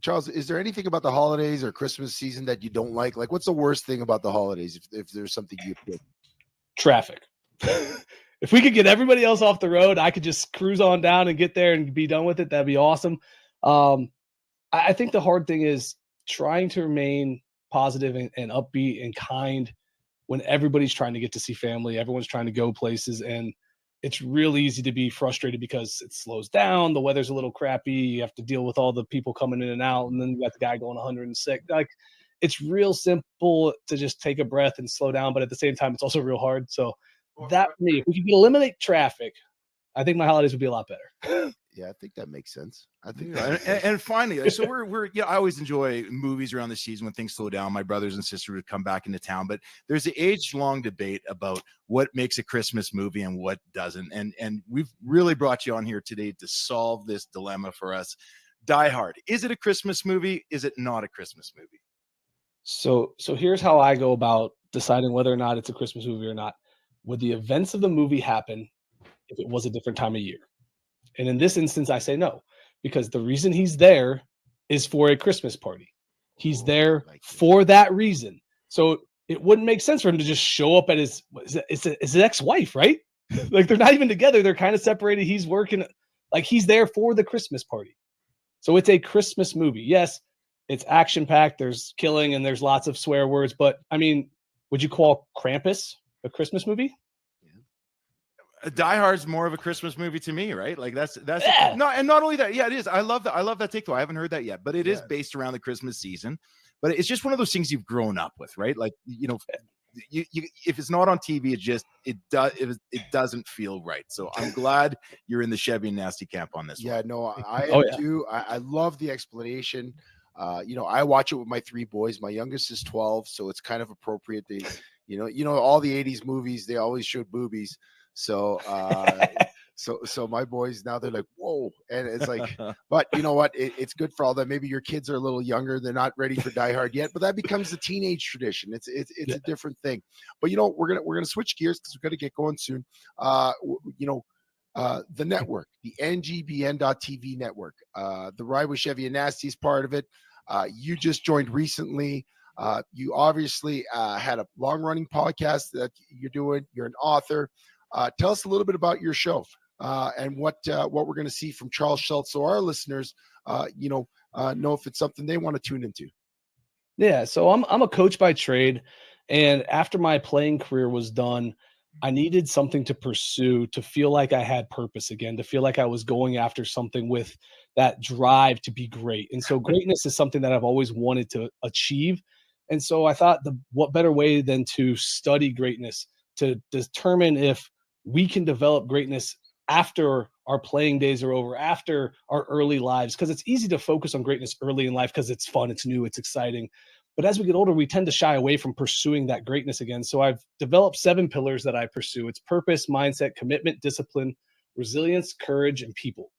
Charles, is there anything about the holidays or Christmas season that you don't like? Like, what's the worst thing about the holidays, if there's something you pick? Traffic. If we could get everybody else off the road, I could just cruise on down and get there and be done with it. That'd be awesome. I think the hard thing is trying to remain positive and upbeat and kind when everybody's trying to get to see family, everyone's trying to go places, and it's real easy to be frustrated because it slows down. The weather's a little crappy. You have to deal with all the people coming in and out, and then you got the guy going 106. Like, it's real simple to just take a breath and slow down, but at the same time, it's also real hard. So that, for me, if we could eliminate traffic, I think my holidays would be a lot better. Yeah, I think that makes sense. I think and finally, so we're I always enjoy movies around the season when things slow down. My brothers and sisters would come back into town, but there's an age-long debate about what makes a Christmas movie and what doesn't. And we've really brought you on here today to solve this dilemma for us. Die Hard. Is it a Christmas movie? Is it not a Christmas movie? So here's how I go about deciding whether or not it's a Christmas movie or not. Would the events of the movie happen if it was a different time of year? And in this instance, I say no, because the reason he's there is for a Christmas party. He's there for that reason. So it wouldn't make sense for him to just show up at his ex-wife, right? Like, they're not even together. They're kind of separated. He's working, like, he's there for the Christmas party. So it's a Christmas movie. Yes, it's action-packed. There's killing and there's lots of swear words. But, I mean, would you call Krampus a Christmas movie? Die Hard's more of a Christmas movie to me, right? Like that's Yeah. no, and not only that, yeah, it is. I love that take though. I haven't heard that yet, but it is Yeah. based around the Christmas season. But it's just one of those things you've grown up with, right? Like you if it's not on TV, it doesn't feel right. So I'm glad you're in the Chevy and Nasty camp on this Yeah, one. no, I Oh, am yeah. too. I love the explanation. I watch it with my 3 boys. My youngest is 12, so it's kind of appropriate. They, all the 80s movies, they always showed boobies. So so my boys now they're like, whoa, and it's like, but you know what? It's good for all that. Maybe your kids are a little younger; they're not ready for Die Hard yet, but that becomes the teenage tradition. It's Yeah. a different thing. But we're gonna switch gears because we're gonna get going soon. The network, the NGBN.TV network, the Ride with Chevy and Nasty is part of it. You just joined recently. You obviously had a long running podcast that you're doing. You're an author. Tell us a little bit about your show and what we're going to see from Charles Schultz, so our listeners, know if it's something they want to tune into. Yeah, so I'm a coach by trade, and after my playing career was done, I needed something to pursue to feel like I had purpose again, to feel like I was going after something with that drive to be great. And so greatness is something that I've always wanted to achieve. And so I thought what better way than to study greatness to determine if we can develop greatness after our playing days are over, after our early lives, because it's easy to focus on greatness early in life because it's fun, it's new, it's exciting. But as we get older, we tend to shy away from pursuing that greatness again. So I've developed 7 pillars that I pursue. It's purpose, mindset, commitment, discipline, resilience, courage, and people.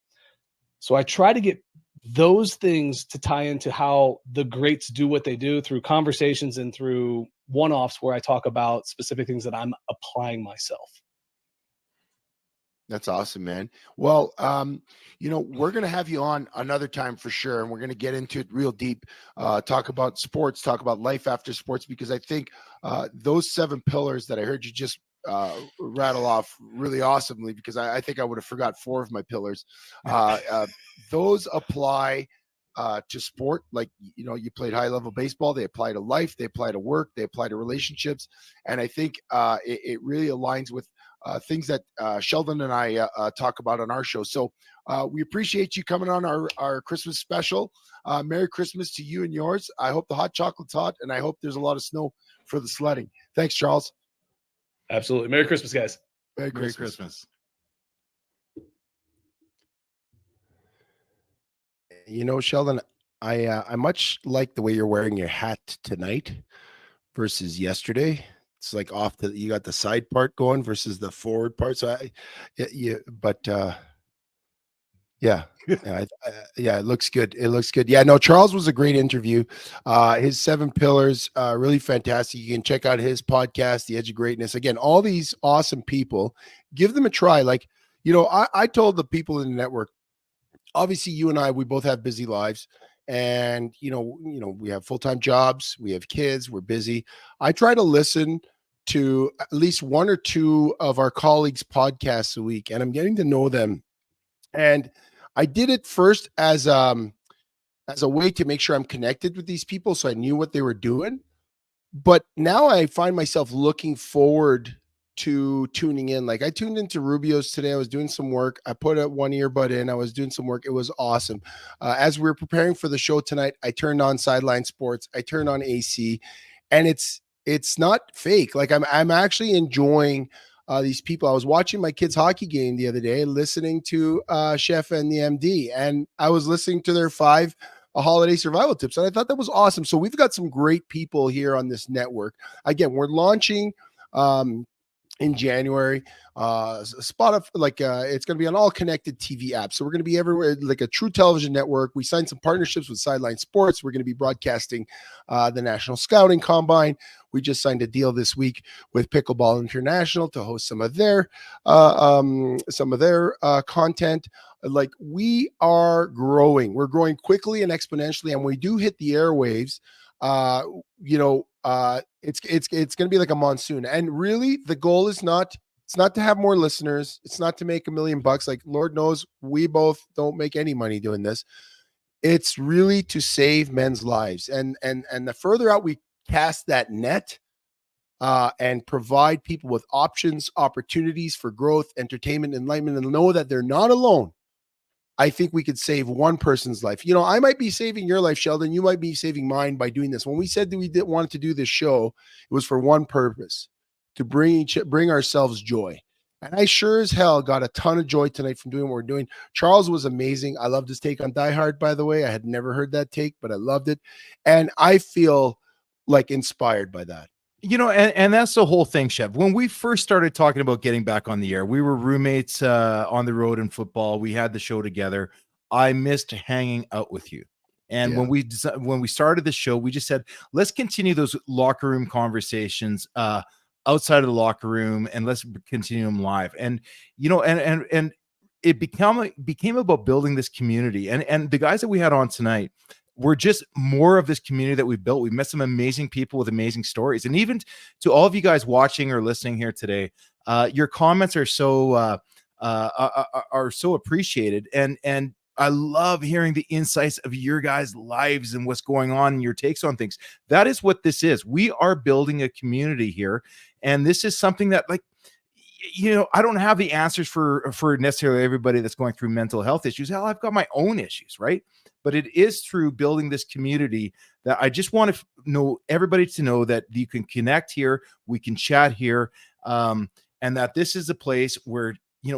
So I try to get those things to tie into how the greats do what they do through conversations and through one-offs where I talk about specific things that I'm applying myself. That's awesome, man. Well, we're going to have you on another time for sure. And we're going to get into it real deep, talk about sports, talk about life after sports, because I think those 7 pillars that I heard you just rattle off really awesomely, because I think I would have forgot 4 of my pillars. Those apply to sport. Like, you played high level baseball, they apply to life, they apply to work, they apply to relationships. And I think it really aligns with things that Sheldon and I talk about on our show. So we appreciate you coming on our Christmas special. Merry Christmas to you and yours. I hope the hot chocolate's hot, and I hope there's a lot of snow for the sledding. Thanks, Charles. Absolutely. Merry Christmas, guys. Merry Merry Christmas. Christmas. Sheldon, I much like the way you're wearing your hat tonight versus yesterday. It's like you got the side part going versus the forward part. So yeah, it looks good. It looks good. Yeah, no, Charles was a great interview. His 7 pillars, really fantastic. You can check out his podcast, The Edge of Greatness. Again, all these awesome people, give them a try. Like, I told the people in the network, obviously you and I, we both have busy lives, and we have full-time jobs, we have kids, we're busy. I try to listen to at least 1 or 2 of our colleagues' podcasts a week, and I'm getting to know them. And I did it first as a way to make sure I'm connected with these people, so I knew what they were doing. But now I find myself looking forward to tuning in. Like, I tuned into Rubio's today. I was doing some work. I put a 1 earbud in. I was doing some work. It was awesome. As we were preparing for the show tonight, I turned on Sideline Sports. I turned on AC, and it's not fake. Like, I'm actually enjoying these people. I was watching my kids' hockey game the other day, listening to Chef and the MD, and I was listening to their 5 holiday survival tips, and I thought that was awesome. So we've got some great people here on this network. Again, we're launching in January, it's going to be on all connected TV apps. So we're going to be everywhere, like a true television network. We signed some partnerships with Sideline Sports. We're going to be broadcasting the National Scouting Combine. We just signed a deal this week with Pickleball International to host some of their content. Like, we are growing. We're growing quickly and exponentially, and we do hit the airwaves. It's going to be like a monsoon. And really, the goal is it's not to have more listeners. It's not to make $1 million. Like, Lord knows we both don't make any money doing this. It's really to save men's lives. And the further out we cast that net, and provide people with options, opportunities for growth, entertainment, enlightenment, and know that they're not alone, I think we could save one person's life. I might be saving your life, Sheldon. You might be saving mine by doing this. When we said that we didn't want to do this show, it was for one purpose, to bring ourselves joy. And I sure as hell got a ton of joy tonight from doing what we're doing. Charles was amazing. I loved his take on Die Hard, by the way. I had never heard that take, but I loved it. And I feel like inspired by that. And that's the whole thing, Chev. When we first started talking about getting back on the air, we were roommates on the road in football. We had the show together. I missed hanging out with you. And when we started the show, we just said, let's continue those locker room conversations outside of the locker room, and let's continue them live. And and it became about building this community. And the guys that we had on tonight, we're just more of this community that we've built. We've met some amazing people with amazing stories. And even to all of you guys watching or listening here today, your comments are so appreciated. And I love hearing the insights of your guys' lives and what's going on and your takes on things. That is what this is. We are building a community here. And this is something that, like, I don't have the answers for necessarily everybody that's going through mental health issues. Hell, I've got my own issues, right? But it is through building this community that I just want to know everybody to know that you can connect here, we can chat here, and that this is a place where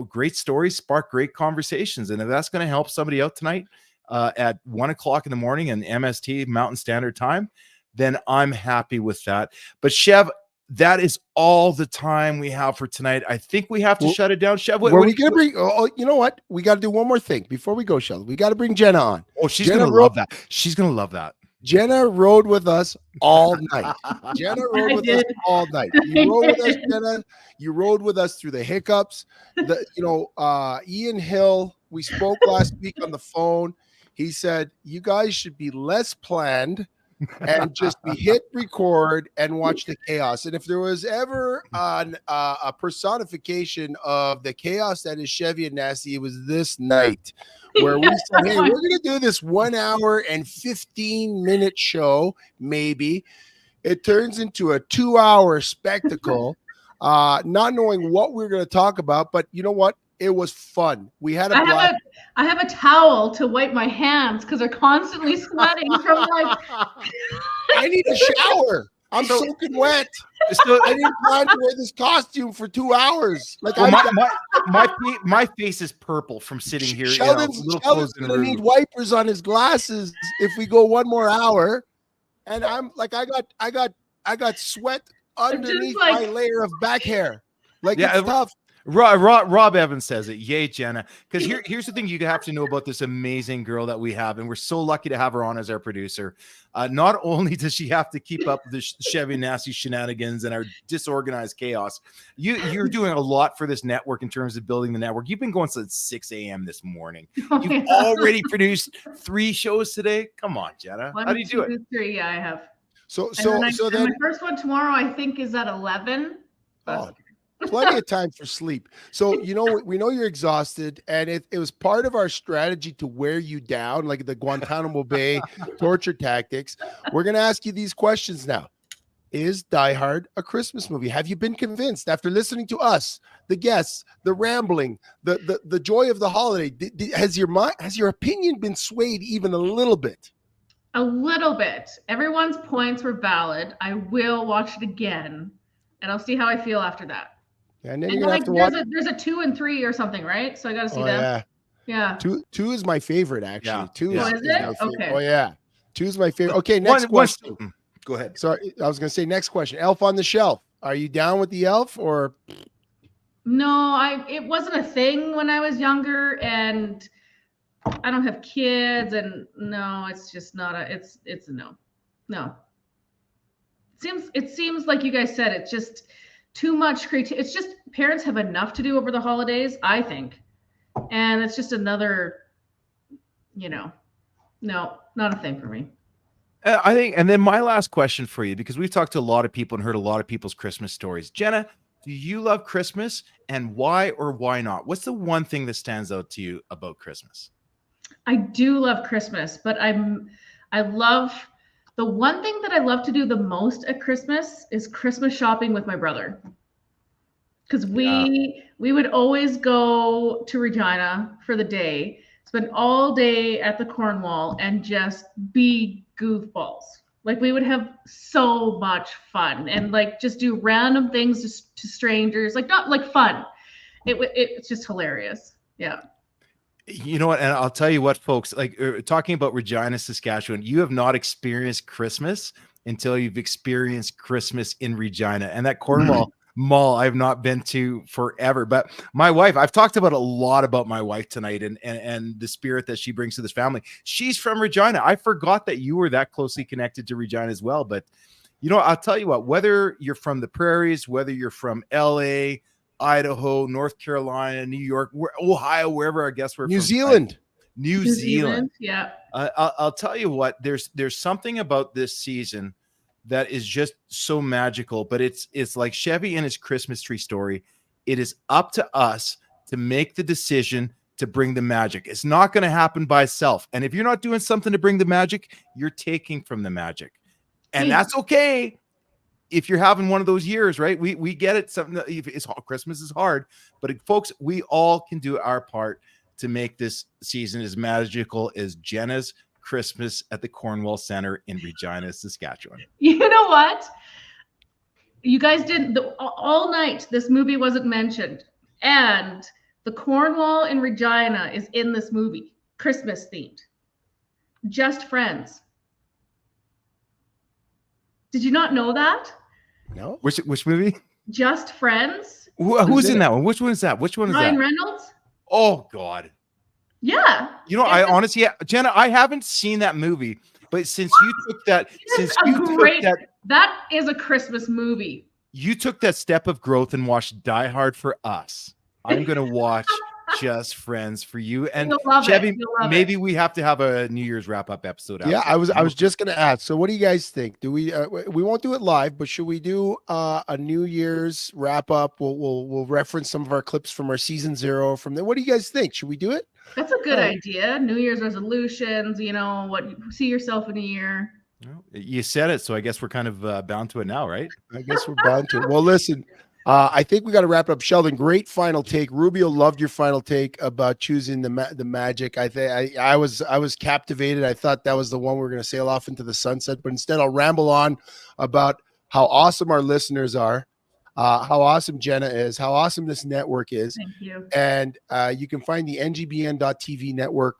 great stories spark great conversations. And if that's going to help somebody out tonight at 1 o'clock in the morning in MST Mountain Standard Time, then I'm happy with that. But Chev, that is all the time we have for tonight. I think we have to shut it down. Chev, we going to bring? Oh, you know what? We got to do one more thing before we go, Sheldon. We got to bring Jenna on. Oh, she's going to love that. She's going to love that. Jenna rode with us all night. Jenna rode with us all night. You rode with us, Jenna. You rode with us through the hiccups. Ian Hill, we spoke last week on the phone. He said, you guys should be less planned and just be hit record and watch the chaos. And if there was ever a personification of the chaos that is Chevy and Nasty, it was this night where we said, hey, we're going to do this 1 hour and 15-minute show. Maybe it turns into a 2-hour spectacle, not knowing what we're going to talk about. But you know what? It was fun. We had I have a towel to wipe my hands because they're constantly sweating from like. I need a shower. I'm soaking wet. So I didn't plan to wear this costume for 2 hours. Like my face is purple from sitting here. Sheldon's gonna need wipers on his glasses if we go 1 more hour. And I'm like, I got sweat underneath my layer of back hair. Like, it's tough. Rob Evans says it. Yay, Jenna. Because here's the thing you have to know about this amazing girl that we have, and we're so lucky to have her on as our producer. Not only does she have to keep up the Chevy Nasty shenanigans and our disorganized chaos, you're doing a lot for this network in terms of building the network. You've been going since 6 a.m. this morning. You've already produced 3 shows today. Come on, Jenna. How do you do it? 3, yeah, I have. So then my first one tomorrow, I think, is at 11. Plenty of time for sleep. So, we know you're exhausted, and it was part of our strategy to wear you down, like the Guantanamo Bay torture tactics. We're going to ask you these questions now. Is Die Hard a Christmas movie? Have you been convinced after listening to us, the guests, the rambling, the joy of the holiday? Has your opinion been swayed even a little bit? A little bit. Everyone's points were valid. I will watch it again, and I'll see how I feel after that. And then you're gonna have to watch. There's a 2 and 3 or something, right? So I got to see that. Yeah. Two is my favorite, actually. Yeah. 2 is it? Okay. Oh yeah. 2 is my favorite. Okay, next question. Go ahead. Sorry, I was gonna say next question. Elf on the Shelf. Are you down with the Elf or? No, it wasn't a thing when I was younger, and I don't have kids, and no, it's just not it's a no. No. It seems like you guys said, it's just too much creativity. It's just parents have enough to do over the holidays, I think. And it's just another, no, not a thing for me. I think, and then my last question for you, because we've talked to a lot of people and heard a lot of people's Christmas stories. Jenna, do you love Christmas, and why or why not? What's the one thing that stands out to you about Christmas? I do love Christmas, but I love The one thing that I love to do the most at Christmas is Christmas shopping with my brother. Because we would always go to Regina for the day, spend all day at the Cornwall, and just be goofballs. Like, we would have so much fun and like just do random things just to strangers, like not like fun. It's just hilarious. Yeah. You know what? And I'll tell you what, folks, like talking about Regina, Saskatchewan, you have not experienced Christmas until you've experienced Christmas in Regina. And that Cornwall mall I've not been to forever. But my wife, I've talked about a lot about my wife tonight and the spirit that she brings to this family. She's from Regina. I forgot that you were that closely connected to Regina as well. But, you know, I'll tell you what, whether you're from the prairies, whether you're from LA, Idaho, North Carolina, New York, Ohio, wherever I guess we're New from. Zealand. New Zealand. Yeah. I'll tell you what, there's something about this season that is just so magical, but it's like Chevy and his Christmas tree story. It is up to us to make the decision to bring the magic. It's not going to happen by itself. And if you're not doing something to bring the magic, you're taking from the magic. And that's okay. If you're having one of those years, right? We get it. Something that Christmas is hard, but folks, we all can do our part to make this season as magical as Jenna's Christmas at the Cornwall Center in Regina, Saskatchewan. You know what? You guys didn't all night. This movie wasn't mentioned, and the Cornwall in Regina is in this movie, Christmas themed. Just Friends. Did you not know that? No. Which movie? Just Friends. Who's in that one? Which one is that? Which one is Ryan that? Reynolds. Oh God. Yeah. You know, I honestly, Jenna, I haven't seen that movie, but since you took that, that is a Christmas movie. You took that step of growth and watched Die Hard for us. I'm gonna watch Just Friends for you. And Chevy, maybe we have to have a New Year's wrap-up episode. Yeah, I was just gonna ask. So what do you guys think? Do we won't do it live, but should we do a New Year's wrap-up? We'll reference some of our clips from our season 0 from there. What do you guys think? Should we do it? That's a good idea. New Year's resolutions, you know, what see yourself in a year. You said it, so I guess we're kind of bound to it now, right? I guess we're bound to it. Well, listen, I think we got to wrap up. Sheldon, great final take. Rubio, loved your final take about choosing the magic. I was captivated. I thought that was the one we were going to sail off into the sunset, but instead I'll ramble on about how awesome our listeners are, how awesome Jenna is, how awesome this network is. Thank you. And you can find the NGBN.TV network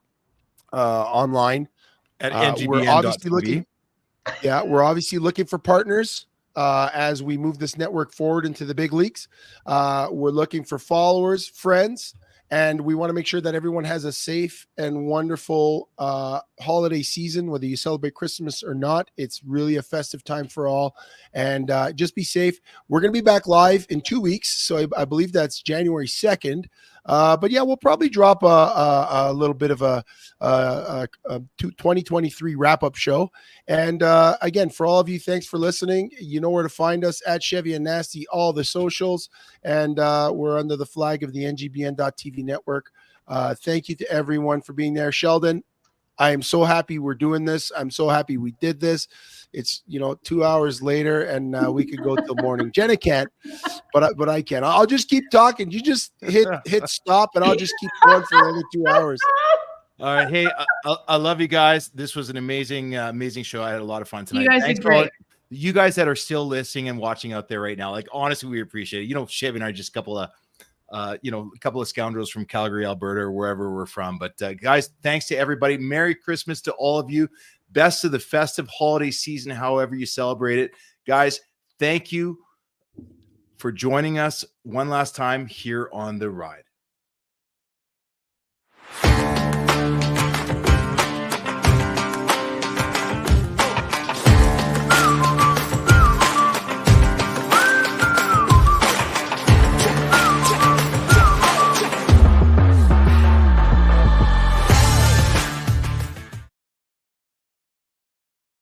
online at NGBN.TV. We're obviously looking. Yeah, we're obviously looking for partners as we move this network forward into the big leagues. We're looking for followers, friends, and we want to make sure that everyone has a safe and wonderful holiday season, whether you celebrate Christmas or not. It's really a festive time for all. And just be safe. We're going to be back live in 2 weeks. So I believe that's January 2nd. But yeah, we'll probably drop a little bit of a 2023 wrap-up show. And again, for all of you, thanks for listening. You know where to find us at Chevy and Nasty, all the socials. And we're under the flag of the NGBN.TV network. Thank you to everyone for being there. Sheldon, I am so happy we're doing this. I'm so happy we did this. It's 2 hours later and we could go till morning. Jenna can't, but I can. I'll just keep talking. You just hit stop and I'll just keep going for another 2 hours. All right. Hey, I love you guys. This was an amazing show. I had a lot a fun tonight. You guys did great. You guys that are still listening and watching out there right now, like honestly, we appreciate it. Chevy and I are just a couple of scoundrels from Calgary, Alberta, or wherever we're from. But guys, thanks to everybody. Merry Christmas to all of you. Best of the festive holiday season, however you celebrate it. Guys, thank you for joining us one last time here on The Ride.